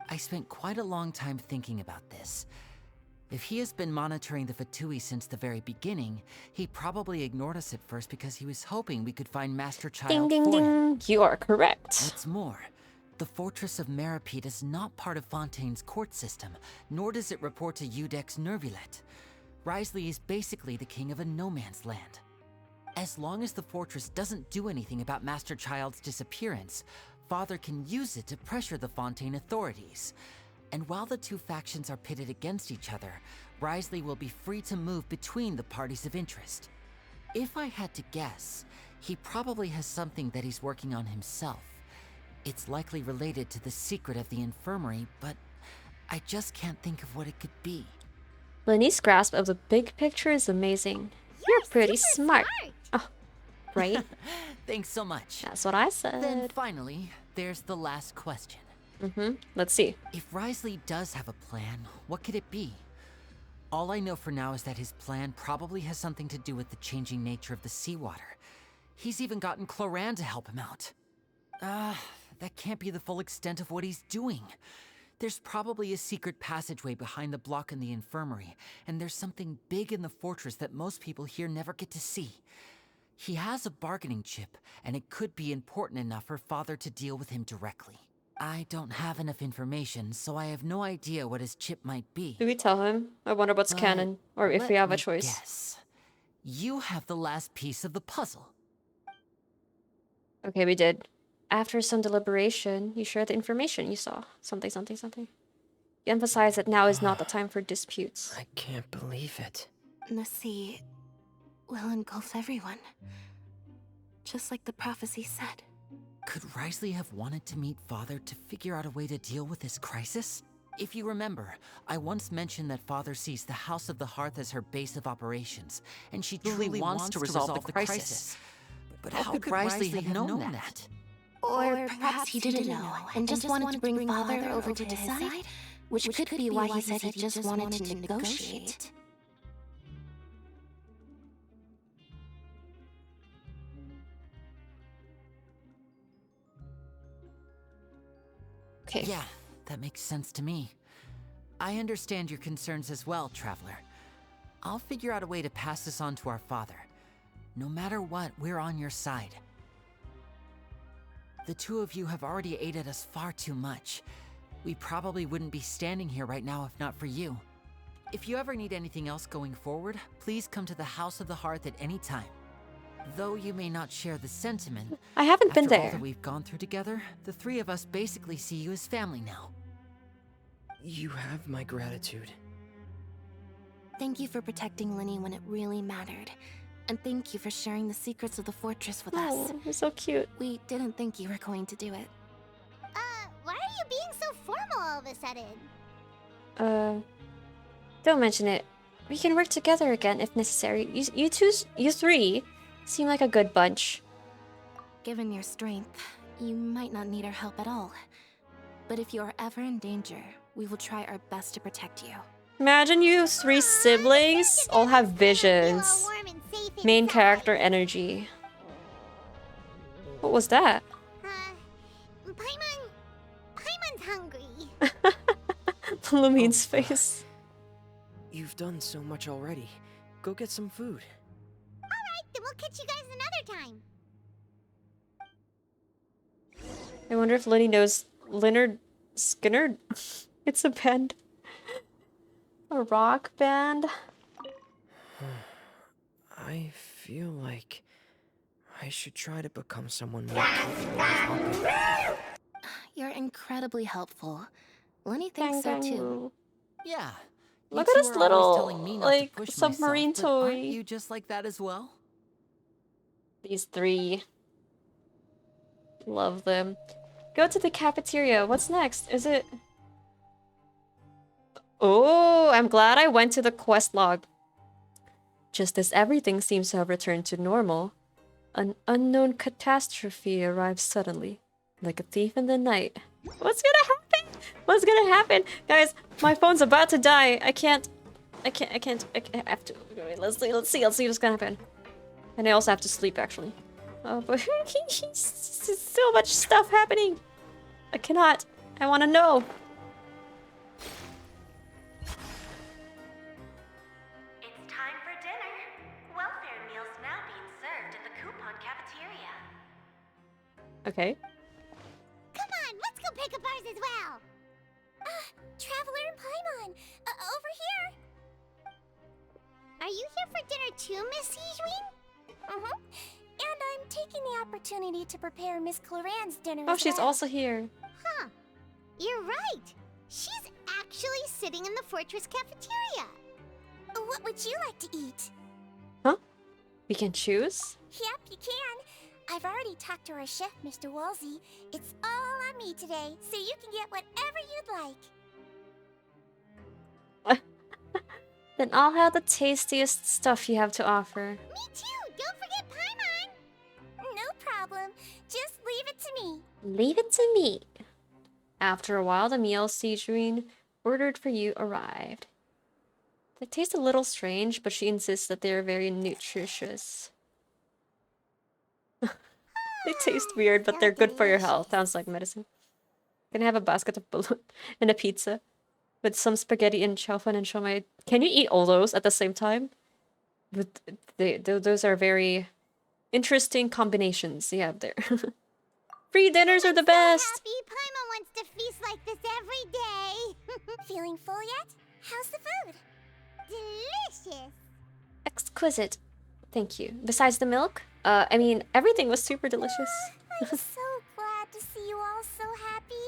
I spent quite a long time thinking about this. If he has been monitoring the Fatui since the very beginning, he probably ignored us at first because he was hoping we could find Master Child Ding, ding, for him. ding. You are correct. What's more, the Fortress of Mirapede is not part of Fontaine's court system, nor does it report to Udek's neuvillette. Wriothesley is basically the king of a no-man's land. As long as the fortress doesn't do anything about Master Child's disappearance, Father can use it to pressure the Fontaine authorities. And while the two factions are pitted against each other, Wriothesley will be free to move between the parties of interest. If I had to guess, he probably has something that he's working on himself. It's likely related to the secret of the infirmary, but I just can't think of what it could be. Lyney's grasp of the big picture is amazing. You're pretty smart. Oh, right? Thanks so much. That's what I said. Then finally, there's the last question. Let's see. If Wriothesley does have a plan, what could it be? All I know for now is that his plan probably has something to do with the changing nature of the seawater. He's even gotten Cloran to help him out. That can't be the full extent of what he's doing. There's probably a secret passageway behind the block in the infirmary, and there's something big in the fortress that most people here never get to see. He has a bargaining chip, and it could be important enough for Father to deal with him directly. I don't have enough information, so I have no idea what his chip might be. Do we tell him? I wonder what's canon, or if we have a choice. Yes. You have the last piece of the puzzle. Okay, we did. After some deliberation, you shared the information you saw. Something, something, something. You emphasize that now is not the time for disputes. I can't believe it. The sea will engulf everyone. Just like the prophecy said. Could Wriothesley have wanted to meet Father to figure out a way to deal with this crisis? If you remember, I once mentioned that Father sees the House of the Hearth as her base of operations, and she truly wants to resolve the crisis. But how could Wriothesley have known that? Or perhaps he didn't know, and just wanted to bring Father over to his side, which could be why he said he just wanted to negotiate. Okay. Yeah, that makes sense to me. I understand your concerns as well, Traveler. I'll figure out a way to pass this on to our father. No matter what, we're on your side. The two of you have already aided us far too much. We probably wouldn't be standing here right now if not for you. If you ever need anything else going forward, please come to the House of the Hearth at any time. Though you may not share the sentiment, I haven't been after all there. that we've gone through together, the three of us basically see you as family now. You have my gratitude. Thank you for protecting Lyney when it really mattered. And thank you for sharing the secrets of the fortress with us. Oh, you're so cute. We didn't think you were going to do it. Why are you being so formal all of a sudden? Don't mention it. We can work together again if necessary. You three seem like a good bunch. Given your strength, you might not need our help at all. But if you are ever in danger, we will try our best to protect you. Imagine you three siblings all have visions. Main character energy. What was that? Paimon's hungry. Lumine's face. You've done so much already. Go get some food. Alright, then we'll catch you guys another time. I wonder if Lyney knows Leonard Skinner. It's a band. A rock band. I feel like I should try to become someone more capable of helping. You're incredibly helpful. Lyney thinks so too. Yeah. Look You at two this are always little, telling me not to like, push submarine myself, but aren't toy. you just like that as well? These three. Love them. Go to the cafeteria. What's next? Is it... Oh, I'm glad I went to the quest log. Just as everything seems to have returned to normal, an unknown catastrophe arrives suddenly, like a thief in the night. What's gonna happen? What's gonna happen? Guys, my phone's about to die. I have to. Wait, let's see what's gonna happen. And I also have to sleep, actually. Oh, but so much stuff happening. I cannot. I want to know. It's time for dinner. Welfare meals now being served in the coupon cafeteria. Okay. Come on, let's go pick up ours as well. Traveler and Paimon, over here. Are you here for dinner too, Miss Sijwin? And I'm taking the opportunity to prepare Miss Cloran's dinner Oh, as she's well. also here. Huh. You're right. She's actually sitting in the fortress cafeteria. What would you like to eat? Huh? We can choose? Yep, you can. I've already talked to our chef, Mr. Wolsey. It's all on me today, so you can get whatever you'd like. Then I'll have the tastiest stuff you have to offer. Me too! Don't forget Paimon! No problem. Just leave it to me. Leave it to me. After a while, the meal Sidrine ordered for you arrived. They taste a little strange, but she insists that they are very nutritious. They taste weird, but they're good for your health. Sounds like medicine. Can I have a basket of balloon and a pizza with some spaghetti and chow fun and shomai? Can you eat all those at the same time? But those are very interesting combinations you have there. Free dinners are the best. Happy Paimon wants to feast like this every day. Feeling full yet? How's the food? Delicious. Exquisite. Thank you. Besides the milk? I mean, everything was super delicious. I'm so glad to see you all so happy.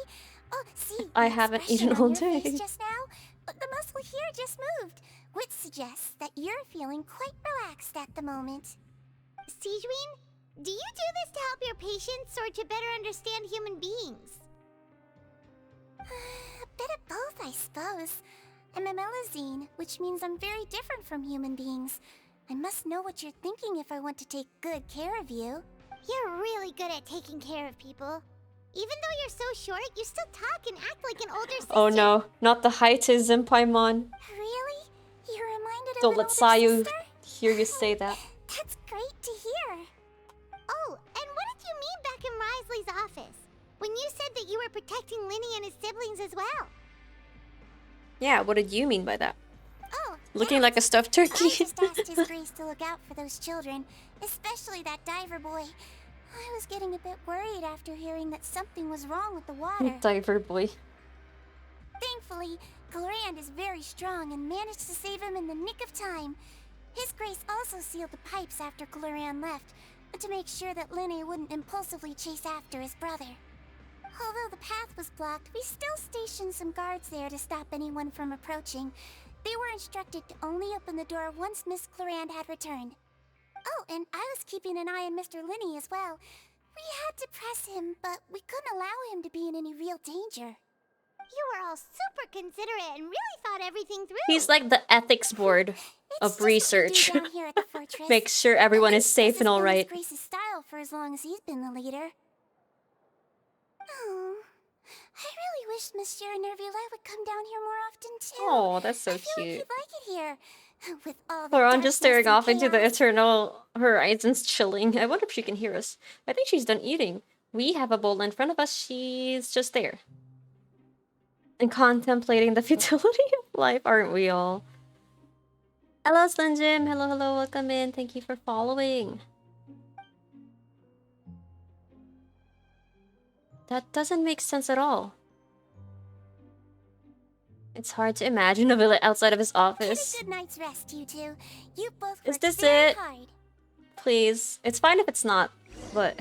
Oh, see, I the haven't expression eaten on all your day. face just now, the muscle here just moved, which suggests that you're feeling quite relaxed at the moment. Sidrine, do you do this to help your patients or to better understand human beings? A bit of both, I suppose. I'm a melazine, which means I'm very different from human beings. I must know what you're thinking if I want to take good care of you. You're really good at taking care of people. Even though you're so short, you still talk and act like an older sister. Oh no, not the heightism, Paimon. Really? You're reminded Don't of let an older Sayu sister? hear you say that. That's great to hear. Oh, and what did you mean back in Wriothesley's office? When you said that you were protecting Lyney and his siblings as well? Yeah, what did you mean by that? Oh, Looking like a stuffed turkey. I just asked His Grace to look out for those children, especially that diver boy. I was getting a bit worried after hearing that something was wrong with the water. Diver boy. Thankfully, Clorand is very strong and managed to save him in the nick of time. His Grace also sealed the pipes after Clorand left, to make sure that Lyney wouldn't impulsively chase after his brother. Although the path was blocked, we still stationed some guards there to stop anyone from approaching. They were instructed to only open the door once Miss Clorand had returned. Oh, and I was keeping an eye on Mr. Lyney as well. We had to press him, but we couldn't allow him to be in any real danger. You were all super considerate and really thought everything through. He's like the ethics board of research. Make sure everyone is safe and alright. Grace's style for as long as he's been the leader. Oh, I really wish Monsieur Neuvillette would come down here more often too. Oh, that's so I feel cute. like he'd like it here. With all the Lauren just staring darkness off and into the chaos. eternal horizons, chilling. I wonder if she can hear us. I think she's done eating. We have a bowl in front of us. She's just there. And contemplating the futility of life, aren't we all? Hello, Slim Jim. Hello, hello. Welcome in. Thank you for following. That doesn't make sense at all. It's hard to imagine a villain outside of his office. Get a good night's rest, you two. You both Is worked this very it? hard. Please. It's fine if it's not, but...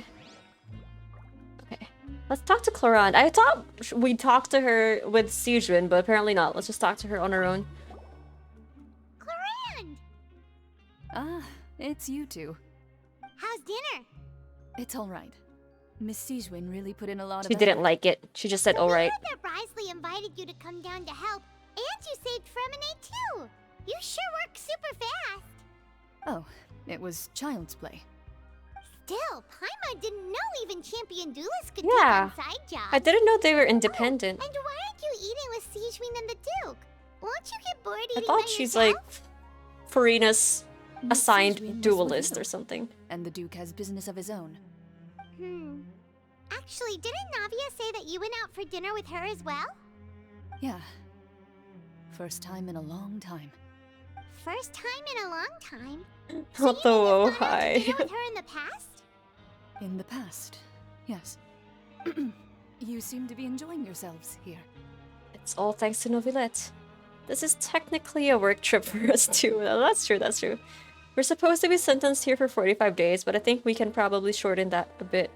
Okay. Let's talk to Clorand. I thought we'd talk to her with Sidrine, but apparently not. Let's just talk to her on our own. Clorand! Ah, it's you two. How's dinner? It's all right. Miss Sidrine really put in a lot of She didn't effort. like it. She just said, alright. We heard that Wriothesley invited you to come down to help, and you saved Freminet too. You sure work super fast. Oh, it was child's play. Still, Paimon didn't know even champion duelists could Yeah. take on side jobs. I didn't know they were independent. And why aren't you eating with Sidrine and the Duke? Won't you get bored I eating thought by she's yourself? like Furina's Miss assigned Sidrine was duelist with or you. something. And the Duke has business of his own. Actually, didn't Navia say that you went out for dinner with her as well? Yeah. First time in a long time. First time in a long time. What the whoa, hi. Dinner with her in the past? In the past, yes. You seem to be enjoying yourselves here. It's all thanks to Neuvillette. This is technically a work trip for us too. Well, that's true, that's true. We're supposed to be sentenced here for 45 days, but I think we can probably shorten that a bit.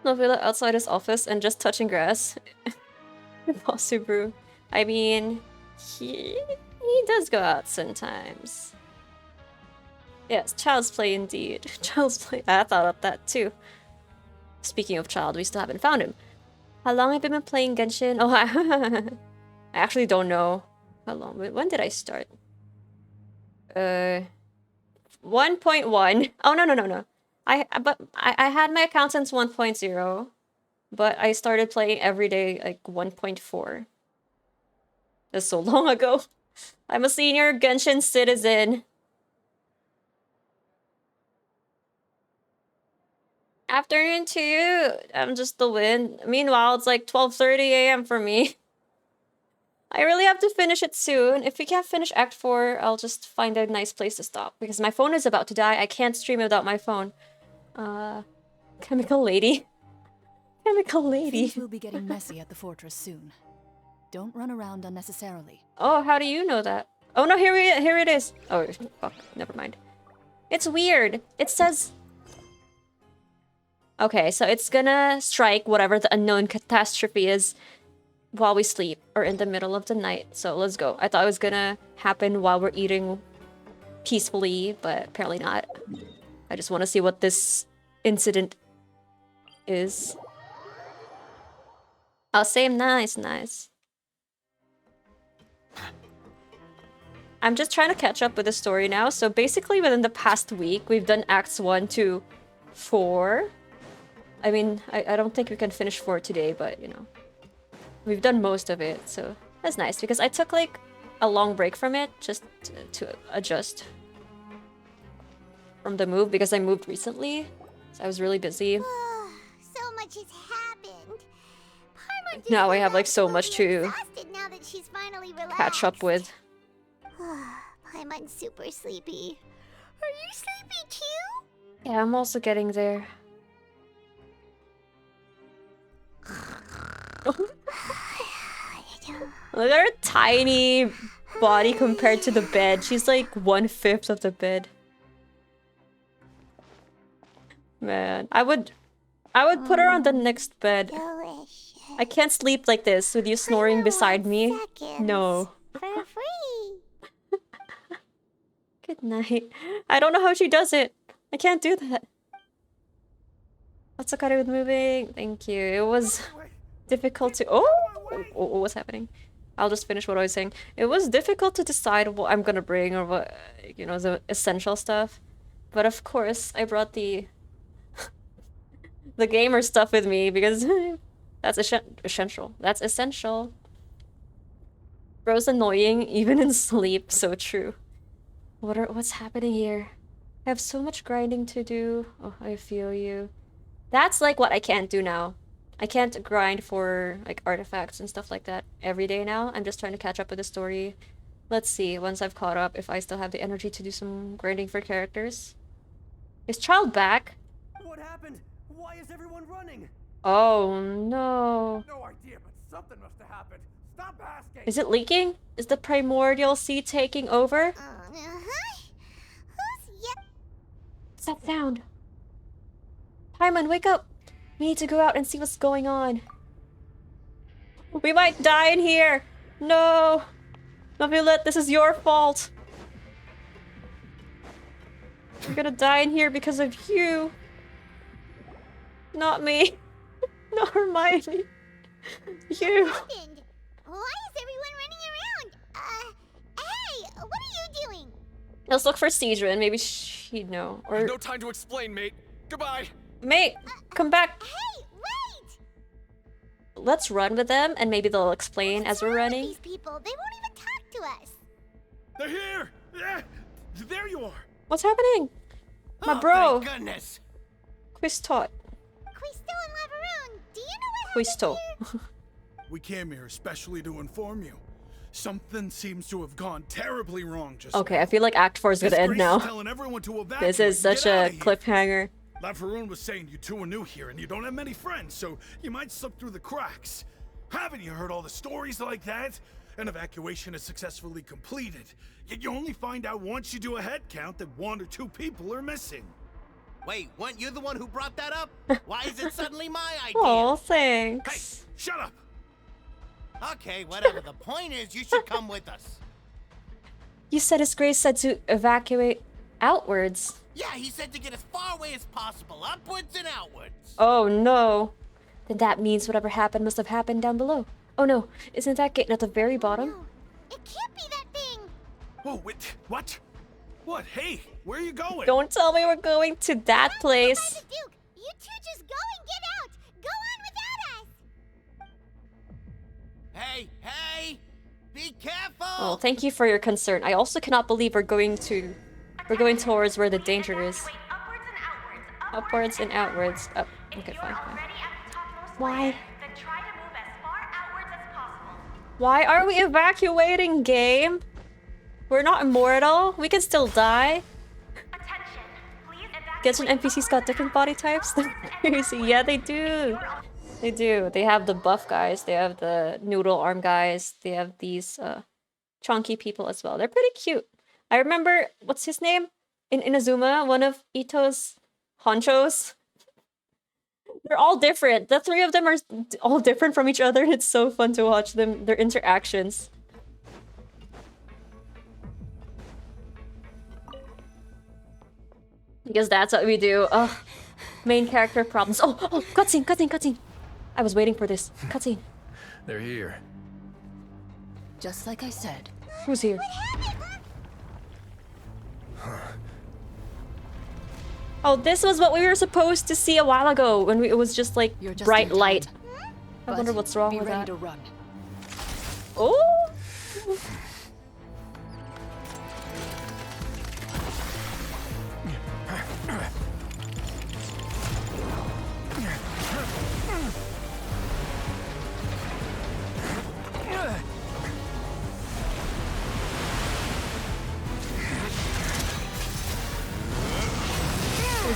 Novilla outside his office and just touching grass. Impossible. I mean, he does go out sometimes. Yes, child's play indeed. Child's play. I thought of that too. Speaking of child, we still haven't found him. How long have you been playing Genshin? Oh, I actually don't know how long. When did I start? 1.1. Oh, no. I had my account since 1.0, but I started playing every day like 1.4. That's so long ago. I'm a senior Genshin citizen. Afternoon to you. I'm just the wind. Meanwhile, it's like 12:30 a.m. for me. I really have to finish it soon. If we can't finish Act 4, I'll just find a nice place to stop. Because my phone is about to die. I can't stream without my phone. Chemical lady. Chemical lady. Things will be getting messy at the fortress soon. Don't run around unnecessarily. Oh, how do you know that? Oh no, here it is. Oh, fuck. Never mind. It's weird. It says... Okay, so it's gonna strike whatever the unknown catastrophe is while we sleep or in the middle of the night. So let's go. I thought it was gonna happen while we're eating peacefully, but apparently not. I just want to see what this incident is. Oh, same. Nice. I'm just trying to catch up with the story now. So basically within the past week, we've done Acts 1 to 4. I mean, I don't think we can finish 4 today, but, you know. We've done most of it, so that's nice. Because I took, like, a long break from it just to adjust from the move. Because I moved recently, so I was really busy. So much has happened. Now I have, like, so much to Now that she's finally relaxed. catch up with. Paimon's super sleepy. Are you sleepy too? Yeah, I'm also getting there. Look at her tiny body compared to the bed. She's like 1/5 of the bed. Man, I would put her on the next bed. I can't sleep like this with you snoring beside me. No. For free. Good night. I don't know how she does it. I can't do that. What's the with moving? Thank you. It was difficult to... Oh, what's happening? I'll just finish what I was saying. It was difficult to decide what I'm gonna bring or what, you know, the essential stuff. But of course, I brought the gamer stuff with me because that's essential. That's essential. Bro's annoying even in sleep. So true. What's happening here? I have so much grinding to do. Oh, I feel you. That's like what I can't do now. I can't grind for like artifacts and stuff like that every day now. I'm just trying to catch up with the story. Let's see, once I've caught up, if I still have the energy to do some grinding for characters. Is Child back? What happened? Why is everyone running? Oh no. No idea, but something must have happened. Stop asking. Is it leaking? Is the primordial sea taking over? What's that sound? Paimon, wake up! We need to go out and see what's going on. We might die in here! No! Neuvillette, this is your fault! We're gonna die in here because of you! Not me! Not Hermione! You! What happened? Why is everyone running around? Hey! What are you doing? Let's look for Cedra, maybe she'd know. Or No time to explain, mate. Goodbye! Mate, come back! Hey, wait! Let's run with them, and maybe they'll explain as we're running. These people, they won't even talk to us. They're here! There you are! What's happening? My bro! Thank goodness! Quistot. Quisto and Laveroon, do you know what Quisto. We came here especially to inform you. Something seems to have gone terribly wrong just Okay, I feel like Act 4 is gonna end now. telling everyone to evacuate This is such a cliffhanger. Laveroon was saying you two are new here and you don't have many friends, so you might slip through the cracks. Haven't you heard all the stories like that? An evacuation is successfully completed. Yet you only find out once you do a head count that 1 or 2 people are missing. Wait, weren't you the one who brought that up? Why is it suddenly my idea? Oh, thanks. Hey, shut up! Okay, whatever. The point is, you should come with us. You said His Grace said to evacuate outwards. Yeah, he said to get as far away as possible, upwards and outwards. Oh no. Then that means whatever happened must have happened down below. Oh no, isn't that gate at the very bottom? No, it can't be that thing. Whoa, wait, what? What? Hey, where are you going? Don't tell me we're going to that place. By the Duke, you two just go and get out. Go on without us. Hey, hey! Be careful! Oh, thank you for your concern. I also cannot believe we're going towards where the danger is. Upwards and outwards. Up. Okay, fine. Why? Why are we evacuating, game? We're not immortal. We can still die. Genshin NPCs got different body types? Yeah, they do. They do. They have the buff guys. They have the noodle arm guys. They have these chunky people as well. They're pretty cute. I remember, what's his name? In Inazuma, one of Ito's honchos. They're all different. The 3 of them are all different from each other. It's so fun to watch them, their interactions. Because that's what we do. Ugh. Main character problems. Oh, cutscene, cutscene, cutscene. I was waiting for this. Cutscene. They're here. Just like I said. Who's here? Oh, this was what we were supposed to see a while ago when it was just like bright light. I wonder what's wrong with that. To run. Oh!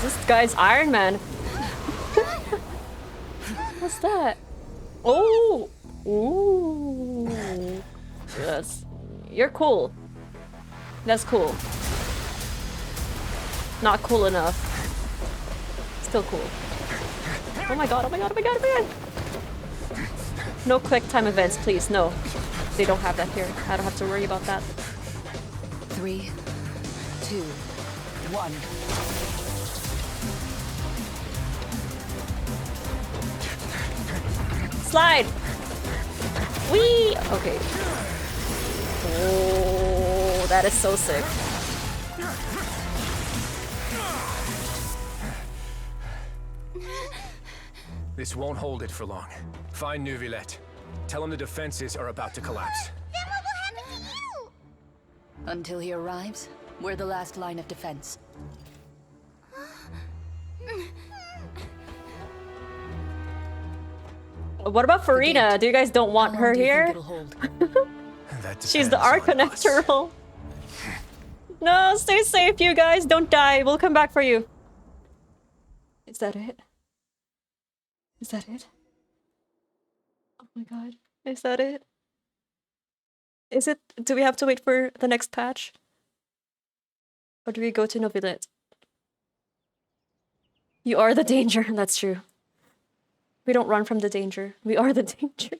This guy's Iron Man. What's that? Oh! Ooh. You're cool. That's cool. Not cool enough. Still cool. Oh my god, oh my god, oh my god, oh my god! No quick time events, please. No. They don't have that here. I don't have to worry about that. 3, 2, 1. Slide! Whee! Okay. Oh, that is so sick. This won't hold it for long. Find Neuvillette. Tell him the defenses are about to collapse. Then what will happen to you? Until he arrives, we're the last line of defense. What about Furina? Do you guys don't want her here? She's the Arlecchino. No, stay safe, you guys. Don't die. We'll come back for you. Is that it? Is that it? Oh my god. Is that it? Is it? Do we have to wait for the next patch? Or do we go to neuvillette? You are the danger. That's true. We don't run from the danger. We are the danger.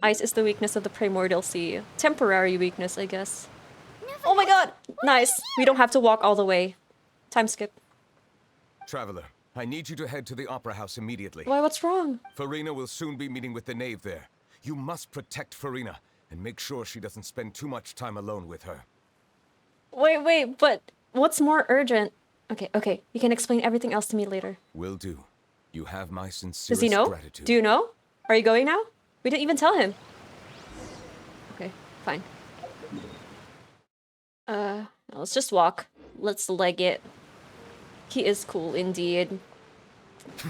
Ice is the weakness of the primordial sea. Temporary weakness, I guess. Oh my god! Nice. We don't have to walk all the way. Time skip. Traveler, I need you to head to the Opera House immediately. Why, what's wrong? Furina will soon be meeting with the knave there. You must protect Furina and make sure she doesn't spend too much time alone with her. Wait, but what's more urgent? Okay. You can explain everything else to me later. Will do. You have my sincerest Does he know? gratitude. Do you know? Are you going now? We didn't even tell him. Okay, fine. Let's just walk. Let's leg it. He is cool indeed.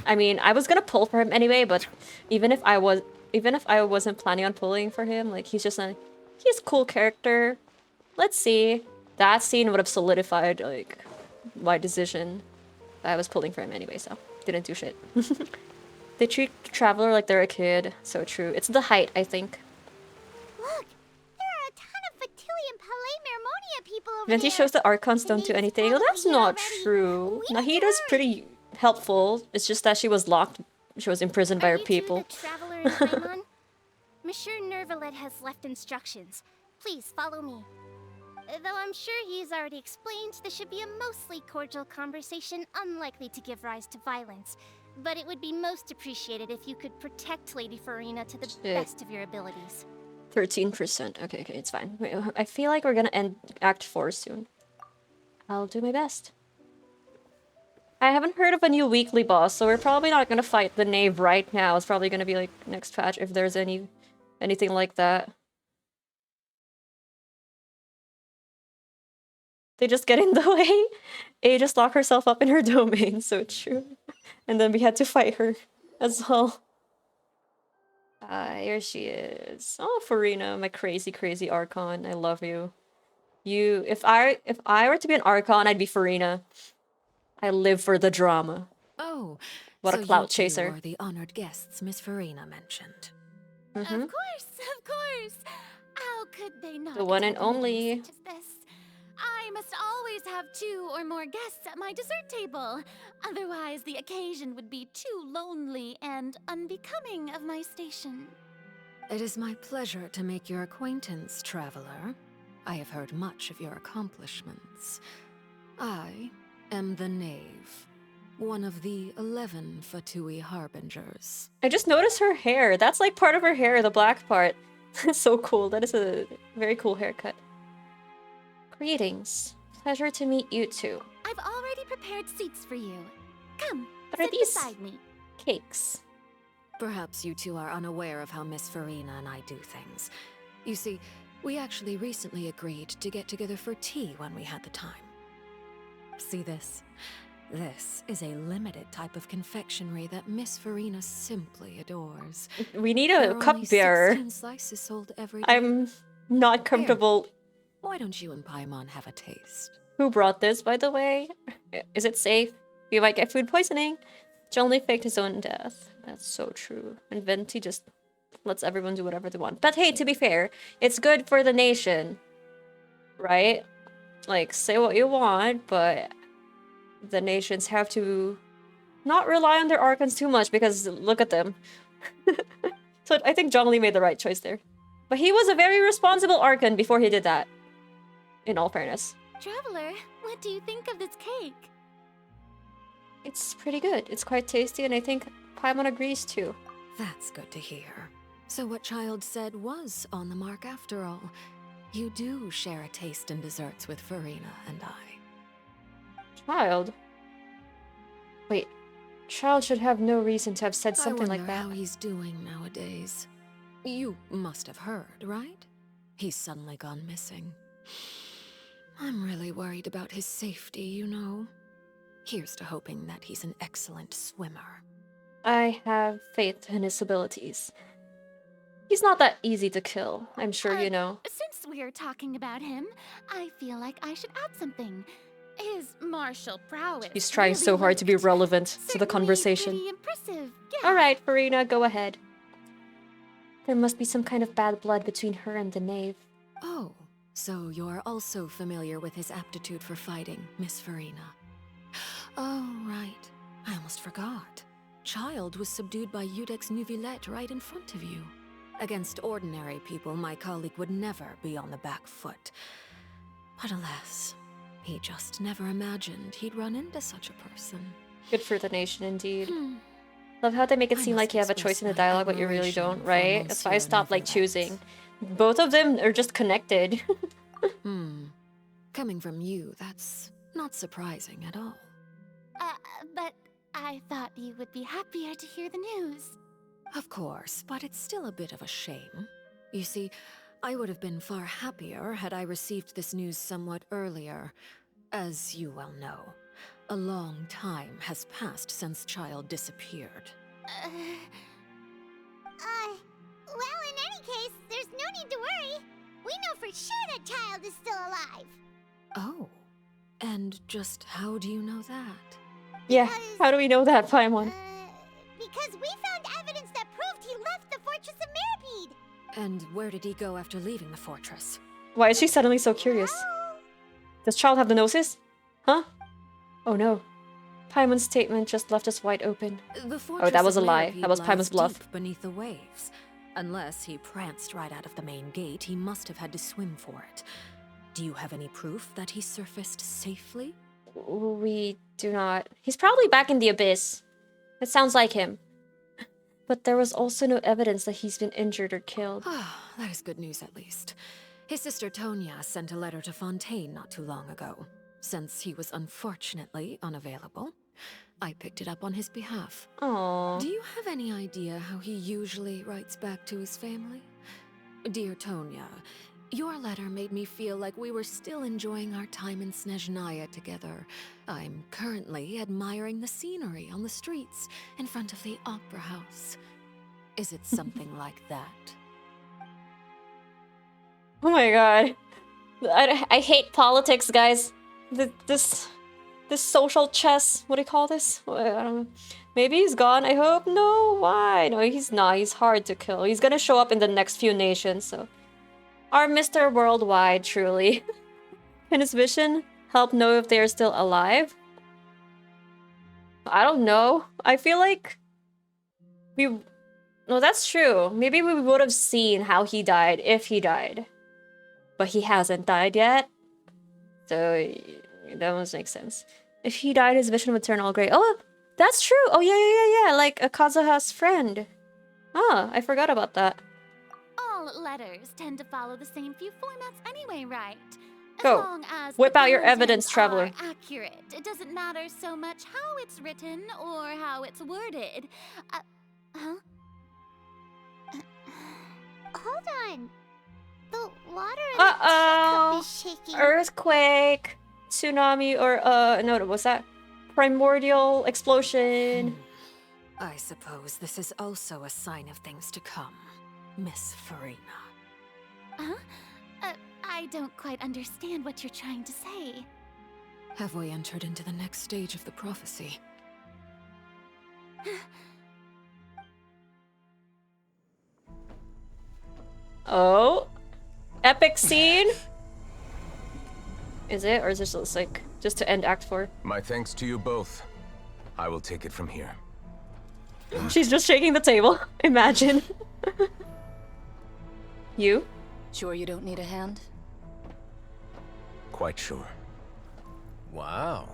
I mean, I was gonna pull for him anyway, but even if I wasn't planning on pulling for him, like he's a cool character. Let's see. That scene would have solidified like my decision. I was pulling for him anyway, so didn't do shit. They treat the traveler like they're a kid. So true. It's the height, I think. Look, there are a ton of Vatulian Palamermonia people over Venti there. shows that Archons don't do anything. Well, that's not true. Nahida's pretty helpful. It's just that she was locked. She was imprisoned by her people. Traveler in Paimon? Monsieur Neuvillette has left instructions. Please follow me. Though I'm sure he's already explained, this should be a mostly cordial conversation, unlikely to give rise to violence. But it would be most appreciated if you could protect Lady Furina to the best of your abilities. 13%. Okay, it's fine. Wait, I feel like we're gonna end Act 4 soon. I'll do my best. I haven't heard of a new weekly boss, so we're probably not gonna fight the Knave right now. It's probably gonna be like next patch if there's anything like that. They just get in the way. A just locked herself up in her domain, so true. And then we had to fight her as well. Here she is. Oh, Furina, my crazy Archon. I love you. If I were to be an Archon, I'd be Furina. I live for the drama. Oh, what so a clout you chaser. are the honored guests Miss Furina mentioned. Of course. How could they not? The one and only. Such as this? I must always have 2 or more guests at my dessert table. Otherwise, the occasion would be too lonely and unbecoming of my station. It is my pleasure to make your acquaintance, traveler. I have heard much of your accomplishments. I am the Knave, one of the 11 Fatui Harbingers. I just noticed her hair. That's like part of her hair, the black part. That's so cool. That is a very cool haircut. Greetings. Pleasure to meet you too. I've already prepared seats for you. Come, what are sit these beside me. Cakes? Perhaps you two are unaware of how Miss Furina and I do things. You see, we actually recently agreed to get together for tea when we had the time. See this? This is a limited type of confectionery that Miss Furina simply adores. We need a cupbearer. 16 slices sold every day. I'm not comfortable. Why don't you and Paimon have a taste? Who brought this, by the way? Is it safe? You might get food poisoning. Jonley faked his own death. That's so true. And Venti just lets everyone do whatever they want. But hey, to be fair, it's good for the nation. Right? Like, say what you want, but the nations have to not rely on their Archons too much because look at them. So I think Jonley made the right choice there. But he was a very responsible Archon before he did that. In all fairness. Traveler, what do you think of this cake? It's pretty good. It's quite tasty, and I think Paimon agrees too. That's good to hear. So what Childe said was on the mark after all. You do share a taste in desserts with Furina and I. Childe? Wait, Childe should have no reason to have said something like that. I wonder how he's doing nowadays. You must have heard, right? He's suddenly gone missing. I'm really worried about his safety, you know. Here's to hoping that he's an excellent swimmer. I have faith in his abilities. He's not that easy to kill, I'm sure you know. Since we're talking about him, I feel like I should add something. His martial prowess. He's trying so hard to be relevant to the conversation. Pretty impressive. Yeah. Alright, Furina, go ahead. There must be some kind of bad blood between her and the Knave. Oh, so you're also familiar with his aptitude for fighting, Miss Furina. Oh, right. I almost forgot. Childe was subdued by Eudex's neuvillette right in front of you. Against ordinary people, my colleague would never be on the back foot. But alas, he just never imagined he'd run into such a person. Good for the nation, indeed. Love how they make it seem like you have a choice in the dialogue, but you really don't, right? That's why I stopped, like, choosing. Both of them are just connected. Coming from you, that's not surprising at all. But I thought you would be happier to hear the news. Of course, but it's still a bit of a shame. You see, I would have been far happier had I received this news somewhat earlier. As you well know, a long time has passed since Childe disappeared. Well, in any case, there's no need to worry. We know for sure that Childe is still alive. Oh, and just how do you know that? Yeah, how do we know that, Paimon? Because we found And where did he go after leaving the fortress? Why is she suddenly so curious? Does Child have the noses? Huh? Oh no. Paimon's statement just left us wide open. Oh, that was a lie. That was Paimon's bluff. Deep beneath the waves. Unless he pranced right out of the main gate, he must have had to swim for it. Do you have any proof that he surfaced safely? We do not. He's probably back in the abyss. It sounds like him. But there was also no evidence that he's been injured or killed. That is good news, at least. His sister Tonya sent a letter to Fontaine not too long ago. Since he was unfortunately unavailable, I picked it up on his behalf. Aww. Do you have any idea how he usually writes back to his family? Dear Tonya, your letter made me feel like we were still enjoying our time in Snezhnaya together. I'm currently admiring the scenery on the streets in front of the Opera House. Is it something like that? Oh my god. I hate politics, guys. This social chess. What do you call this? I don't know. Maybe he's gone, I hope? No, why? No, he's not. He's hard to kill. He's gonna show up in the next few nations, so... Our Mr. Worldwide, truly. Can his vision help know if they are still alive? I don't know. I feel like... No, that's true. Maybe we would have seen how he died if he died. But he hasn't died yet. So, that must make sense. If he died, his vision would turn all gray. Oh, that's true! Oh, yeah. Like Kazuha's friend. Ah, I forgot about that. All letters tend to follow the same few formats anyway, right? As Go. long as Whip the out your contents evidence, Traveler. are accurate. It doesn't matter so much how it's written or how it's worded. Huh? Hold on. The water in the teacup is shaking. Earthquake, tsunami, or no, what's that? Primordial explosion. I suppose this is also a sign of things to come, Miss Furina. Huh? I don't quite understand what you're trying to say. Have we entered into the next stage of the prophecy? Oh, epic scene. Is it, or is this like just to end Act 4? My thanks to you both. I will take it from here. She's just shaking the table. Imagine. You? Sure you don't need a hand? Quite sure. Wow.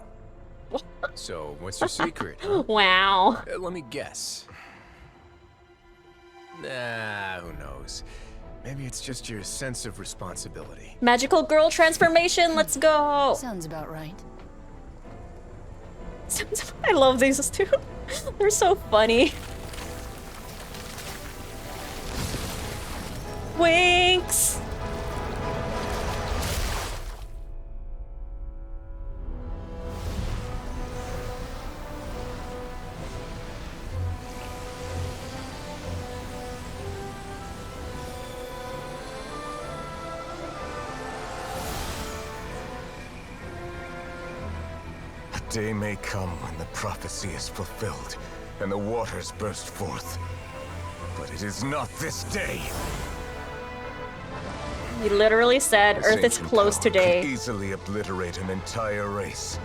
So, what's your secret? Huh? Wow. Let me guess. Nah, who knows? Maybe it's just your sense of responsibility. Magical girl transformation, let's go! Sounds about right. I love these two. They're so funny. Winks! A day may come when the prophecy is fulfilled and the waters burst forth. But it is not this day. He literally said This Earth is ancient close power today. could easily obliterate an entire race.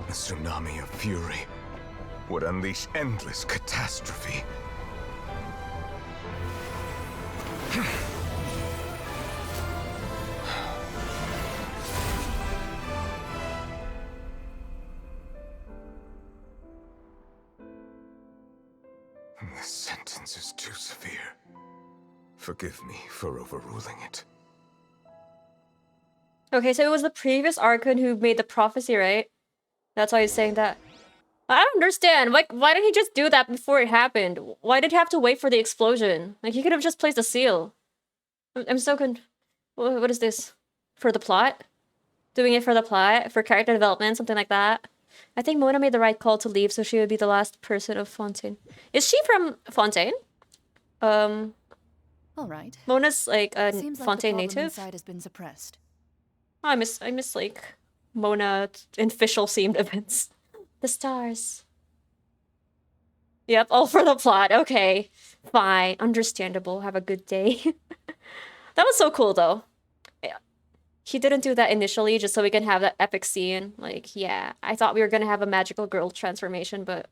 A tsunami of fury would unleash endless catastrophe. This sentence is too severe. Forgive me for overruling it. Okay, so it was the previous Archon who made the prophecy, right? That's why he's saying that. I don't understand. Like, why didn't he just do that before it happened? Why did he have to wait for the explosion? Like, he could have just placed a seal. I'm so What is this? For the plot? Doing it for the plot? For character development? Something like that? I think Mona made the right call to leave, so she would be the last person of Fontaine. Is she from Fontaine? All right. Mona's like a Seems like Fontaine the problem native. inside has been suppressed. Oh, I miss like Mona official themed events. The stars. Yep, all for the plot. Okay, fine, understandable. Have a good day. That was so cool, though. Yeah. He didn't do that initially just so we can have that epic scene. Like, yeah, I thought we were gonna have a magical girl transformation, but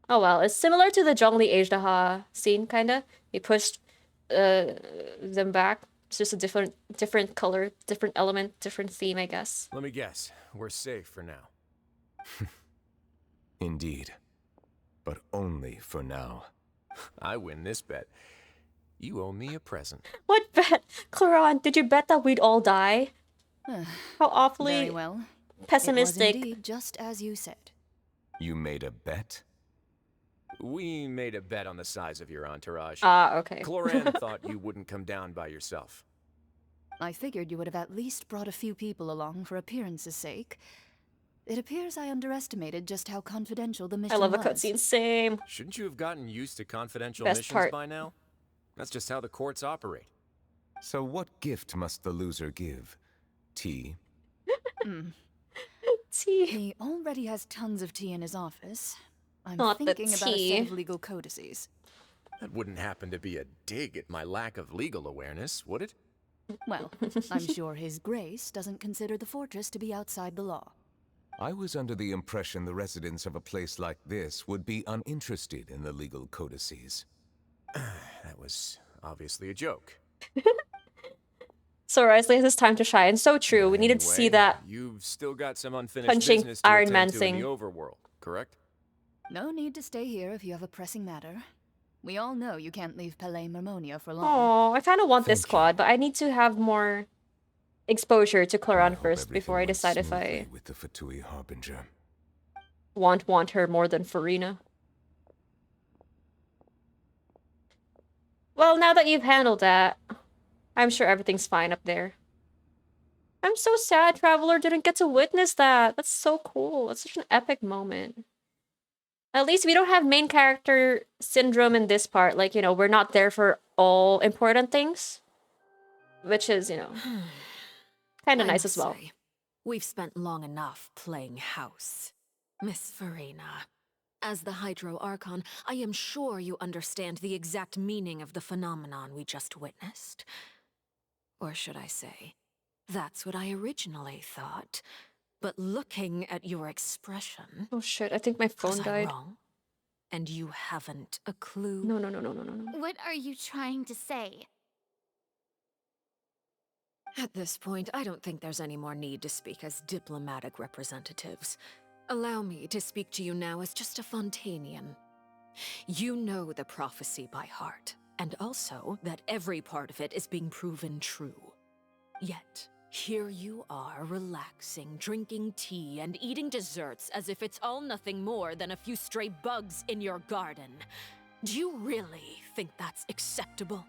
oh well. It's similar to the Zhongli Ejdaha scene, kinda. He pushed them back. It's just a different color, different element, different theme, I guess. Let me guess. We're safe for now. Indeed. But only for now. I win this bet. You owe me a present. What bet? Claron, did you bet that we'd all die? How awfully Very well. pessimistic. It was indeed just as you said. You made a bet? We made a bet on the size of your entourage. Ah, okay. Cloran thought you wouldn't come down by yourself. I figured you would have at least brought a few people along for appearance's sake. It appears I underestimated just how confidential the mission I love the was. cutscene. Same. Shouldn't you have gotten used to confidential Best missions part. by now? That's just how the courts operate. So what gift must the loser give? Tea? Tea. He already has tons of tea in his office. I'm Not the thinking about a tea. set of legal codices. That wouldn't happen to be a dig at my lack of legal awareness, would it? Well, I'm sure His Grace doesn't consider the fortress to be outside the law. I was under the impression the residents of a place like this would be uninterested in the legal codices. That was obviously a joke. So Wriothesley has his time to shine. So true. We needed to see Anyway, that You've still got some unfinished punching business to Iron attend Man to thing. in the overworld, correct? No need to stay here if you have a pressing matter. We all know you can't leave Palais Mermonia for long. Oh, I kind of want this squad, but I need to have more exposure to Claron first before I Went decide if smoothly I with the Fatui Harbinger. want her more than Furina. Well, now that you've handled that, I'm sure everything's fine up there. I'm so sad Traveler didn't get to witness that. That's so cool. That's such an epic moment. At least we don't have main character syndrome in this part. Like, you know, we're not there for all important things. Which is, you know, kind of I nice must as well. say, we've spent long enough playing house. Miss Furina, as the Hydro Archon, I am sure you understand the exact meaning of the phenomenon we just witnessed. Or should I say, that's what I originally thought. But looking at your expression... Oh shit, I think my phone was I died. wrong? And you haven't a clue? No. What are you trying to say? At this point, I don't think there's any more need to speak as diplomatic representatives. Allow me to speak to you now as just a Fontainian. You know the prophecy by heart, and also that every part of it is being proven true. Yet, here you are, relaxing, drinking tea, and eating desserts as if it's all nothing more than a few stray bugs in your garden. Do you really think that's acceptable?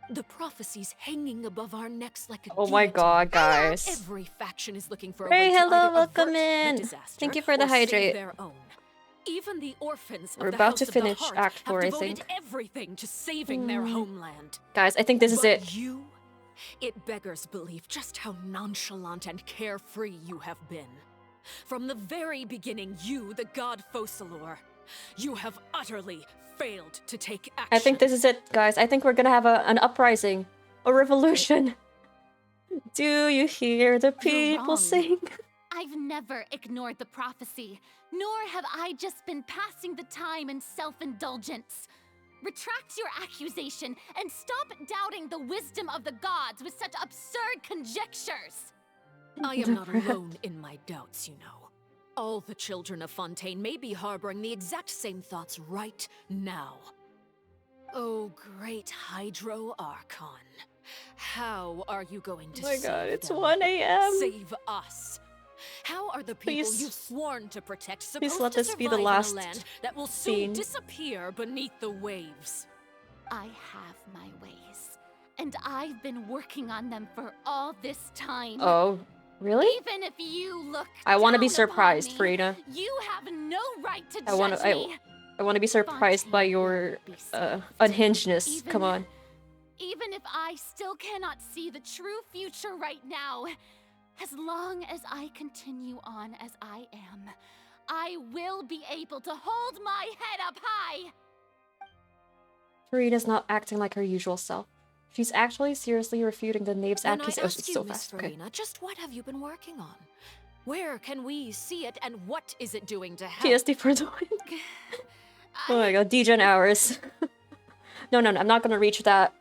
The prophecy's hanging above our necks like a Oh my god, guillotine. guys. Every faction is looking for a Hey, way to hello, either welcome avert the in. disaster Thank you for the or save hydrate. their own. Even the orphans We're of the about House to of the finish Heart Act have 4, I devoted think. everything to saving their homeland. Guys, I think this is But it. you, it beggars belief just how nonchalant and carefree you have been. From the very beginning, you, the god Focalor, you have utterly failed to take action. I think this is it, guys. I think we're gonna have an uprising. A revolution. Do you hear the people wrong. sing? I've never ignored the prophecy, nor have I just been passing the time in self-indulgence. Retract your accusation and stop doubting the wisdom of the gods with such absurd conjectures. I am not alone in my doubts, you know. All the children of Fontaine may be harboring the exact same thoughts right now. Oh, great Hydro Archon. How are you going to Oh my save god, it's them? 1 a.m. Save us. How are the people Please. you've sworn to protect Please supposed let to this be the survive last in a land that will soon scene. disappear beneath the waves? I have my ways, and I've been working on them for all this time. Oh, really? Even if you look I want to be down surprised, upon me, Frida. you have no right to I want judge to. me. I want to be surprised by your unhingedness. Come on. Even if I still cannot see the true future right now, as long as I continue on as I am, I will be able to hold my head up high. Farina's not acting like her usual self. She's actually seriously refuting the knave's Then I accusation. ask you, So Miss fast. Okay. Farina, just what have you been working on? Where can we see it, and what is it doing to help? PSD for the win. Oh my god, degen hours. No, I'm not gonna reach that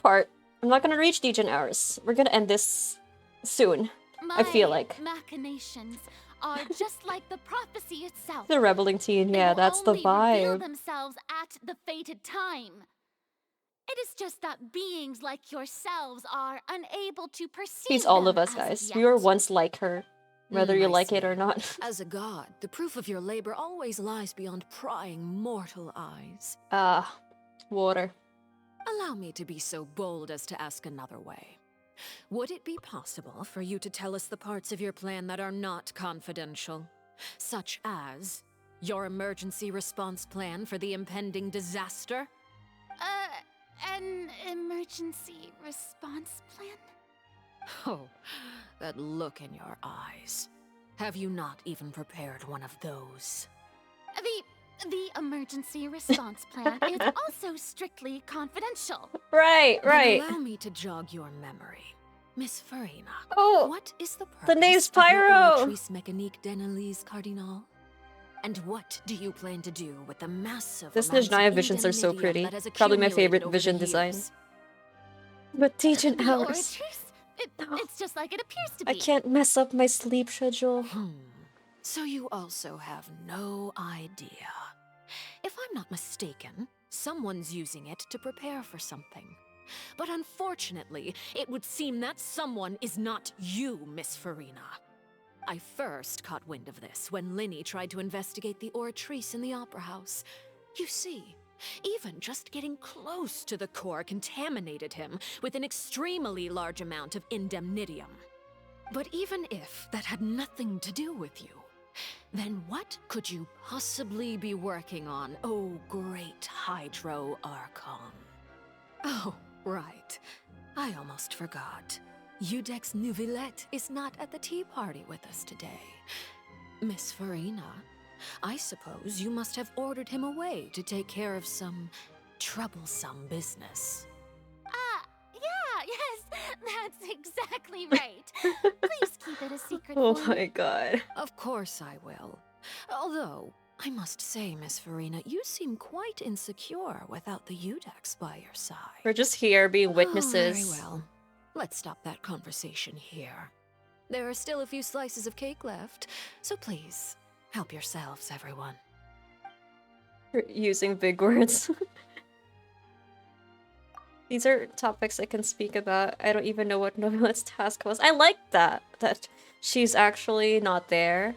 part. I'm not gonna reach degen hours. We're gonna end this soon. I feel like. Machinations are just like the prophecy itself. The rebelling teen, They yeah, will that's the only reveal vibe. themselves at the fated time. It is just that beings like yourselves are unable to perceive She's all of them us, as guys. yet. We were once like her, whether you I like it see. or not. As a god, the proof of your labor always lies beyond prying mortal eyes. Ah, water. Allow me to be so bold as to ask another way. Would it be possible for you to tell us the parts of your plan that are not confidential? Such as your emergency response plan for the impending disaster? An emergency response plan? Oh, that look in your eyes. Have you not even prepared one of those? The emergency response plan is also strictly confidential. Right. Then allow me to jog your memory. Miss Furina, Oh, what is the purpose the name's of your Pyro. Oratrice Mécanique d'Analyse Cardinal? And what do you plan to do with the massive This amounts of Najnaya visions are so indemnitium pretty. that has Probably my accumulated favorite over vision the design. years? But degen The hours. Oratrice? It's just like it appears to be. I can't mess up my sleep schedule. So you also have no idea. If I'm not mistaken, someone's using it to prepare for something. But unfortunately, it would seem that someone is not you, Miss Furina. I first caught wind of this when Lyney tried to investigate the Oratrice in the Opera House. You see, even just getting close to the core contaminated him with an extremely large amount of indemnitium. But even if that had nothing to do with you, then what could you possibly be working on, oh great Hydro Archon? Oh, right. I almost forgot. Udex Neuvillette is not at the tea party with us today. Miss Furina, I suppose you must have ordered him away to take care of some troublesome business. Yeah, yes, that's exactly right. Please keep it a secret Oh for me. my god. Of course I will. Although, I must say, Miss Furina, you seem quite insecure without the Udex by your side. We're just here being witnesses. Very well. Let's stop that conversation here. There are still a few slices of cake left, so please, help yourselves, everyone. We're using big words. These are topics I can speak about. I don't even know what Novellette's task was. I like that she's actually not there.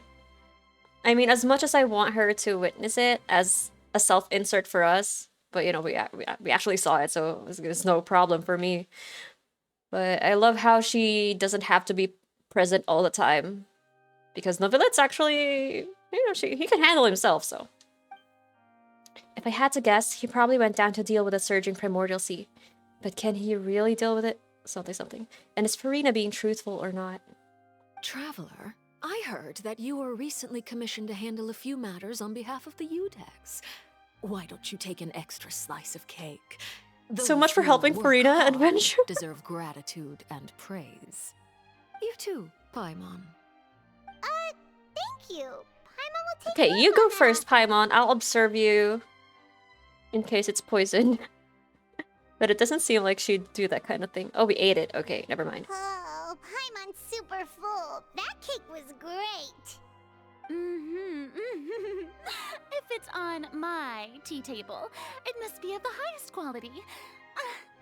I mean, as much as I want her to witness it as a self-insert for us, but you know, we actually saw it, so it's no problem for me. But I love how she doesn't have to be present all the time, because Novellette's actually, you know, he can handle himself. So, if I had to guess, he probably went down to deal with a surging primordial sea. But can he really deal with it? Something. And is Furina being truthful or not? Traveler, I heard that you were recently commissioned to handle a few matters on behalf of the Udex. Why don't you take an extra slice of cake? So much for Those who helping work Furina hard adventure. deserve gratitude and praise. You too, Paimon. Thank you. Paimon will take Okay, note you go on that. first, Paimon. I'll observe you in case it's poison. But it doesn't seem like she'd do that kind of thing. Oh, we ate it. Okay, never mind. Oh, Paimon's super full. That cake was great. If it's on my tea table, it must be of the highest quality.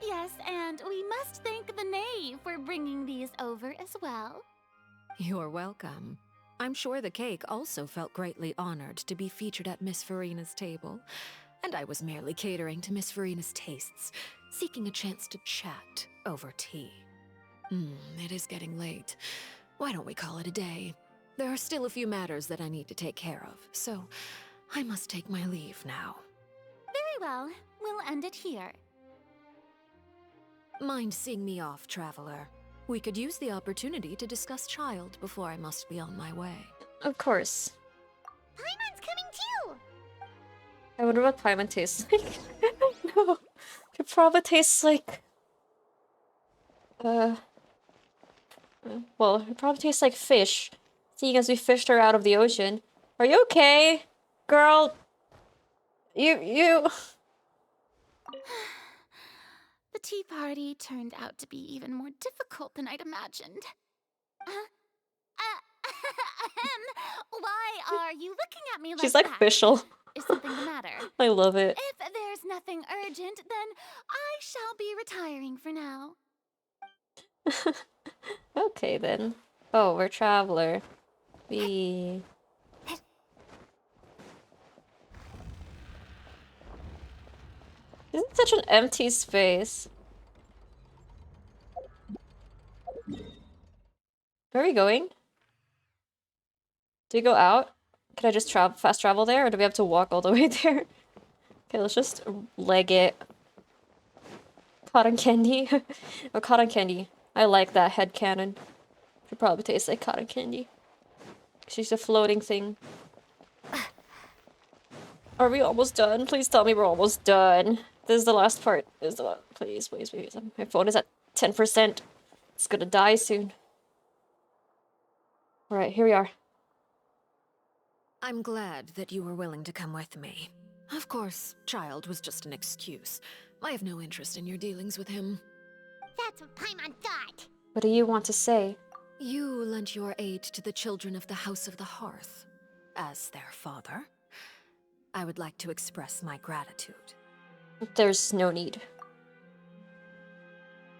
Yes, and we must thank the knave for bringing these over as well. You're welcome. I'm sure the cake also felt greatly honored to be featured at Miss Furina's table. And I was merely catering to Miss Furina's tastes, seeking a chance to chat over tea. It is getting late. Why don't we call it a day? There are still a few matters that I need to take care of, so I must take my leave now. Very well, we'll end it here. Mind seeing me off, Traveler? We could use the opportunity to discuss Childe before I must be on my way. Of course. Paimon's coming too! I wonder what Paimon tastes like. No. It probably tastes like... well, it probably tastes like fish, seeing as we fished her out of the ocean. Are you okay? Girl... You... The tea party turned out to be even more difficult than I'd imagined. Why are you looking at me like that? She's like official. Is something the matter? I love it. If there's nothing urgent, then I shall be retiring for now. Okay then. Oh, we're Traveler. We... Isn't such an empty space? Where are we going? Do we go out? Can I just fast travel there, or do we have to walk all the way there? Okay, let's just leg it. Cotton candy. Oh, cotton candy. I like that head cannon. Should probably taste like cotton candy. She's a floating thing. Are we almost done? Please tell me we're almost done. This is the last part. This is the please. My phone is at 10%. It's gonna die soon. Alright, here we are. I'm glad that you were willing to come with me. Of course, Childe was just an excuse. I have no interest in your dealings with him. That's what Paimon thought. What do you want to say? You lent your aid to the children of the House of the Hearth. As their father, I would like to express my gratitude. There's no need.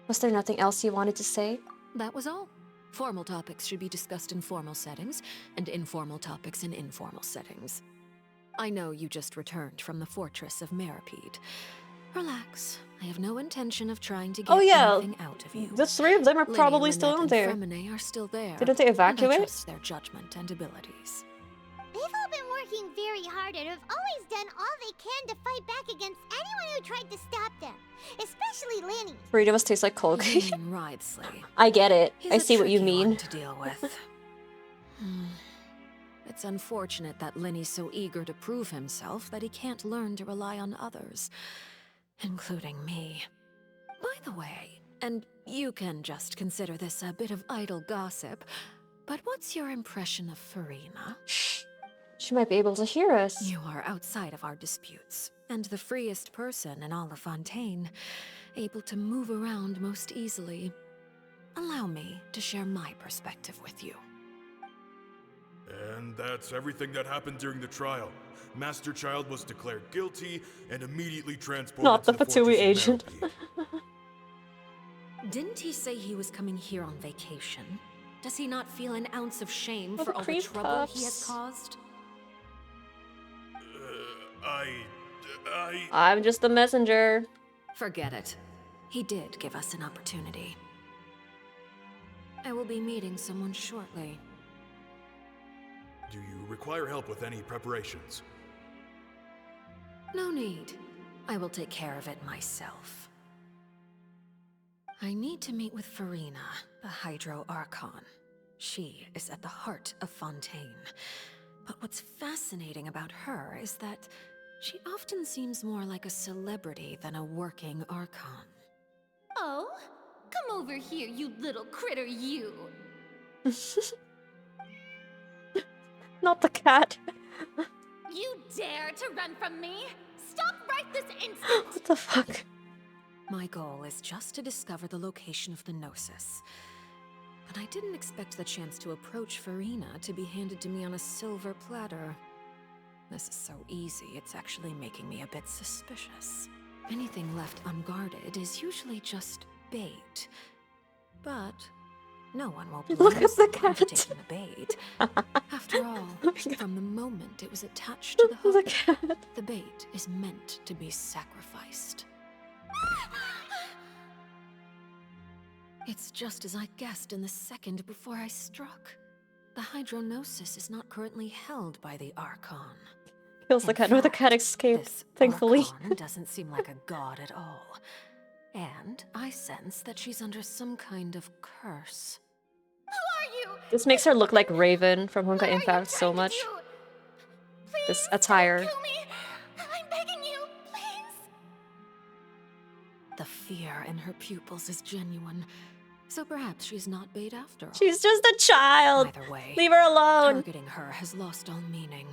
Was there nothing else you wanted to say? That was all. Formal topics should be discussed in formal settings, and informal topics in informal settings. I know you just returned from the fortress of Meripede. Relax. I have no intention of trying to get anything out of you. The three of them are probably Lyney, still Lynette, in there. and freminet are still there. Didn't they And I evacuate? trust their judgment and abilities. They've all been working very hard and have always done all they can to fight back against anyone who tried to stop them. Especially Lyney. Frida must taste like Colgate. Wriothesley. I get it. He's I a see what you tricky mean. one to deal with. It's unfortunate that Lyney's so eager to prove himself that he can't learn to rely on others, including me. By the way, and you can just consider this a bit of idle gossip, but what's your impression of Furina? She might be able to hear us. You are outside of our disputes, and the freest person in all of Fontaine, able to move around most easily. Allow me to share my perspective with you. And that's everything that happened during the trial. Master Childe was declared guilty and immediately transported Not to the the Fatui fortress of agent. Meripede. Didn't he say he was coming here on vacation? Does he not feel an ounce of shame Oh, for the all the creep trouble he has puffs. caused? I'm just the messenger. Forget it. He did give us an opportunity. I will be meeting someone shortly. Do you require help with any preparations? No need. I will take care of it myself. I need to meet with Furina, the Hydro Archon. She is at the heart of Fontaine. But what's fascinating about her is that she often seems more like a celebrity than a working Archon. Oh? Come over here, you little critter, you! Not the cat. You dare to run from me? Stop right this instant! What the fuck? My goal is just to discover the location of the Gnosis. But I didn't expect the chance to approach Furina to be handed to me on a silver platter. This is so easy, it's actually making me a bit suspicious. Anything left unguarded is usually just bait. But no one will Look blame at the someone for cat. taking the bait. After all, from the moment it was attached to the hook, the bait is meant to be sacrificed. It's just as I guessed in the second before I struck. The Hydronosis is not currently held by the Archon. Kills the cat. No, the cat escaped, thankfully. Archon doesn't seem like a god at all. And I sense that she's under some kind of curse. Who are you? This makes her look like Raven from Genshin Impact so much. this attire. Kill me! I'm begging you, please! The fear in her pupils is genuine. So perhaps she's not bait after all. She's just a child. Either way, leave her alone. Targeting her has lost all meaning.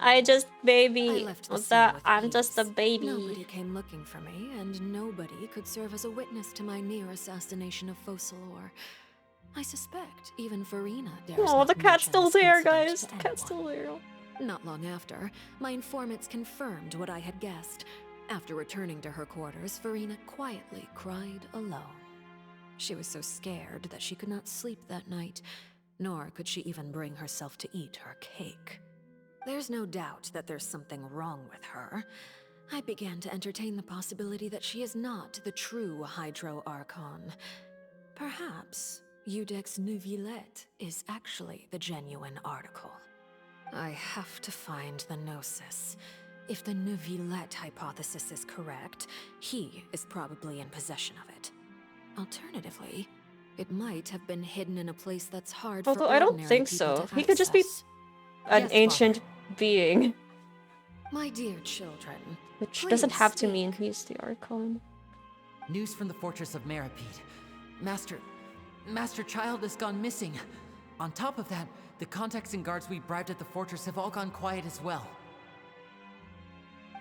I just baby. I left the What's scene that? with I'm ease. just a baby. Nobody came looking for me, and nobody could serve as a witness to my near assassination of Focalor. I suspect even Furina dares Oh, not the cat's mention still this there, incident guys. to The cat's still anyone. there. Not long after, my informants confirmed what I had guessed. After returning to her quarters, Furina quietly cried alone. She was so scared that she could not sleep that night, nor could she even bring herself to eat her cake. There's no doubt that there's something wrong with her. I began to entertain the possibility that she is not the true Hydro Archon. Perhaps Iudex neuvillette is actually the genuine article. I have to find the Gnosis. If the neuvillette hypothesis is correct, he is probably in possession of it. Alternatively, it might have been hidden in a place that's hard for Although I don't ordinary think people so. to He could just be access. an Yes, ancient being. My dear children, Which please doesn't have to speak. mean he's the Archon. News from the fortress of Meripede. Master Child has gone missing. On top of that, the contacts and guards we bribed at the fortress have all gone quiet as well.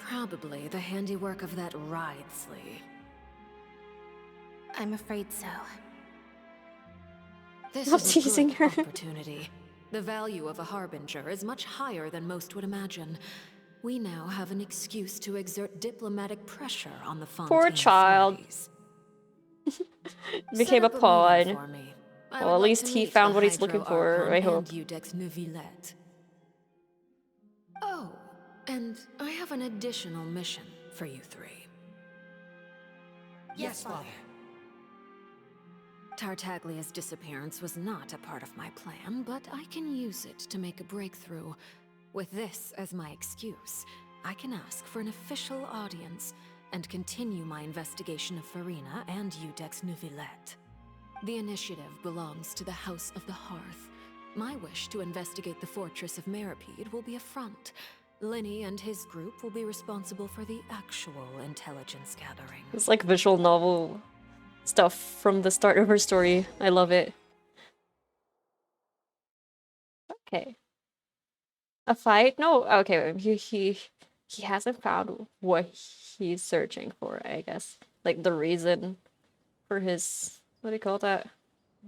Probably the handiwork of that wriothesley. I'm afraid so. This Stop is a teasing good her. opportunity. The value of a harbinger is much higher than most would imagine. We now have an excuse to exert diplomatic pressure on the Fontaine Poor child. authorities. Became a Set up meeting pawn. for me. I Well, would at like least to he meet found the what he's Hydro looking for, Archon I hope. and Iudex neuvillette. Oh, and I have an additional mission for you three. Yes, Father. Tartaglia's disappearance was not a part of my plan, but I can use it to make a breakthrough. With this as my excuse, I can ask for an official audience and continue my investigation of Furina and Iudex neuvillette. The initiative belongs to the House of the Hearth. My wish to investigate the fortress of Meripede will be a front. Lyney and his group will be responsible for the actual intelligence gathering. It's like visual novel stuff from the start of her story. I love it. Okay. A fight? No. Okay. He hasn't found what he's searching for, I guess. Like the reason for his, what do you call that?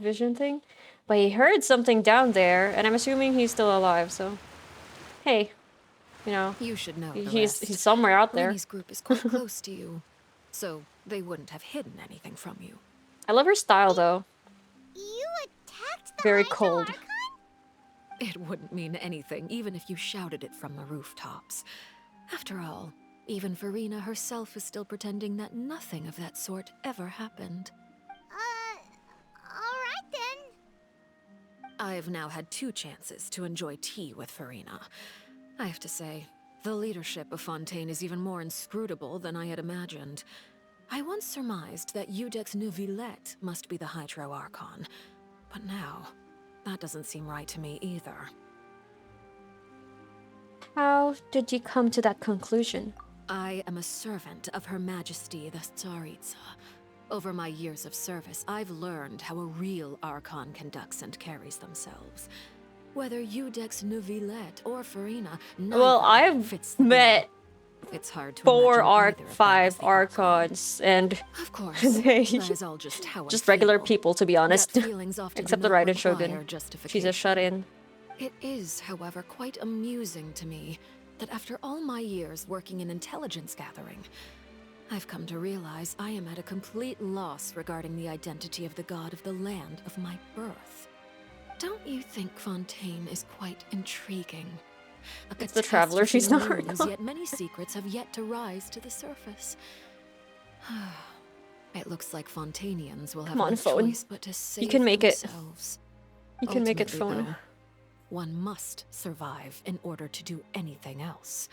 Vision thing? But he heard something down there, and I'm assuming he's still alive, so. Hey. You know. You should know the He's rest. somewhere out there. Lyney's group is quite close to you, so they wouldn't have hidden anything from you. I love her style though. You attacked the Very Hydro cold. Archon? It wouldn't mean anything, even if you shouted it from the rooftops. After all, even Furina herself is still pretending that nothing of that sort ever happened. Alright then. I've now had 2 chances to enjoy tea with Furina. I have to say, the leadership of Fontaine is even more inscrutable than I had imagined. I once surmised that Iudex neuvillette must be the Hydro Archon, but now, that doesn't seem right to me either. How did you come to that conclusion? I am a servant of Her Majesty the Tsaritsa. Over my years of service, I've learned how a real Archon conducts and carries themselves. Whether Iudex neuvillette or Furina, Well, I've fits the met bill. It's hard to 4 imagine either of them as 5 the Archons, and Of course, they that is all just how I just regular feel. people, to be honest. Gut feelings often Except do the not Raiden require Shogun. She's a justification. shut-in. It is, however, quite amusing to me that after all my years working in intelligence gathering, I've come to realize I am at a complete loss regarding the identity of the god of the land of my birth. Don't you think Fontaine is quite intriguing? It's the Traveler, she's not catastrophe looms, Archon. yet many secrets have yet to rise to the surface. It looks like Fontainians will have Come on, no phone. choice but to save You can make it. themselves. You can make it Ultimately, phone. though, one must survive in order to do anything else.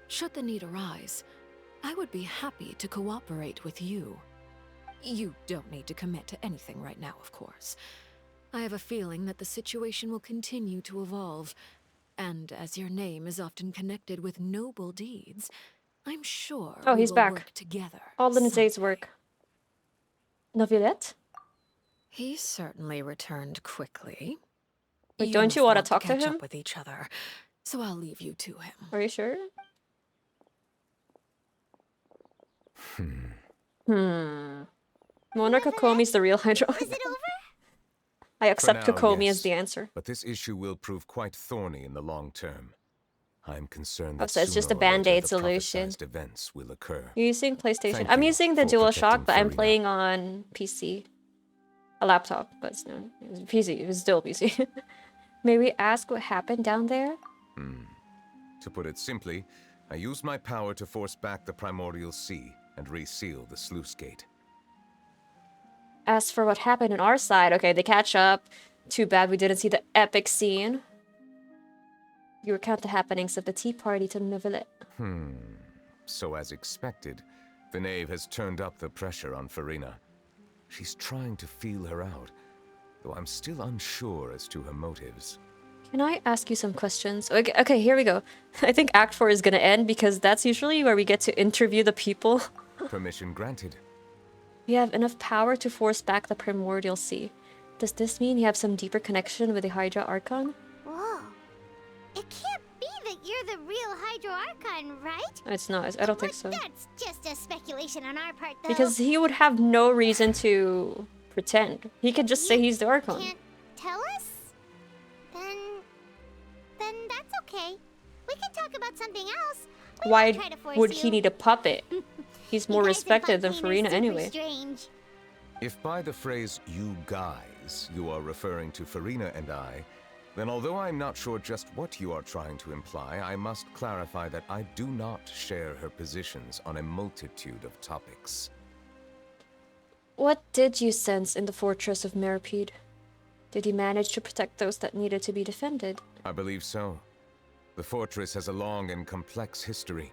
Should the need arise, I would be happy to cooperate with you. You don't need to commit to anything right now, of course. I have a feeling that the situation will continue to evolve. And as your name is often connected with noble deeds, I'm sure Oh, we he's will back. work together. All in a day's work. Neuvillette? He certainly returned quickly. Wait, don't you want to talk to catch him? up with each other, so I'll leave you to him. Are you sure? Wonder Kokomi's the real Hydra. Is it over? I accept For now, Kokomi yes, as the answer. But this issue will prove quite thorny in the long term. I'm concerned Oh, that so it's just a sooner or later band-aid the solution. prophesized events will occur. You're using PlayStation. Thank I'm you using the for DualShock, protecting but I'm Furina. playing on PC. A laptop, but it's no, it was PC. It was still PC. May we ask what happened down there? To put it simply, I used my power to force back the primordial sea and reseal the sluice gate. As for what happened on our side, okay, they catch up. Too bad we didn't see the epic scene. You recount the happenings of the tea party to Neuvillette. So as expected, the knave has turned up the pressure on Furina. She's trying to feel her out, though I'm still unsure as to her motives. Can I ask you some questions? Okay, here we go. I think Act 4 is gonna end because that's usually where we get to interview the people. Permission granted. You have enough power to force back the primordial sea. Does this mean you have some deeper connection with the Hydra Archon? Whoa. It can't be that you're the real Hydro Archon, right? It's not. I don't think so. That's just a speculation on our part, though. Because he would have no reason to pretend. He could just say he's the Archon. Can't tell us? Then that's okay. We can talk about something else. We Why won't try to force would you. he need a puppet? He's more You guys in respected than Fontaine are Furina super anyway. Strange. If by the phrase "you guys" you are referring to Furina and I, then although I'm not sure just what you are trying to imply, I must clarify that I do not share her positions on a multitude of topics. What did you sense in the fortress of Meripede? Did you manage to protect those that needed to be defended? I believe so. The fortress has a long and complex history.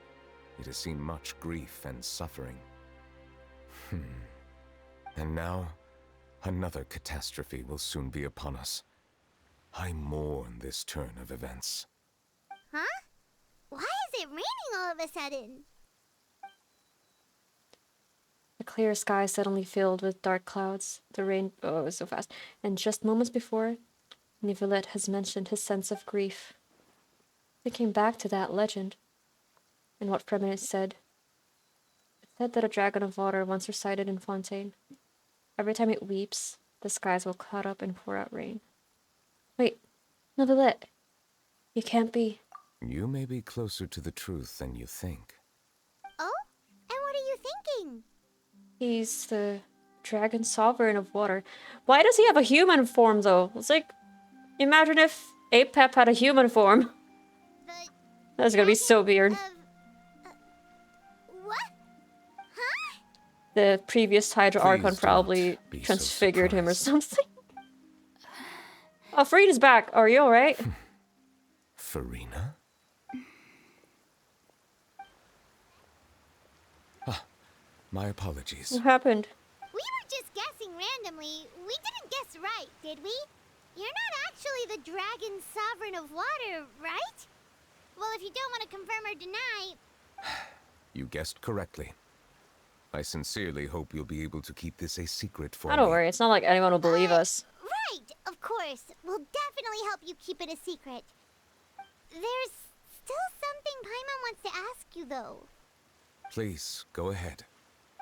It has seen much grief and suffering. And now, another catastrophe will soon be upon us. I mourn this turn of events. Huh? Why is it raining all of a sudden? The clear sky suddenly filled with dark clouds. The rain... Oh, it was so fast. And just moments before, Neuvillette has mentioned his sense of grief. Thinking back to that legend, and what Freminet said. It said that a dragon of water once resided in Fontaine. Every time it weeps, the skies will cloud up and pour out rain. Wait, Neuvillette. You can't be... You may be closer to the truth than you think. Oh? And what are you thinking? He's the dragon sovereign of water. Why does he have a human form, though? It's like, imagine if Apep had a human form. That's gonna be so weird. What? Huh? The previous Hydra Archon Please do probably not be so transfigured him or something. Oh, Frida's back. Are you alright? Furina? My apologies. What happened? We were just guessing randomly. We didn't guess right, did we? You're not actually the dragon sovereign of water, right? Well, if you don't want to confirm or deny... You guessed correctly. I sincerely hope you'll be able to keep this a secret for Oh, me. don't worry. It's not like anyone will believe us. Right, of course. We'll definitely help you keep it a secret. There's still something Paimon wants to ask you, though. Please, go ahead.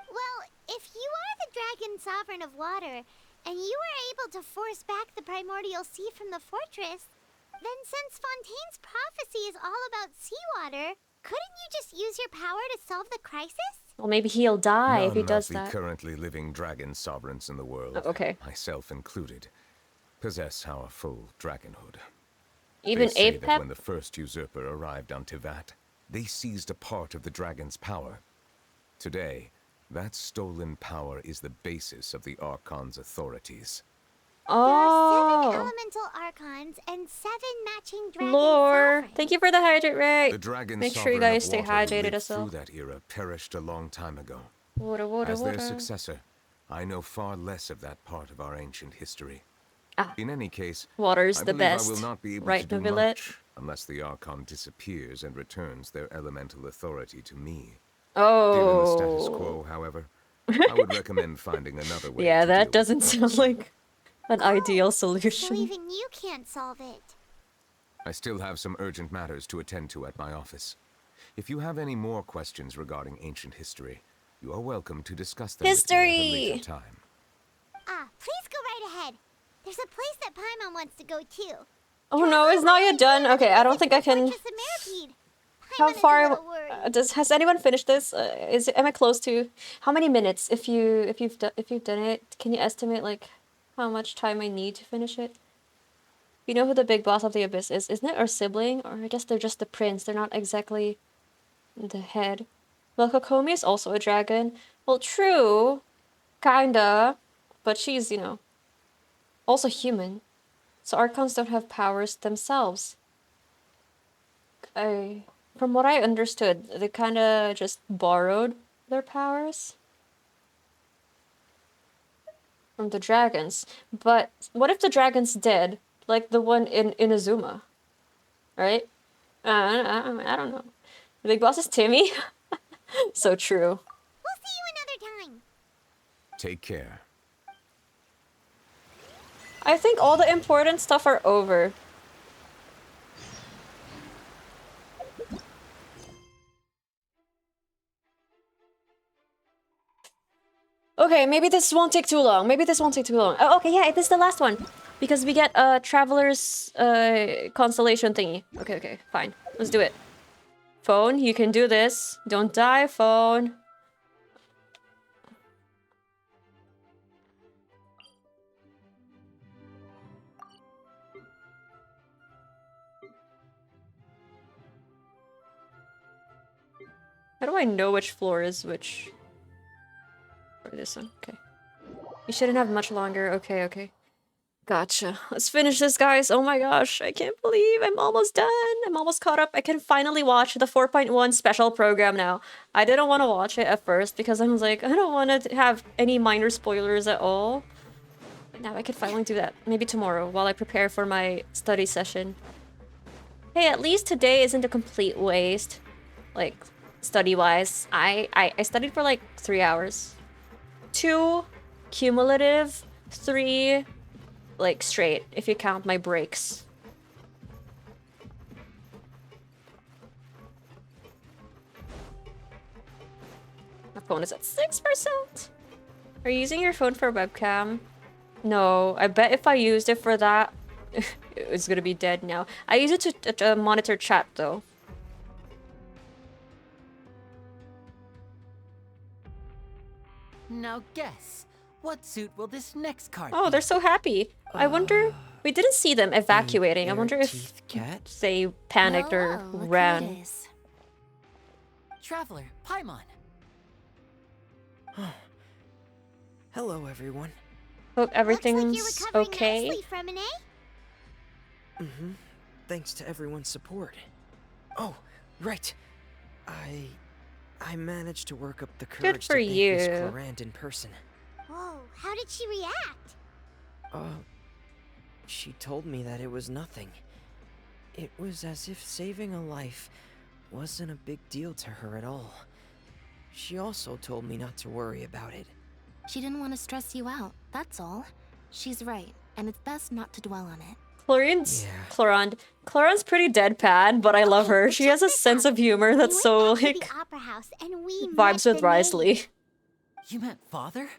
Well, if you are the dragon sovereign of water, and you were able to force back the primordial sea from the fortress, then since Fontaine's prophecy is all about seawater, couldn't you just use your power to solve the crisis? Well, maybe he'll die if he None does of the that. currently living dragon sovereigns in the world, Oh, okay. myself included, possess our full dragonhood. Even They say that Apep? when the first usurper arrived on Tivat, they seized a part of the dragon's power. Today, that stolen power is the basis of the Archon's authorities. There are 7 Oh, elemental archons and 7 matching dragon lore. sovereigns. Thank you for the hydrate rate. The dragon Make sure you sovereign guys of stay water who hydrated lived as well. through that era perished a long time ago. Water, water, As water. their successor, I know far less of that part of our ancient history. In any case, Water's I the believe best. I will not be able Right, to do neuvillette? much unless the Archon disappears and returns their elemental authority to me. Oh. Given the status quo, however, I would recommend finding another way Yeah, to that deal doesn't with the sound like an ideal So solution. even you can't solve it. I still have some urgent matters to attend to at my office. If you have any more questions regarding ancient history, you are welcome to discuss them with me at a later History! time. Please go right ahead. There's a place that Paimon wants to go too. Oh no, it's not yet done. Okay, I don't think I can. Fortress of Meripede. How Paimon is a far little worried. has anyone finished this? Am I close to? How many minutes? If you've done it, can you estimate like how much time I need to finish it? You know who the big boss of the abyss is, isn't it? Our sibling, or I guess they're just the prince. They're not exactly the head. Well, Kokomi is also a dragon. Well, true, kinda, but she's also human. So Archons don't have powers themselves. From what I understood, they kind of just borrowed their powers from the dragons. But what if the dragon's dead, like the one in Inazuma, right? I don't know. The big boss is Timmy. So true. We'll see you another time. Take care. I think all the important stuff are over. Okay, maybe this won't take too long. Oh, okay, yeah, this is the last one. Because we get a traveler's constellation thingy. Okay, fine. Let's do it. Phone, you can do this. Don't die, phone. How do I know which floor is which? Or this one, okay. You shouldn't have much longer, okay. Gotcha. Let's finish this, guys. Oh my gosh, I can't believe I'm almost done. I'm almost caught up. I can finally watch the 4.1 special program now. I didn't want to watch it at first because I was like, I don't want to have any minor spoilers at all. But now I can finally do that. Maybe tomorrow while I prepare for my study session. Hey, at least today isn't a complete waste. Like, study-wise. I studied for like 3 hours. 2 cumulative, 3 like straight, if you count my breaks. My phone is at 6%. Are you using your phone for webcam? No, I bet if I used it for that, it's gonna be dead now. I use it to monitor chat though. Now guess, what suit will this next card Oh, be? they're so happy. I wonder... We didn't see them evacuating. I wonder if they panicked or ran. Traveler, Paimon. Hello, everyone. Hope everything's okay. Nicely, freminet. Mm-hmm. Thanks to everyone's support. Oh, right. I managed to work up the courage to thank Miss Clorant in person. Whoa, how did she react? She told me that it was nothing. It was as if saving a life wasn't a big deal to her at all. She also told me not to worry about it. She didn't want to stress you out, that's all. She's right, and it's best not to dwell on it. Clorant's pretty deadpan, but I love her. She has a sense of humor that's so like Opera house and we vibes with Wriothesley. You met father?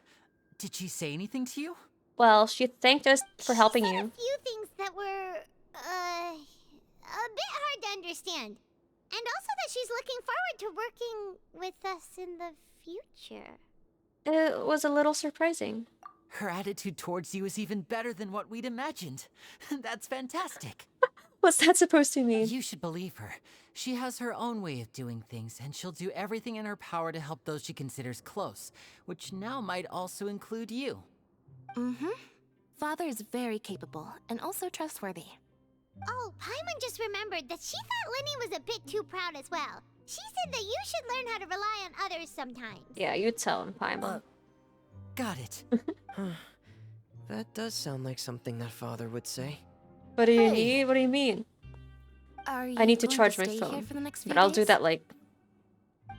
Did she say anything to you? Well, she thanked us for helping you. A few things that were a bit hard to understand. And also that she's looking forward to working with us in the future. It was a little surprising. Her attitude towards you is even better than what we'd imagined. That's fantastic. What's that supposed to mean? You should believe her. She has her own way of doing things, and she'll do everything in her power to help those she considers close, which now might also include you. Mm-hmm. Father is very capable, and also trustworthy. Oh, Paimon just remembered that she thought Lyney was a bit too proud as well. She said that you should learn how to rely on others sometimes. Yeah, you tell him, Paimon. Got it. That does sound like something that father would say. What do you need? What do you mean? Are you I need to going charge my stay here phone. for the next But few I'll do days? that like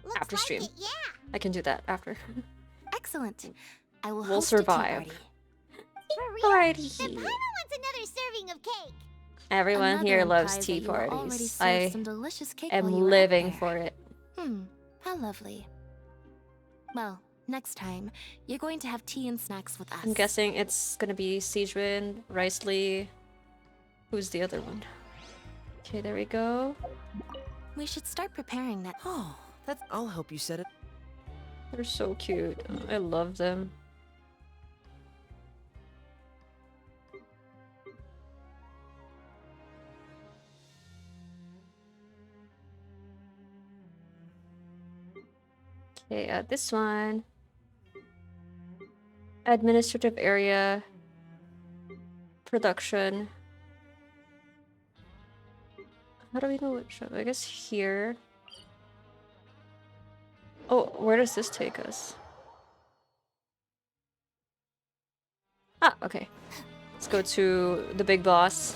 Looks after like stream. it, yeah. I can do that after. Excellent. I will We'll host a tea survive. party. For real? Alrighty. Then Paimon wants another serving of cake. Everyone Another here loves implies tea that you will already parties. serve I some delicious cake am while you were out living there. for it. How lovely. Well, next time, you're going to have tea and snacks with us. I'm guessing it's gonna be Sejun, Wriothesley. Who's the other one? Okay, there we go. We should start preparing that. Oh, I'll help you set it. They're so cute. I love them. Okay, this one. Administrative area. Production. How do we know which one? I guess here. Oh, where does this take us? Ah, okay. Let's go to the big boss.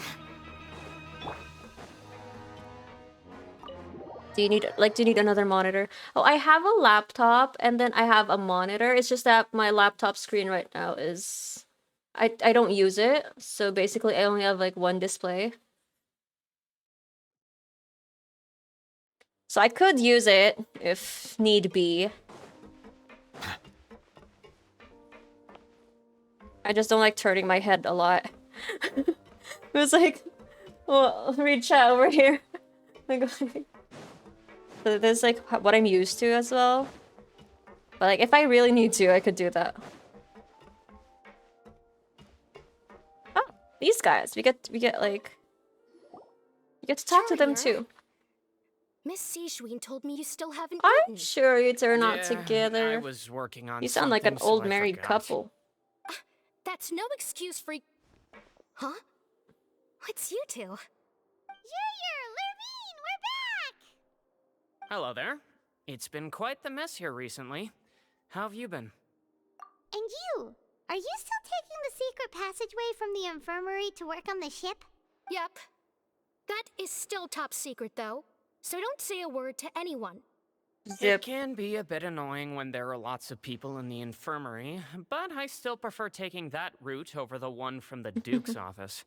Do you need another monitor? Oh, I have a laptop and then I have a monitor. It's just that my laptop screen right now is I don't use it. So basically I only have like one display. So I could use it if need be. I just don't like turning my head a lot. It was like, well, read chat over here. Like, so this is like what I'm used to as well. But like if I really need to, I could do that. Oh, these guys. We get to talk to them too. Miss Sejun told me you still haven't I'm eaten. sure you two are not Yeah, together. I was working on You sound like an something, so old I married forgot. couple. That's no excuse for... Huh? It's you two. Junior, Lurvine, we're back! Hello there. It's been quite the mess here recently. How have you been? And you? Are you still taking the secret passageway from the infirmary to work on the ship? Yep. That is still top secret, though. So don't say a word to anyone. It can be a bit annoying when there are lots of people in the infirmary, but I still prefer taking that route over the one from the Duke's office.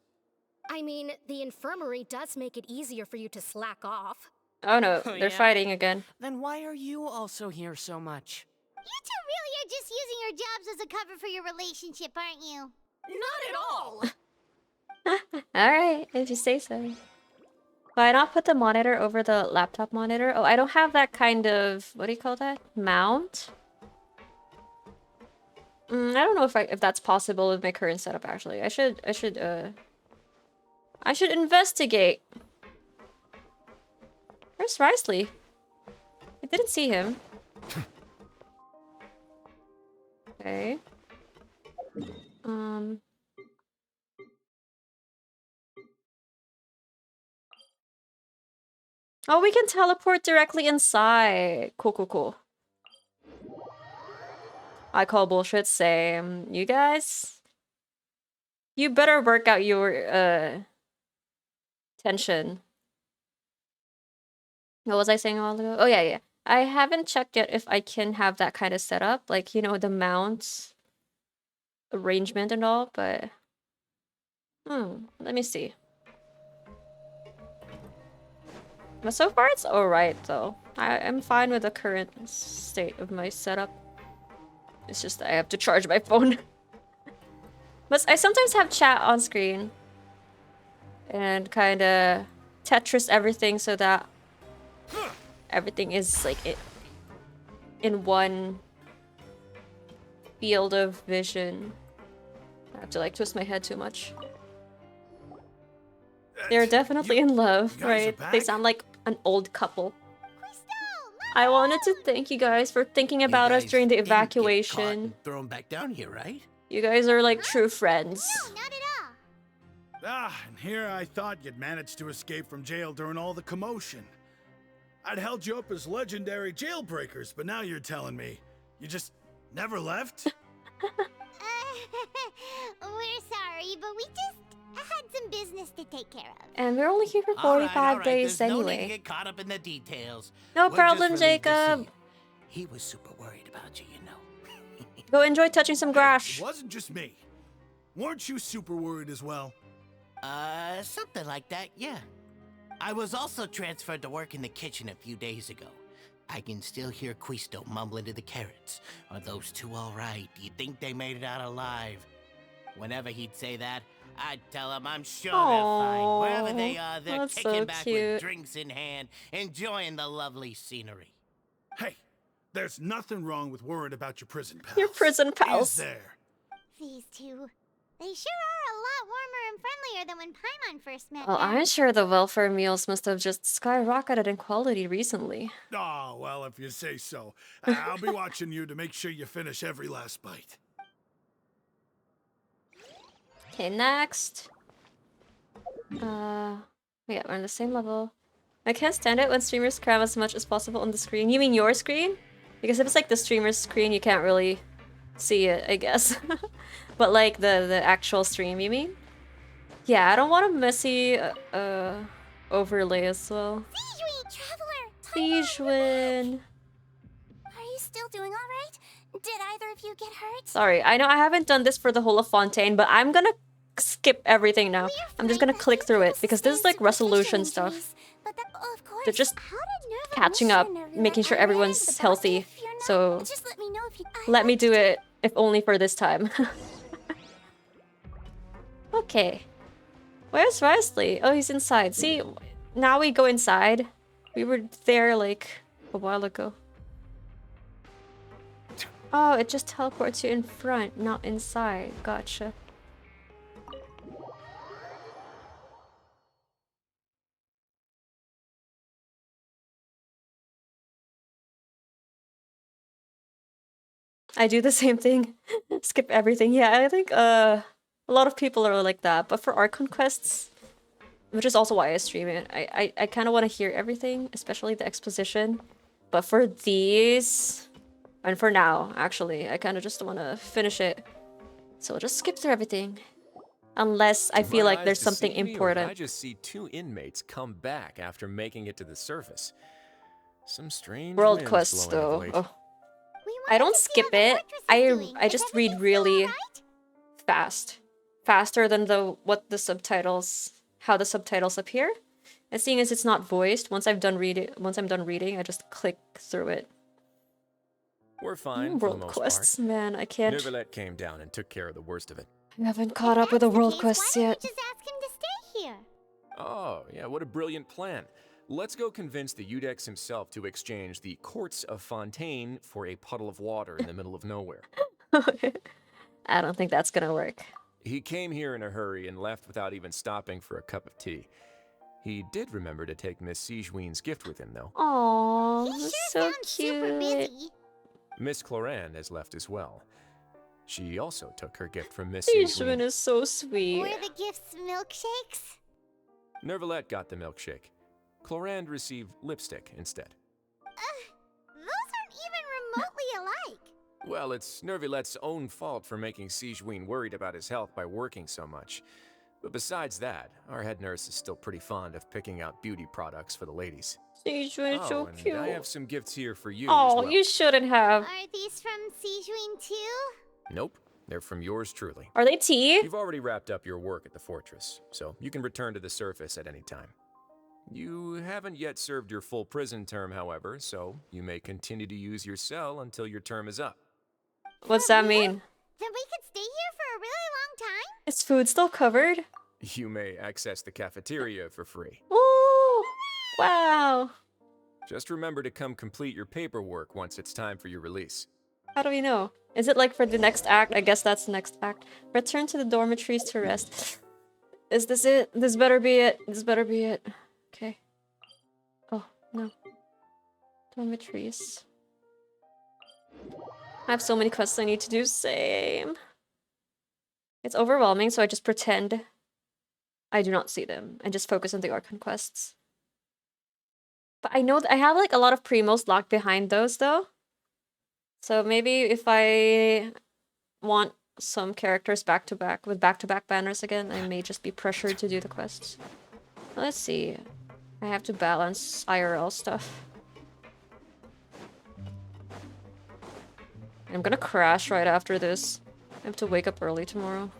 I mean, the infirmary does make it easier for you to slack off. Oh no, Oh, they're yeah? fighting again. Then why are you also here so much? You two really are just using your jobs as a cover for your relationship, aren't you? Not at all! Alright, if you say so. Why not put the monitor over the laptop monitor? Oh, I don't have that kind of, what do you call that? Mount? I don't know if that's possible with my current setup actually. I should investigate. Where's Wriothesley? I didn't see him. Okay. Oh, we can teleport directly inside. Cool, cool, cool. I call bullshit, same. You guys? You better work out your, tension. What was I saying a while ago? Oh, yeah. I haven't checked yet if I can have that kind of setup. Like, you know, the mount arrangement and all, but... let me see. But so far it's alright though. I'm fine with the current state of my setup. It's just that I have to charge my phone. But I sometimes have chat on screen. And kinda Tetris everything so that everything is like in one field of vision. I have to like twist my head too much. They're definitely in love, right? They sound like an old couple. I wanted to thank you guys for thinking about us during the evacuation. Throw him back down here, right? You guys are like true friends. No, not at all. Ah, and here I thought you'd managed to escape from jail during all the commotion. I'd held you up as legendary jailbreakers, but now you're telling me you just never left? We're sorry, but we just had some business to take care of. And we're only here for All 45 right, days there's no need to anyway. get caught up in the details. No We're just problem, relieved to see Jacob. you. He was super worried about you, you know. Go enjoy touching some grass. It wasn't just me. Weren't you super worried as well? Something like that, yeah. I was also transferred to work in the kitchen a few days ago. I can still hear Quisto mumbling to the carrots. Are those two all right? Do you think they made it out alive? Whenever he'd say that, I'd tell him I'm sure they're fine. Wherever they are, they're that's kicking so back cute. with drinks in hand, enjoying the lovely scenery. Hey, there's nothing wrong with worrying about your prison pals. Your prison pals. Is there? These two, they sure are a lot warmer and friendlier than when Paimon first met Well, them. I'm sure the welfare meals must have just skyrocketed in quality recently. Oh, well, if you say so. I'll be watching you to make sure you finish every last bite. Okay, next. Yeah, we're on the same level. I can't stand it when streamers cram as much as possible on the screen. You mean your screen? Because if it's like the streamer's screen, you can't really see it, I guess. But like the actual stream, you mean? Yeah, I don't want a messy overlay as well. Sijuin! Are you still doing all right? Did either of you get hurt? Sorry, I know I haven't done this for the whole of Fontaine, but I'm gonna skip everything now. I'm just gonna click through it because this is like resolution stuff. They're just catching up, making sure everyone's healthy. So let me do it, if only for this time. Okay. Where's Wriothesley? Oh, he's inside. See, now we go inside. We were there like a while ago. Oh, it just teleports you in front, not inside. Gotcha. I do the same thing. Skip everything. Yeah, I think a lot of people are like that. But for art conquests, which is also why I stream it, I kind of want to hear everything, especially the exposition. But for these, and for now, actually, I kind of just want to finish it. So I'll just skip through everything. Unless I feel like there's something important. I just see two inmates come back after making it to the surface. Some strange World winds quests, blowing of though. late. Oh. I don't skip it. I just read really fast. Faster than how the subtitles appear. And seeing as it's not voiced, once I'm done reading, I just click through it. We're fine for the World most quests, part. man, I can't. Neuvillette came down and took care of the worst of it. I haven't caught up with the world quests yet. Just ask him to stay here. Oh, yeah, what a brilliant plan. Let's go convince the Udex himself to exchange the courts of Fontaine for a puddle of water in the middle of nowhere. I don't think that's gonna work. He came here in a hurry and left without even stopping for a cup of tea. He did remember to take Miss Sijuin's gift with him, though. Aww, He sure so sounds super cute. busy. Miss Cloran has left as well. She also took her gift from Miss Sijuin Sijuin. is so sweet. Were the gifts milkshakes? Neuvillette got the milkshake. Cloran received lipstick instead. Those aren't even remotely alike. Well, it's Neuvillette's own fault for making Sijuin worried about his health by working so much. But besides that, our head nurse is still pretty fond of picking out beauty products for the ladies. Sijuin is so and cute. I have some gifts here for you Oh, as well. you shouldn't have. Are these from Sijuin too? Nope, they're from yours truly. Are they tea? You've already wrapped up your work at the fortress, so you can return to the surface at any time. You haven't yet served your full prison term, however, so you may continue to use your cell until your term is up. What's that mean? Then we could stay here for a really long time? Is food still covered? You may access the cafeteria for free. Ooh! Wow! Just remember to come complete your paperwork once it's time for your release. How do we know? Is it like for the next act? I guess that's the next act. Return to the dormitories to rest. Is this it? This better be it. This better be it. Okay. Oh, no. Dormitories. I have so many quests I need to do. Same. It's overwhelming, so I just pretend I do not see them and just focus on the Archon quests. But I know that I have like a lot of primos locked behind those though. So maybe if I want some characters back-to-back with back-to-back banners again, I may just be pressured to do the quests. Let's see. I have to balance IRL stuff. I'm gonna crash right after this. I have to wake up early tomorrow.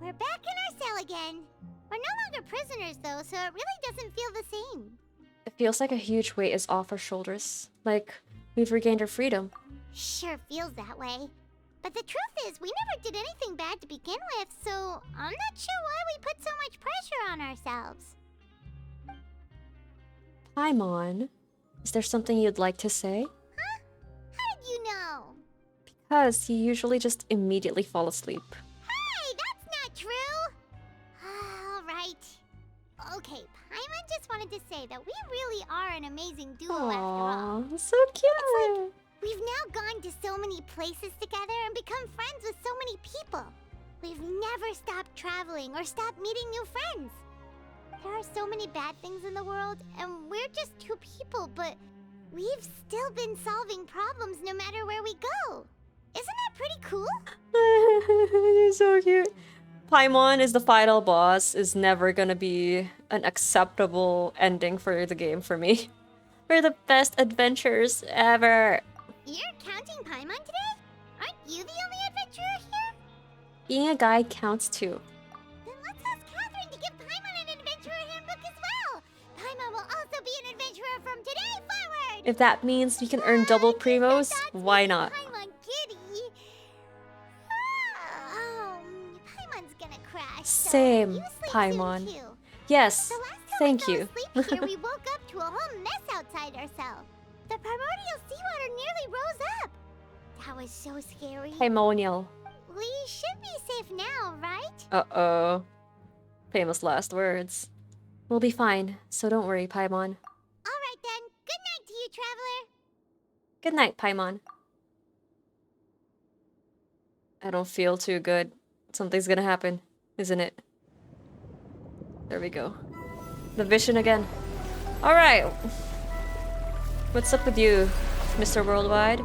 We're back in our cell again. We're no longer prisoners though, so it really doesn't feel the same. It feels like a huge weight is off our shoulders. Like, we've regained our freedom. Sure feels that way. But the truth is, we never did anything bad to begin with, so I'm not sure why we put so much pressure on ourselves. Paimon, is there something you'd like to say? Huh? How did you know? Because you usually just immediately fall asleep. Hey, that's not true! Alright. Okay, Paimon just wanted to say that we really are an amazing duo after all. Aww, so cute! It's like, we've now gone to so many places together and become friends with so many people. We've never stopped traveling or stopped meeting new friends. There are so many bad things in the world, and we're just two people, but we've still been solving problems no matter where we go. Isn't that pretty cool? You're so cute. Paimon is the final boss is never gonna be an acceptable ending for the game for me. We're the best adventures ever. You're counting Paimon today? Aren't you the only adventurer here? Being a guide counts too. Then let's ask Catherine to give Paimon an adventurer handbook as well. Paimon will also be an adventurer from today forward. If that means we can earn double primos, why not? Paimon kitty. Paimon's gonna crash. Same, You sleep Paimon. soon, too. Yes, The last time thank we you. fell asleep here, we woke up to a whole mess outside our cell. The primordial seawater nearly rose up. That was so scary. Paimonial. We should be safe now, right? Uh-oh. Famous last words. We'll be fine, so don't worry, Paimon. Alright then. Good night to you, traveler. Good night, Paimon. I don't feel too good. Something's gonna happen, isn't it? There we go. The vision again. Alright. What's up with you, Mr. Worldwide?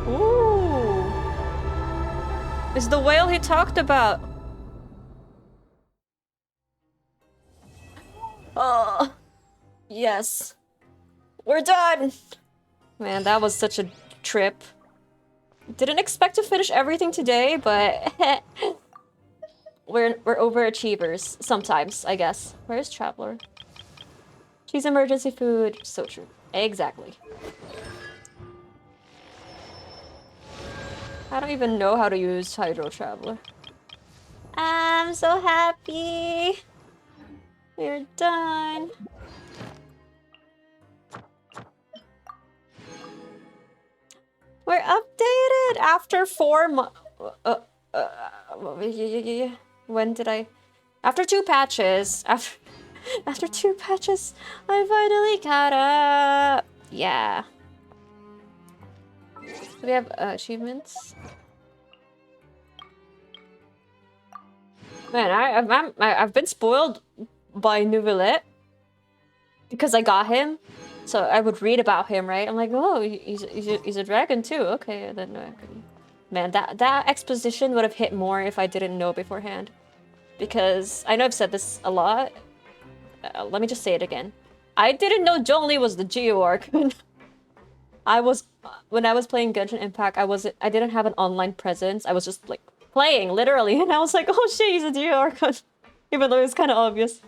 Ooh. It's the whale he talked about. Oh. Yes. We're done! Man, that was such a trip. Didn't expect to finish everything today, but we're overachievers sometimes, I guess. Where's Traveler? She's emergency food. So true. Exactly. I don't even know how to use Hydro Traveler. I'm so happy. We're done. We're updated after 4 months. When did I? After 2 patches. After 2 patches, I finally caught up. Yeah. Do we have achievements? Man, I've been spoiled by Neuvillette because I got him. So I would read about him, right? I'm like, oh, he's a dragon too. Okay, then man, that exposition would have hit more if I didn't know beforehand. Because I know I've said this a lot. Let me just say it again. I didn't know Zhongli was the Geo Archon. When I was playing Genshin Impact, I didn't have an online presence. I was just like playing literally, and I was like, oh shit, he's a Geo Archon, even though it's kind of obvious.